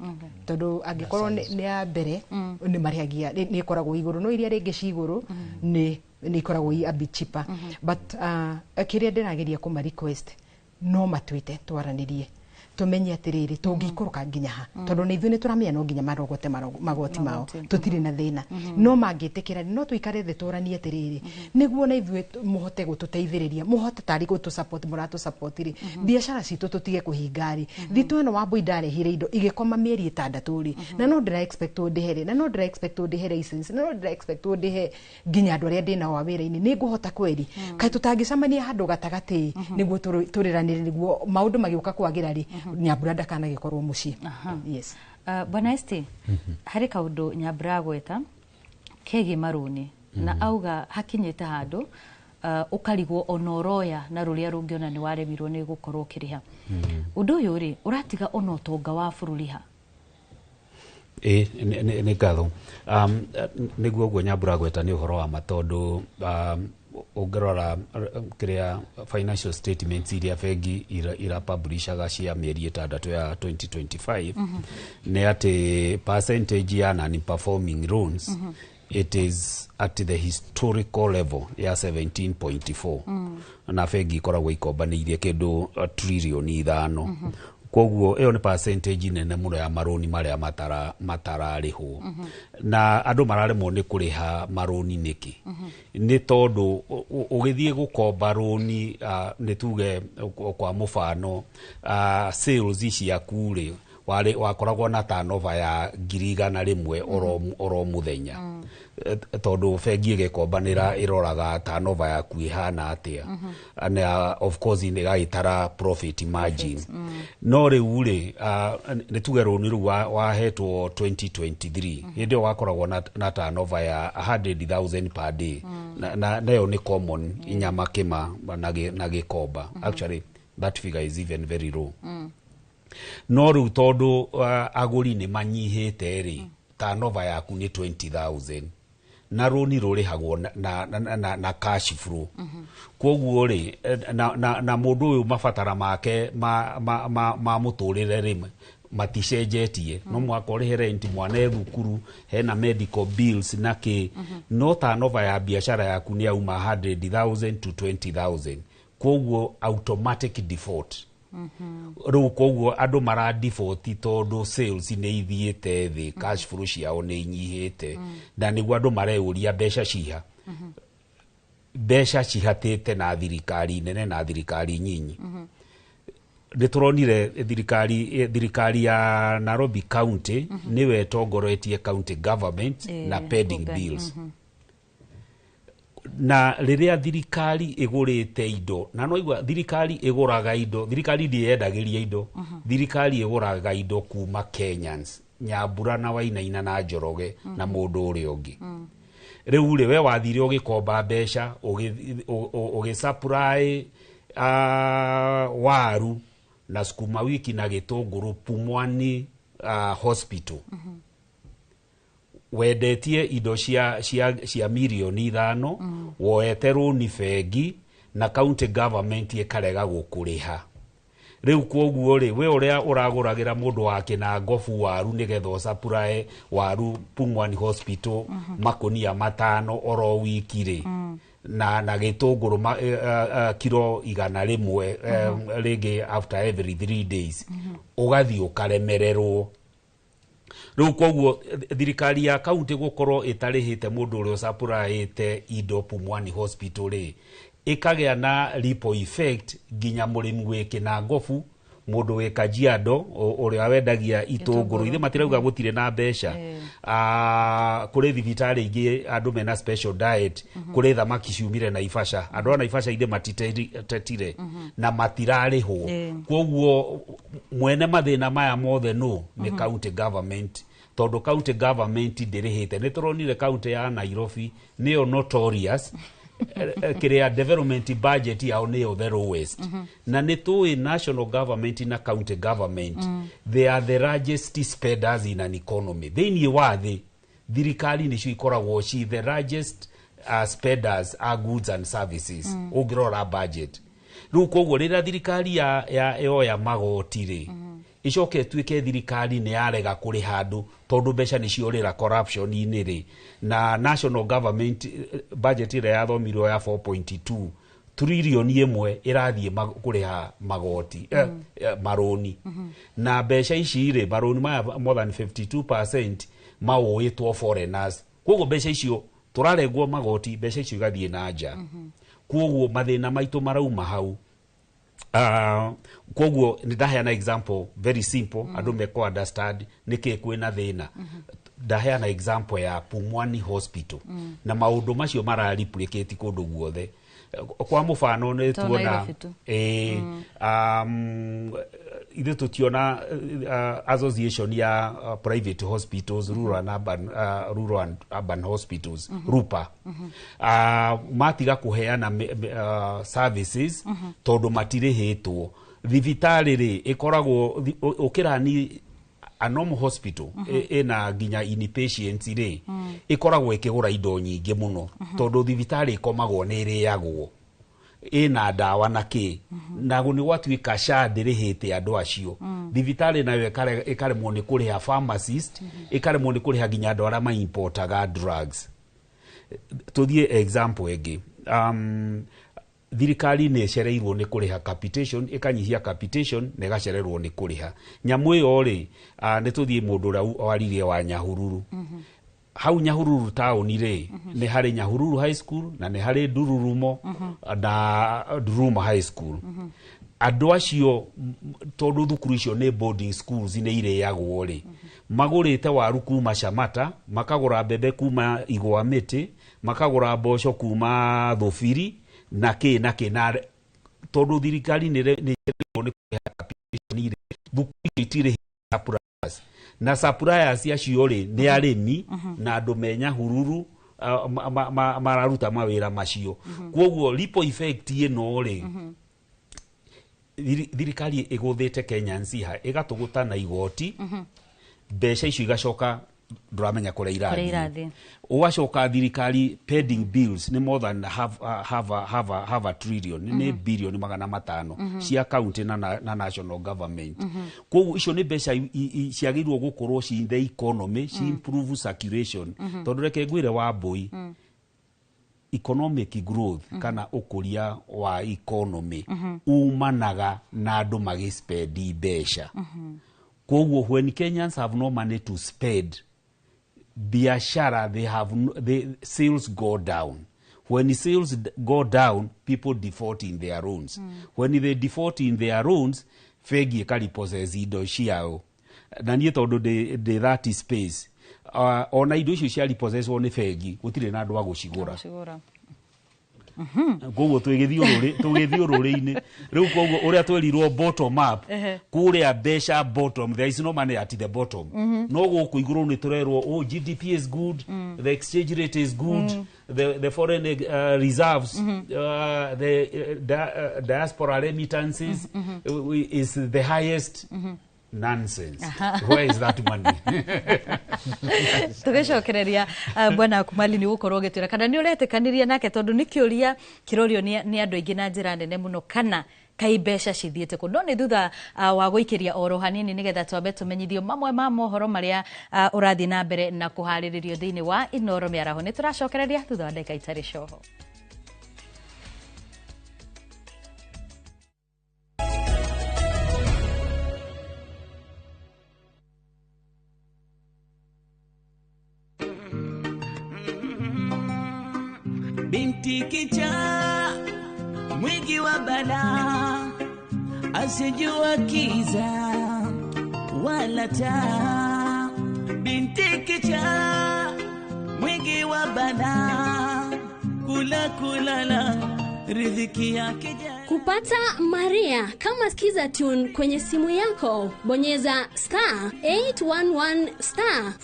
tondu angikorwo ni ya mbere ni mariagia ni ikoragwo iguru no iria ringi ciguru ni ikoragwo a bit cheaper but kiria ndirageria kuma request no matuite twaranirie tumenye atiriri tungikuruka nginya ha tondu ni ithu ni turamenya no nginya marogote magoti mao tutiri na thina no mangitikira no tuikare the toranie atiriri niguo na ithu muhote gututeithiriria muhote tari gutu support muratu support ri biashara citu tutige kuhingari thitu eno Wambui ndarehire indo igikoma mieri 6 ri na no ndira expect ndihere na no ndira expect ndihere license na no ndira expect ndihe nginya andu aria ndina wa wira-ini ni nguhota kweri kai tutangicamania handu gatagati niguo turiranire niguo maundu magiuka kwagira ri Nyambura ndakana gikorwo muci yes Bwana Esti hari kaundu Nyambura gweta kegi maruni na auga hakinyete handu ukarigwo onoroya na ruria rungiona ni waremirwo ni gukorwo kiriha undu uyu ri uratiga ono utonga wa bururiha ni ngatho niguo guo Nyambura gweta ni uhoro wa matondu ungerora kiria financial statements iria bengi ira publishaga cia mieri 6 ya 2025 ni ati percentage ya non-performing loans it is at the historical level ya 17.4 na bengi ikoragwo ikombanirie kindu trillion 5 koguo iyo ni percentage nene muno ya maroni maria matararihwo na andu mararemwo ni kuriha maroni niki ni tondu ugithie gukomba roni ni tuge kwa mufano sales cia kure wakoragwo na turnover ya 100,000 oro muthenya tondu bengi igikombanira iroraga turnover ya kuihana atia and of course ni gaitara profit margin no riu ri ni tuge roni ru wahetwo 2023 hindi wakoragwo na turnover ya 100,000 per day na nayo ni common Nyamake na gikomba actually that figure is even very low no riu tondu aguri ni manyihite ri turnover yaku ni 20,000 na roni rurihagwo na cash flow koguo ri na mundu uyu mabatara make ma muturire rimwe maticenjetie no mwaka urihe rent mwana thukuru hena medical bills naki no turnover ya biashara yaku ni auma 100,000 to 20,000 koguo automatic default ru koguo andu mara default tondu sales ni ithiete thi cash flow ciao ni inyihite na niguo andu mareuria mbeca ciha mbeca cihatite na thirikari nene na thirikari nyinyi nituronire thirikari ya Nairobi County niwe tongoroetie county government na pending bills na riria thirikari igurite indo na no igwa thirikari iguraga indo thirikari ndiendagiria indo thirikari iguraga indo kuma Kenyans Nyambura na Wainaina na Njoroge na mundu uri ungi riu ri we wathire ugikomba mbeca ugi supply waru na sukuma wiki na gitunguru Pumwani hospital wendetie indo cia mirioni 5 woete rũni bengi na county government ikarega gukuriha riu koguo ri we uria uraguragira mundu wake na ngofu waru nigetha supply waru Pumwani hospital makonia 5 oro wiki ri na gitunguru kilo 100 rigi after every 3 days ugathi ukaremererwo riu koguo thirikari ya county gukorwo itarihite mundu uria supplyite indo Pumwani hospital ri ikagea na ripple effect ginya murimi wiki na ngofu mundu we Kajiado uria wendagia itunguru ithe matirauga gutire na mbeca kuri thibitari ingi andu mena special diet kuri thamaki ciumire na Naivasha andu a Naivasha ithe matitetire na matirarihwo koguo mwene mathina maya mothe no ni county government tondu county government ndirihite nituronire county ya Nairobi niyo notorious kiria development budget yao niyo the lowest na nitui national government na county government they are the largest spenders in an economy thini wathi thirikari nicio ikoragwo ci the largest spenders are goods and services ugirora budget riu koguo rira thirikari ya magoti ri icoke tuike thirikari ni yarega kuri handu tondu mbeca ni ciorira corruption ini ri na national government budget ira yathomirwo ya 4.2 trillion imwe irathie kuriha magoti maroni na mbeca ici ri maroni maya more than 52% mawuitwo foreigners koguo mbeca icio turaregwo magoti mbeca icio igathie na nja koguo mathina maitu marauma hau koguo ndaheana example very simple andu meko understand niki kwina thina ndaheana example ya Pumwani hospital na maundu macio mara replicate kundu guothe kwa mufano ne tuona ithe tutiona association ya private hospitals rural and urban hospitals RUPA matiga kuheana services tondu matirihitwo thibitari ri ikoragwo ukirani a normal hospital ina ginya inpatients ri ikoragwo ikigura indo nyingi muno tondu thibitari ikomagwo ni iriagwo ina dawa na ki na guni gwatuika SHA ndirihite andu acio thibitari nayo ikaremwo ni kuriha pharmacist ikaremwo ni kuriha ginya andu aria maimportaga drugs tuthie example egi thirikari ni cereirwo ni kuriha capitation ikanyihia capitation na igacererwo ni kuriha nyamu iyo ri ni tuthie mundu ra waririe wa Nyahururu hau Nyahururu town ri ni hari Nyahururu high school na ni hari Dururumo na Duruma high school andu acio tondu thukuru icio ni boarding schools ni ire yagwo ri magurite waru kuma Shamata makagura mbembe kuma Igwa Miti makagura mboco kuma Thufiri na ki na tondu thirikari ni thukuru suppliers na suppliers acio ri ni arimi na andu menya Hururu mararuta mawira macio koguo ripple effect ino ri thirikari iguthite Kenyans ha igatuguta na igoti mbeca icio igacoka duramenya kure irathi ugacoka thirikari pending bills ni more than have a trillion ni billion 500 cia county na national government koguo icio ni mbeca ciagirwo gukorwo ci the economy ci improve circulation tondu reke ngwire wa boy economic growth kana ukuria wa economy umanaga na andu magispendi mbeca koguo when Kenyans have no money to spend biashara the sales go down. When the sales go down, people default in their loans. When they default in their loans, fegi kali possess indo ciao na nie tondu de that space ona indo icio cia repossess one fegi gutire na andu a gucigura koguo tugithiururi-ini riu koguo uria twerirwo bottom up kuria besha bottom, there is no money at the bottom. No guku iguru ni turerwo GDP is good, the exchange rate is good, the foreign reserves, the diaspora remittances is the highest. Nonsense. Where is that money? Tugecokereria bwana Kumali ni gukorwo gitwira kana ni uretekaniria nake tondu ni kiuria kirorio ni andu aingi na njira nene muno kana kai besha cithiete ku no ni thutha wa guikiria oro hanini nigetha twambe tumenyithio mamwe ma mohoro maria urathi na mbere na kuhariririo thiini wa Inoro Miaraho. Ni turacokereria thutha wa ndeka itari coho. Binti kicha mwingi wa bala, asijua kiza wala taa. Binti kicha mwingi wa bala, kulala riziki yake. Kupata Maria kama skiza tune kwenye simu yako, bonyeza *811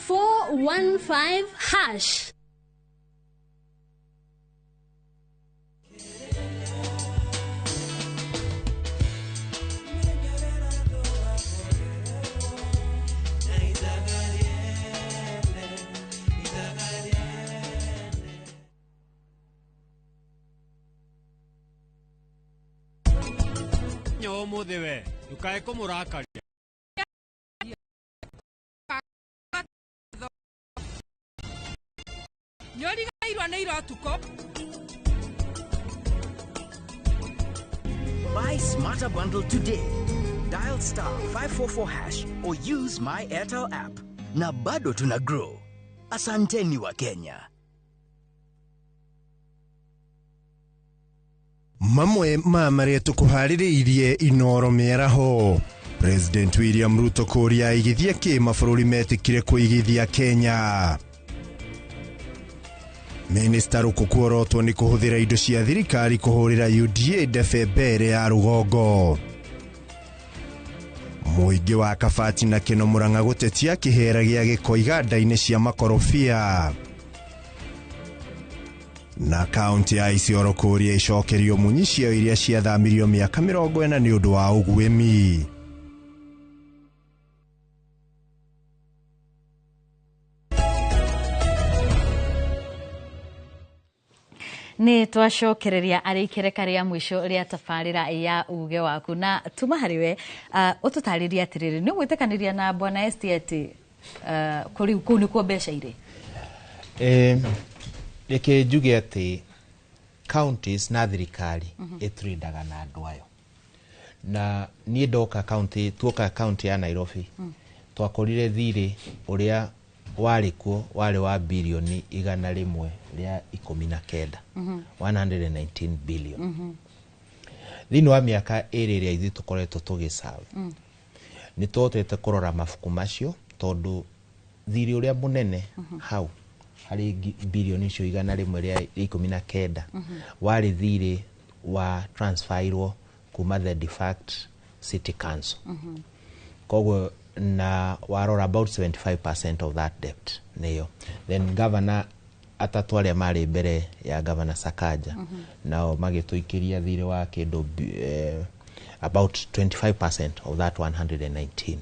*415#. Umuthi we ukae kumurakaria nyorigairwa nä irotuko. Buy Smarter Bundle today. Dial *544# or use my Airtel app. Na bado tuna grow. Asanteni wa Kenya. Mamwe maria tukuhaririirie Inoro Miaraho. President William Ruto kuria igithia ki mabũrũri metikire kuigithia Kenya. Minister ukukuorotwo ni kuhuthira indo cia thirikari kuhurira UDA debe mbere ya rugongo. Muingi wa Kabati na Kino Murang'a gutetia kihera gia giko iganda-ini cia makorobia. Na kaunti ya Isiolo kuria icokerio munyicio iria ciathamirio miaka 40 ni undu wa ugwimi. Ni twacokereria arikire karia mwisho ria tabarira ya uge waku na tuma hariwe ututariria atiriri ni gwitekaniria na bwana Estieti kuri kuni kwa besha ire Reke njuge ati counties na thirikari itrindaga na andu ayo na nie ndoka county ya Nairobi twakorire thiri uria warikuo wale wa bilioni 100 ria 19 119 billion thini wa miaka iri ria ithi tukoretwo tugisawe ni twotete kurora mafuku macio tondu thiri uria munene hau hari bilioni icio 100 ria 19 wari thiri wa transferirwo kuma the de facto city council koguo na warora about 75% of that debt niyo then governor atatware mari mbere ya governor Sakaja nao magituikiria thiri wa kindu about 25% of that 119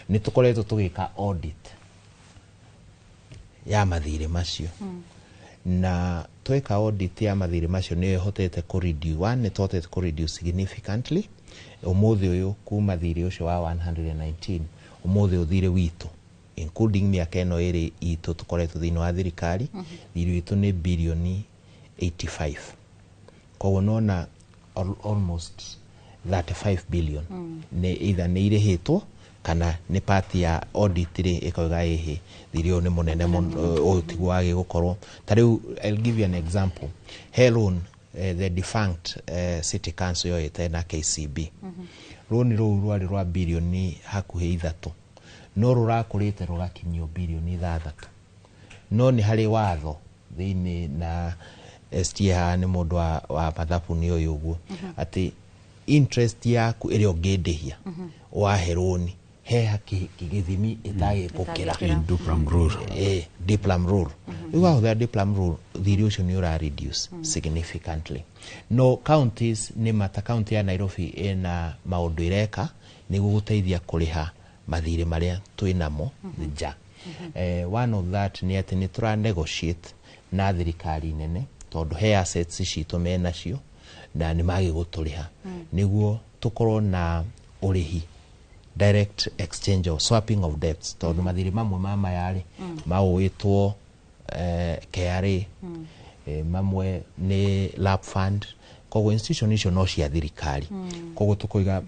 ni tukoretwo tugika audit ya mathiri macio na tweka audit ya mathiri macio ni hotete ku reduce ni totete ku reduce significantly umuthi uyu kuma thiri ucio wa 119 umuthi uthire witu including miaka eno iri itu tukoretwo thini wa thirikari thiri witu ni bilioni 85 koguo nona almost 35 billion ni either ni irihitwo kana ni party ya audit ri ikoiga ehe thirio ni munene otigu age gukorwo tariu I'll give you an example. Helon the defunct city council yo etena KCB roni rwari rwa bilioni hakuhe 3 no rurakurite rugakinyo bilioni 6 no ni hari watho thini na STA ni mundu wa mathabu ni uyu uguo ati interest yaku iri ongindihia wahe roni he githimi itage gukira Diplam rule the Diplam rule thiri ucio ni ura reduce significantly. No counties ni mata county ya Nairobi ina maundu ireka ni guguteithia kuriha mathire maria twinamo nja. One of that ni ati ni tura negotiate na thirikari nene tondu he assets citu mena cio na ni magi guturiha niguo tukorwo na urihi direct exchange of swapping of debts tondu mathiri mamwe mama yari mawitwo KRA mamwe ni lap fund kogo institution icio no cia thirikari kogo tukoiga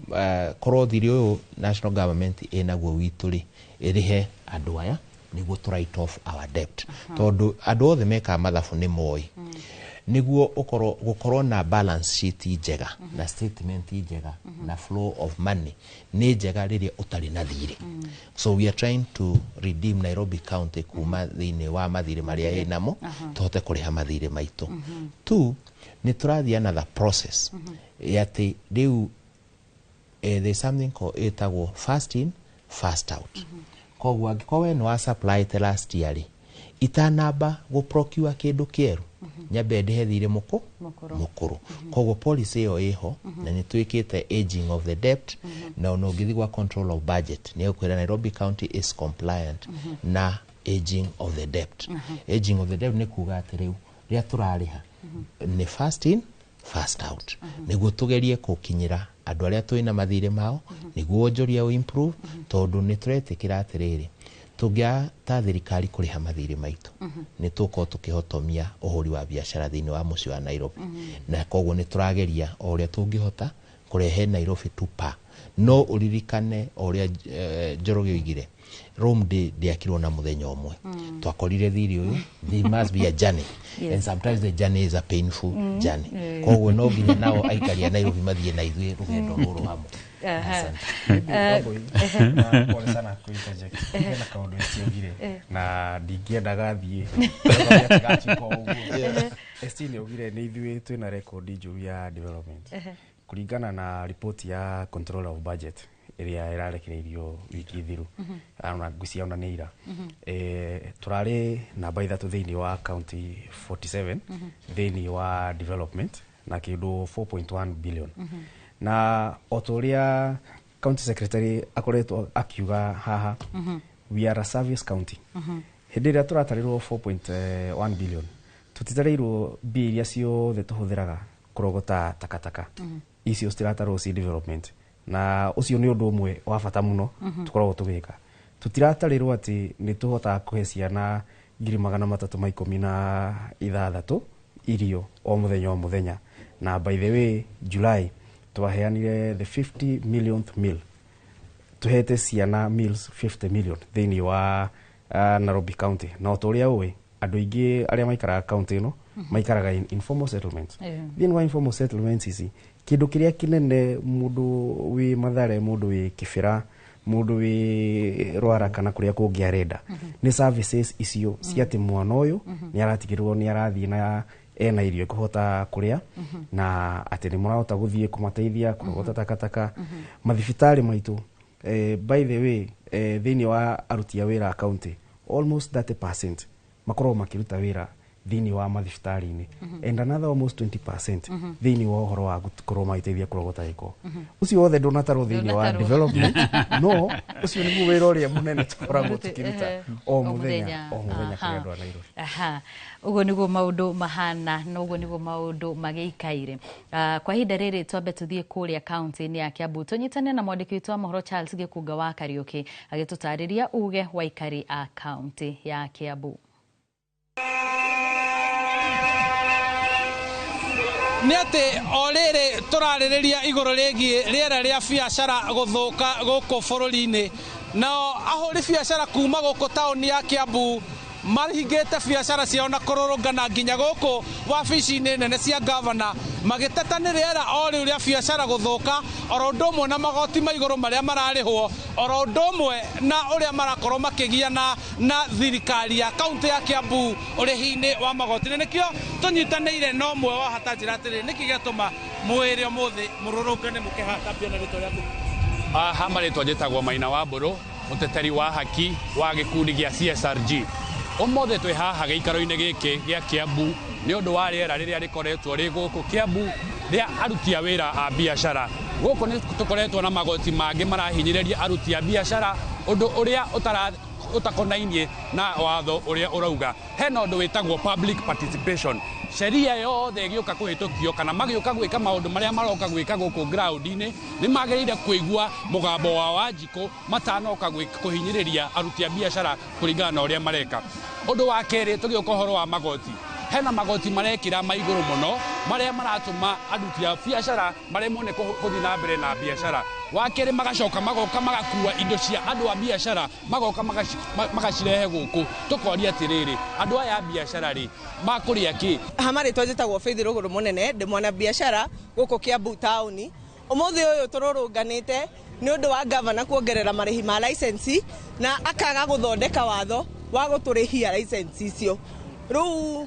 korwo thiri uyu national government enaguo wituri irihe andu aya niguo to write off our debt tondu andu othe meka mathabu ni moi niguo gukorwo na balance sheet njega na statement njega na flow of money ni njega riria utari na thiri. So we are trying to redeem Nairobi County kuma thini wa mathire maria inamo tuhote kuriha mathire maitu. Two, ni turathia another process yati riu there's something called etagwo fast in fast out. Koguo angĩkorwo we nĩ wa supply te last year itanamba go procure kindu kieru nyabe ndihe thire mukuru koguo policy ĩyo iho na nĩ twikite aging of the debt na no ngithi gwa control of budget ni ukwira Nairobi County is compliant na aging of the debt. Aging of the debt ni kuga atiriu ria turariha ni fast in fast out niguo tugerie kukinyira andu aria twina mathire mao niguo njoria o improve tondu ni turetikira atiriri tugia ta thirikari kuriha mathire maitu ni tuko tukihotomia uhuri wa biashara thini wa muci wa Nairobi na koguo ni turageria oria tungihota kurehe Nairobi tupa no uririkane oria Njoroge igire Rome day ndiakirwo na muthenya umwe twakorire thiri uyu there must be a journey and sometimes the journey is a painful journey koguo no nginya nao aikaria Nairobi mathie na ithuĩ rugendo ruru hamwe. Pole sana kuitaje na kaundu ciogire na ndingiendaga thie estini ogire ni ithuĩ twina record njuru ya development kuringana na report ya control of budget iria irarekereirio wiki thiru ana ngucia ona neira turari namba ithatu thiini wa county 47 thiini wa development na kindu 4.1 billion na otoria county secretary akoretwo akiuga haha we are a service county hindi ria turatarirwo 4.1 billion tutitarirwo bill acio tuhuthiraga kurogota takataka icio stiratarwo si development na ucio ni undu umwe wa bata muno tukoragwo tugika tutiratarirwo ati ni tuhota kuhe ciana 316 irio o muthenya na by the way July twaheanire the 50 millionth meal tuhete ciana meals 50 million thini wa Nairobi County na utoria uwe andu ingi aria maikaraga county ino maikaraga in informal settlements thini wa informal settlements ici kindu kiria kinene mundu wi Mathare mundu wi Kibira mundu wi Rwara kana kuria kungi arenda ni services icio ciati mwana uyu ni aratigirwo ni arathie na ena irio kuhota kuria na ati ni murahota guthie kumateithia kurogota takataka mathibitari maitu by the way thini wa aruti a wira county almost 30% makorwo makiruta wira thini wa mathibitari-ini and another almost 20% thini wa uhoro wa gukorwo magiteithia kurogota giko ucio wothe ndonatarwo thini wa development no ucio ni wira uria munene tukoragwo tukiruta o muthenya kirendo Nairobi. Ugo niguo maundu mahana na ugo niguo maundu magiikaire. Kwa hinda riri twambe tuthie kuria county-ini ya Kiambu tunyitane na mwandiki witwa mohoro Charles Gikunga wa Kariuki agitutariria uge wa ikari a county ya Kiambu. Nĩ atĩ o rĩrĩ tũrarĩrĩria igũrũ rĩgiĩ rĩera rĩa biacara gũthũka gũkũ bũrũri-inĩ na ahũri biacara kuma gũkũ taũni ya Kiambu marihingĩte biacara ciao na kũrũrũngana nginya gũkũ wabici-inĩ nene cia gavana magiteta nĩ rĩera o rĩu rĩa biacara gũthũka oro ũndũ ũmwe na magoti ma igũrũ marĩa mararĩhwo oro ũndũ ũmwe na ũrĩa marakorwo makĩgiana na thirikari ya kaunti ya Kiambu ũrĩhi-inĩ wa magoti. Na nĩkĩo tũnyitanĩire na ũmwe wa hatanjĩra atĩrĩ nĩkĩ gĩatũma mwĩrĩ ũmũthĩ mũrũrũngane mũkĩhatambia na rĩtwa rĩaku? Hama rĩtwa njĩtagwo Maina wa Mbũrũ, mũteteri wa haki wa gĩkundi gĩa CSRG. Ũmũthĩ twĩ haha gĩikaro-inĩ gĩkĩ gĩa Kiambu nĩ ũndũ wa rĩera rĩrĩa rĩkoretwo rĩ gũkũ Kiambu rĩa aruti a wĩra a biacara. Gũkũ nĩ tũkoretwo na magoti mangĩ marahinyĩrĩria aruti a biacara, ũndũ ũrĩa ũtakonainie na watho ũrĩa ũrauga. Hena ũndũ wĩtagwo public participation. Sheria yothe ĩgĩũka kũhĩtũkio kana magĩũka gwĩka maũndũ marĩa maroka gwĩka gũkũ ground-inĩ nĩ magĩrĩire kũigua mũgambo wa Wanjikũ matanoka kũhinyĩrĩria aruti a biacara kũringana na ũrĩa mareka. Ũndũ wa kerĩ tũgĩũka ũhoro wa magoti. Hena magoti marekĩra ma igũrũ mũno marĩa maratũma aruti a biacara maremwo nĩ gũthiĩ na mbere na biacara. Wa kerĩ magacoka magoka magakua indo cia andũ a biacara magoka magacirehe gũkũ. Tũkoria atĩrĩrĩ, andũ aya a biacara rĩ makũrĩa kĩ? Hama rĩtwa njĩtagwo Faith Rũgũrũ Mũnene, ndĩ mwana biacara gũkũ Kiambu taũni. Ũmũthĩ ũyũ tũrũrũnganĩte nĩ ũndũ wa gavana kuongerera marĩhi ma license na akaga gũthondeka watho wa gũtũrĩhia license icio. Rĩu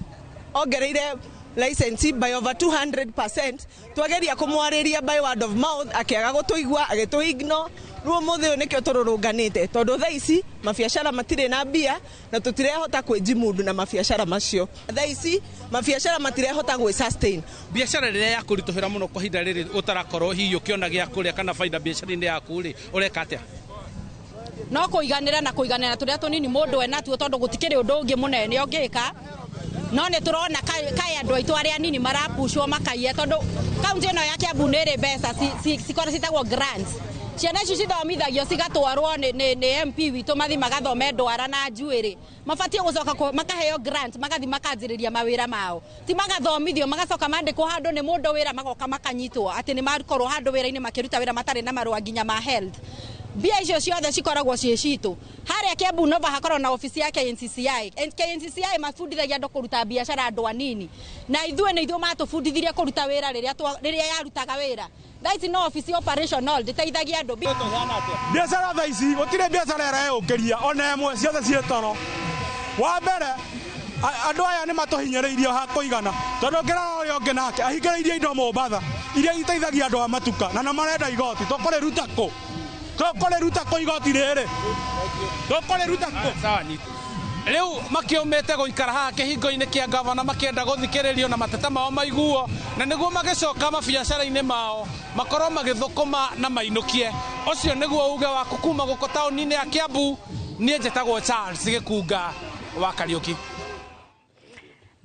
ongereire license by over 200%, twageria kumwarĩria by word of mouth akĩaga gũtũigua agĩtũignore. Rĩu ũmũthĩ ũyũ nĩkĩo tũrũrũnganĩte tondũ thaa ici mabiacara matirĩ na mbia na tũtirehota kwĩjimundu na mabiacara macio. Thaa ici mabiacara matirehota gwĩ sustain. Biacara rĩrĩa yakũritũhĩra mũno kwa ihinda rĩrĩ ũtarakorwo hihi ũkĩona gĩa kũrĩa kana baida biacara-inĩ yaku rĩ ũreka atĩa? No kũiganĩra na kũiganĩra tũrĩa tũnini mũndũ enatuo tondũ gũtikĩrĩ ũndũ ũngĩ mũnene ũngĩka. No nĩ tũrona kaĩ andũ aitũ arĩa nini marapushwo makaiya tondũ kaunti ĩno ya Kiambu nĩ ĩrĩ mbeca cikora citagwo grants. Ciana ici cithomithagio cigatwarwo nĩ MP witũ mathi magathome ndwara na njuĩrĩ. Mabatie gũcoka makaheo grant magathi makanjĩrĩria mawĩra mao. Ti magathomithio magacoka mandĩkwo handũ nĩ mũndũ wĩra magoka makanyitwo atĩ nĩ makorwo handũ wĩra-inĩ makĩruta wĩra matarĩ na marũa nginya ma health. Mbia icio ciothe cikoragwo ciĩ citũ. Harĩa Kiambu Nova hakorwo na ofisi ya KNCCI. KNCCI mabundithagia andũ kũruta biacara andũ anini. Na ithuĩ nĩ ithuĩ matũbundithirie kũruta wĩra rĩrĩa yarutaga wĩra. Thaa ici no ofisi operational ndĩteithagia andũ. Biacara thaa ici gũtirĩ biacara ĩreyũkĩria ona ĩmwe ciothe ciĩ toro. Wa mbere andũ aya nĩ matũhinyĩrĩirio ha kũigana tondũ ngĩrora ũrĩa ũngĩ nake ahingĩrĩirie indo Mombatha iria iteithagia andũ a matuka na marenda igoti tũkũrĩruta kũ? Tũkũrĩruta kũ igoti rĩrĩ? Tũkũrĩruta kũ? Rĩu makĩũmĩte gũikara haha kĩhingo-inĩ kĩa gavana makĩenda gũthikĩrĩrio na mateta mao maiguo na nĩguo magĩcoka mabiacara-inĩ mao makorwo magĩthũkũma na mainũkie. Ũcio nĩguo uge waku kuma gũkũ taũni-inĩ ya Kiambu. Niĩ njĩtagwo Charles Gĩkunga wa Kariũki.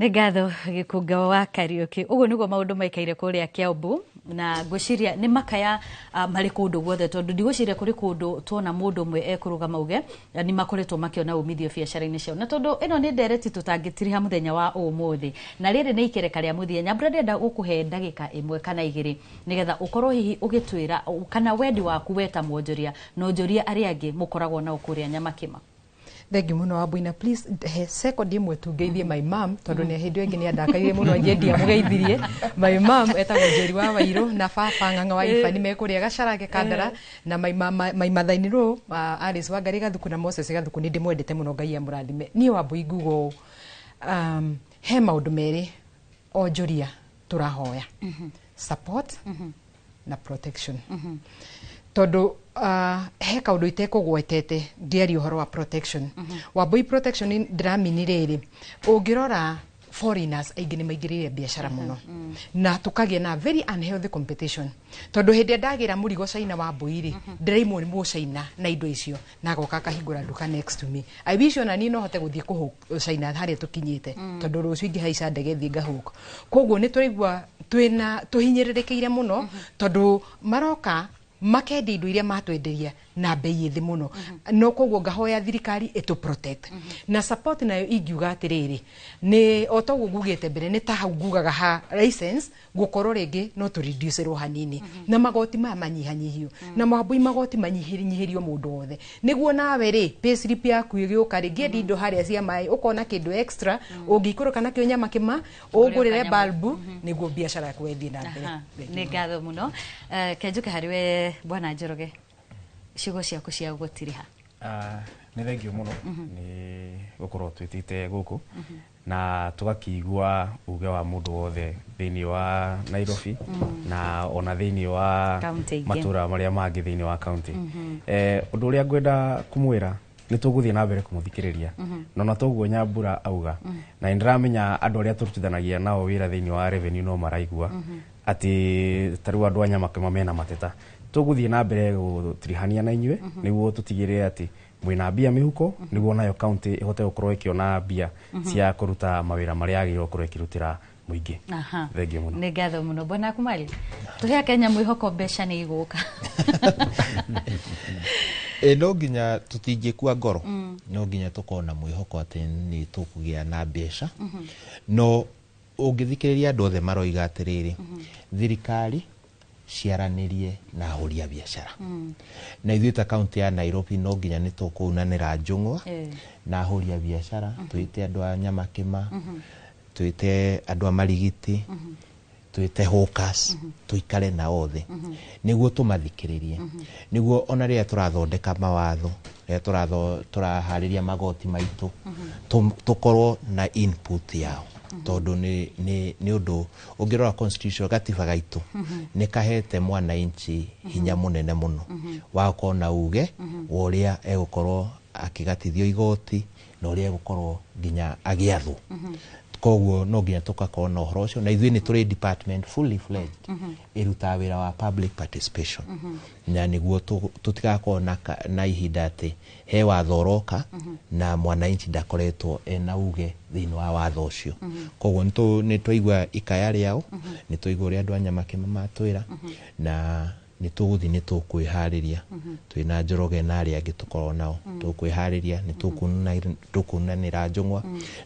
Nĩ ngatho Gĩkunga wa Kariũki. Ũguo nĩguo maũndũ maikaire kũrĩa Kiambu na ngwĩciria nĩ makaya marĩ kũndũ guothe tondũ ndigwĩciria kũrĩ kũndũ tuona mũndũ ũmwe ekũrũgama uge nĩ makoretwo makĩona umithio biacara-inĩ ciao. Na tondũ ĩno nĩ ndereti tũtangĩtiriha mũthenya wa ũmũthĩ na rĩrĩ nĩ ikereka rĩa mũthia. Nyambura ndĩrenda gũkũhe ndagĩka ĩmwe kana igĩrĩ nĩgetha ũkorwo hihi ũgĩtwĩra kana wendi waku weta mwonjoria na onjoria arĩa angĩ mũkoragwo nao kũrĩa Nyamakima. Thengi muno Wambũi, please he second imwe tungeithie my mom tondu ni hindi ingi ni andakaire muno ngendia mugeithirie. My mom etagwo Njeri wa Wairũ na baba Ng'ang'a wa Ibani mekuria Gacarage Kandara na my mathaini ro Alice Wangari Gathuku na Moses Gathuku ni ndimwendete muno, Ngai amurathime. Ni Wambũi ngugo he maundu meri onjoria turahoya support na protection. Tondu he kaundu itekũgwetete ndiari ũhoro wa protection. Wambũi protection ndĩramini rĩrĩ ũngĩrora foreigners aingĩ nĩ maingĩrĩire biacara mũno na tukagĩa na very unhealthy competition tondu hĩndĩ ndagĩra mũrigo China Wambũi rĩ ndĩraimwo nĩ Mũchina na indo icio na agoka akahingũra nduka next to me. I wish ona niĩ no hote gũthiĩ kũhũ China harĩa tũkinyĩte tondu rũciũ ingĩhaica ndege thiĩ ngahũka. Koguo nĩ tũraigua twĩna tũhinyĩrĩrĩkĩire mũno tondu maroka makendi indo iria matwenderia na bei thi muno no koguo ngahoya thirikari ito protect na support nayo ingiuga atiriri ni otoguo ngugite mbere ni ta hau ngugaga ha license gukorwo ringi no to reduce ro hanini na magoti manyihanyihio na mabui magoti manyihirinyihirio mundu othe niguo nawe ri payslip yaku igiuka ringi dindo haria cia mai ukona kindu extra ungikuru kana kio nyama kima ugurire balbu niguo biashara yaku ithie na mbere ni ngatho muno kenjuke hariwe bwana Njoroge ciugo ciaku cia gutiriha ni thengio muno ni gukorwo twitite guku na tugakigua uge wa mundu wothe thiini wa Nairobi na ona thiini wa matura maria mangi thiini wa county undu uria ngwenda kumwira ni tuguthie na mbere kumuthikiriria na toguo Nyambura auga na ndiramenya andu aria turutithanagia nao wira thiini wa revenue no maraigua ati taru andu anyama kema mena mateta tuguthie na mbere gutirihania na inywe niguo tutigire ati mwina bia mihuko niguo nayo county ihote gukorwo ikiona bia cia kuruta mawira maria agirwo gukorwo ikirutira muingi thengio muno ni ngatho muno bwana Kumali tuhe Kenya mwihoko mbeca ni iguka no nginya tutingikua ngoro no nginya tukona mwihoko ati ni tukugia na mbeca no ungithikiriria andu othe maroiga atiriri thirikari ciaranirie na ahũri a biashara na ithuĩ ta kaunti ya Nairobi no nginya nĩ tũkũnanĩra njũng'wa na ahũri a biashara twĩte andũ a nyama kĩma twĩte andũ a marigiti twĩte hawkers tuikare na othe nĩguo tũmathikĩrĩrie nĩguo ona rĩrĩa tũrathondeka mawatho rĩrĩa tũraharĩria magoti maitũ tũkorwo na input yao tondu ni undu ungirora constitution gatiba gaitu ni kahete mwananchi hinya munene muno wa kona uge uria egukorwo akigatithio igoti na uria egukorwo nginya agiathwo koguo no nginya tukakorwo na uhoro ucio na ithuĩ ni turi department fully fledged iruta wira wa public participation na niguo tutigakorwo na ihinda ati he watho uroka na mwananchi ndakoretwo ena uge thiini wa watho ucio koguo ni twaigua ikaya riao ni twaigua uria andu a nyama kĩma matwira na ni tuguthi ni tukwihariria twina Njoroge na aria angi tukorwo nao tukwihariria ni tukunanira njũng'wa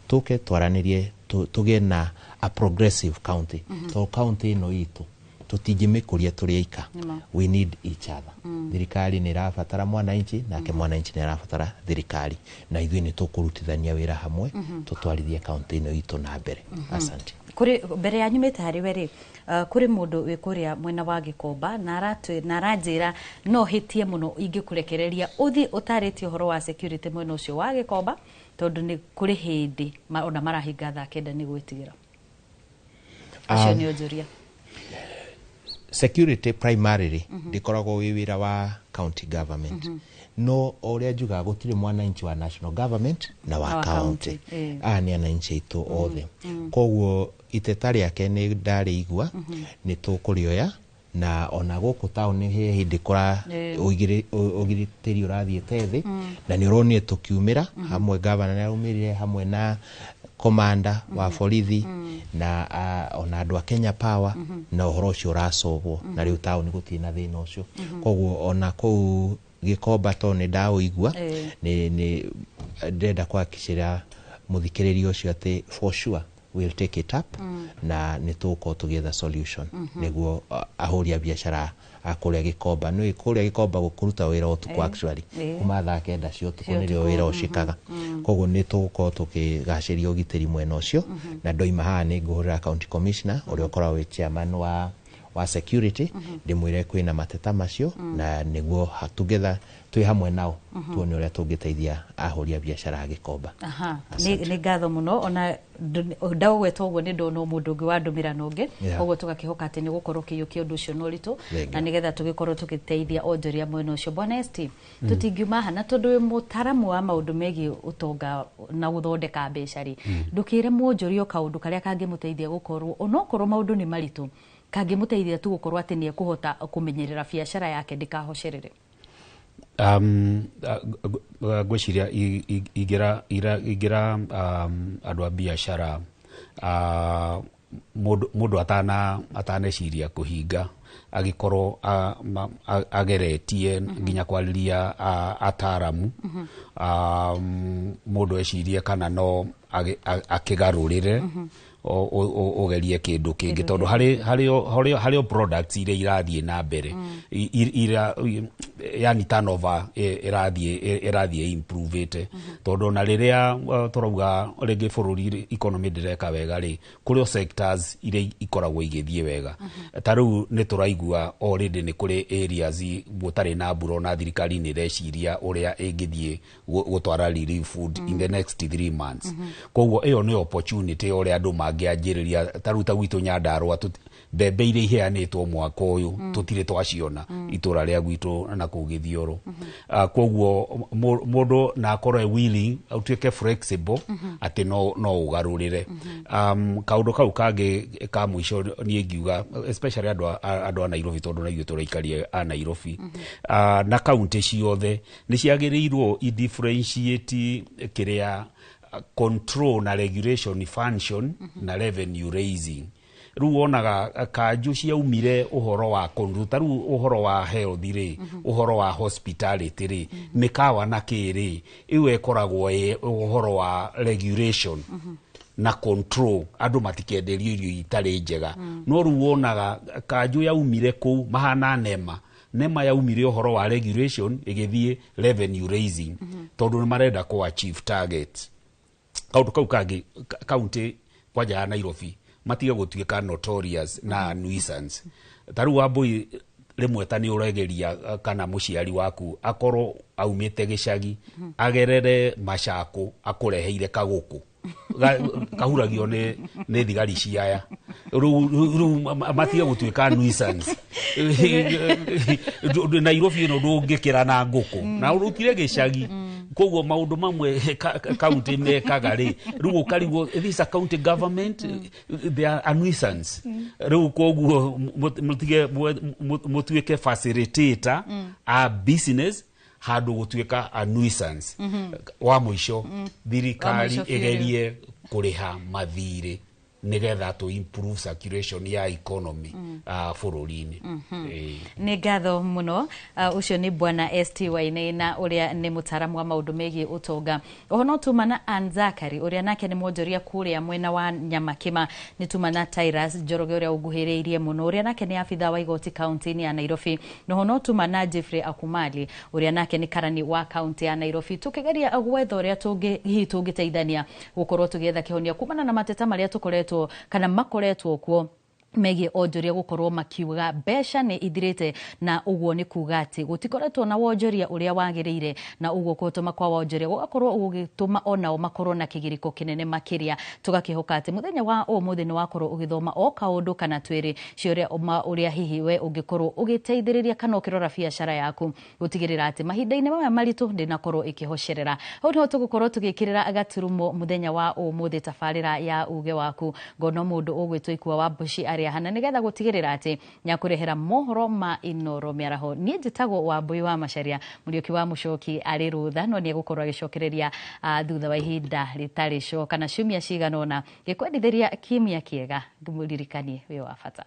tuke twaranirie tuge na a progressive county so county ino itu tutingimikuria turi aika we need each other thirikari ni rafatara mwananchi nake mwananchi ni rafatara thirikari na ithuĩ ni tukurutithania wira hamwe tutwarithie county ino itu na mbere asante kuri mbere ya nyumite hariwe ri kuri mundu wi kuria mwena wa Gikomba na aranjira no hitie muno ingikurekereria uthi utaritie horo wa security mwena ucio wa Gikomba tondu ni kuri hindi ona marahinga thaa kenda ni gwitigira acio ni ujuria security primarily ndikoragwo wi wira wa county government no uria njuga gutire mwananchi wa national government na wa county ni ananchi itu othe koguo iteta riake ni ndari igua ni tukurioya na ona guku tauni he hindi kora ugiritiri urathiete thi na ni uronie tukiumira hamwe governor na umirire hamwe na commander wa borithi na ona andu a Kenya Power na uhoro ucio uracobwo na riu tauni gutina thina ucio koguo ona kuu Gikomba to ni ndawigua ni ndenda kwakicira muthikiririo ucio ati for sure we'll take it up na ni tuko together solution niguo ahũri a biashara akuria Gikomba no kuria Gikomba gukuruta wira utuku actually kuma thaa kenda cio tuko nirio wira ucikaga koguo ni tuko tukigaciria ugitiri mwena ucio na ndoima haha ni nguhurira county commissioner uria ukoragwo wi chairman wa security ndimwire kwina mateta macio na niguo together twi hamwe nao tuone uria tungiteithia ahũri a biashara a Gikomba ni ngatho muno ona ndagwetwo uguo ni ndono mundu ungi wa ndumira nungi koguo tugakihoka ati ni gukorwo kiyuki undu ucio no ritu na nigetha tugikorwo tugiteithia onjoria mwena ucio bwana ST tutingiuma hana tondu wi mutaramu wa maundu megi utonga na guthondeka mbeca ri ndukire mwonjoria kaundu karia kangimuteithia gukorwo onokorwo maundu ni maritu kangimuteithia tu gukorwo ati ni ekuhota kumenyerera biashara yake ndikahocerere gwiciria igira andu a biashara mundu ataneciria kuhinga agikorwo ageretie nginya kwariria ataramu mundu ecirie kana no akigarurire ogerie kindu kingi tondu hari products iria irathie na mbere yani turnover irathie improve it tondu na riria turauga rigi bururi economy direka wega ri kurio sectors iria ikoragwo igithie wega taru ni turaigua already ni kuri areas gutari na mbura na thirikari ni reciria uria ingithie gutwara relief food in the next 3 months koguo iyo ni opportunity uria andu angianjiriria taruta gwitu Nyandarua mbembe iria iheanitwo mwaka uyu tutire twaciona itura ria gwitu na kugithioro koguo mundu na akorwe willing atuike flexible ati no ugarurire kaundu kau kangi ka mwisho ni ngiuga especially andu a Nairobi tondu na ithu turaikarie a Nairobi na county ciothe ni ciagirirwo i differentiate kiria control na regulation function na revenue raising ru onaga kanju ciaumire uhoro wa konruta ru uhoro wa health ri uhoro wa hospitality ri mikawa na kiri iwe koragwo uhoro wa regulation na control andu matikenderio irio itari njega no ru onaga kanju yaumire ku mahana nema yaumire uhoro wa regulation igithie revenue raising tondu ni marenda ku achieve targets kaundu kau kangi county kwaja ya Nairobi matiga gutuika notorious na nuisance taru wambui rimwe tani uregeria kana muciari waku akoro aumite gicagi agerere Macako akureheire kaguku kahuragio ni thigari ciaya ru matiga gutuika nuisance Nairobi no ndungikira na nguku na urutire gicagi koguo maundu mamwe county mekaga ri riu karigo this a county government they are a nuisance riu koguo mutuike facilitator a business handu gutuika a nuisance wa mwisho thirikari igerie kuriha mathire nigetha to improve circulation ya economy bururi-ini ni ngatho muno ucio ni bwana ST Wainaina uria ni mutaramu wa maundu megi utonga ohono tumana Anzakari uria nake ni mwonjoria kuria mwena wa Nyamakima ni tumana Tyrus Njoroge uria uguhiriirie muno uria nake ni afitha wa igoti county ni ya Nairobi no hono tumana Jeffrey Akumali uria nake ni karani wa county ya Nairobi tukigeria gwetha uria tungiteithania gukorwo tugetha kihonia kumana na mateta maria tukoretwo kana makoretwo kuo megi onjoria gukorwo makiuga besha ni ithirite na uguo ni kuga ati gutikoretwo na wonjoria uria wagiriire na uguo kutuma kwa wonjoria gukorwo ugituma onao makorwo na kigiriko kinene makiria tugakihoka ati muthenya wa umuthi ni wakorwo ugithoma o kaundu kana twiri cioria uria hihi we ungikorwo ugiteithiriria kana ukirora biashara yaku gutigirira ati mahinda-ini maya maritu ndinakorwo ikihocerera ho no tugukorwo tugikirira agaturumo muthenya wa umuthi tafarira ya uge waku ngono mundu ugwitwo ikwa wa Bushi hana nigetha gutigirira ati nyakurehera mohoro ma Inoro miaraho nie njitagwo wa Mbui wa Macharia murioki wa Mucoki ari rutha no nie gukorwo agicokereria thutha wa ihinda ritari co kana ciumia ciganona gikwendithiria kimia kiega ngumuririkanie we wa bata.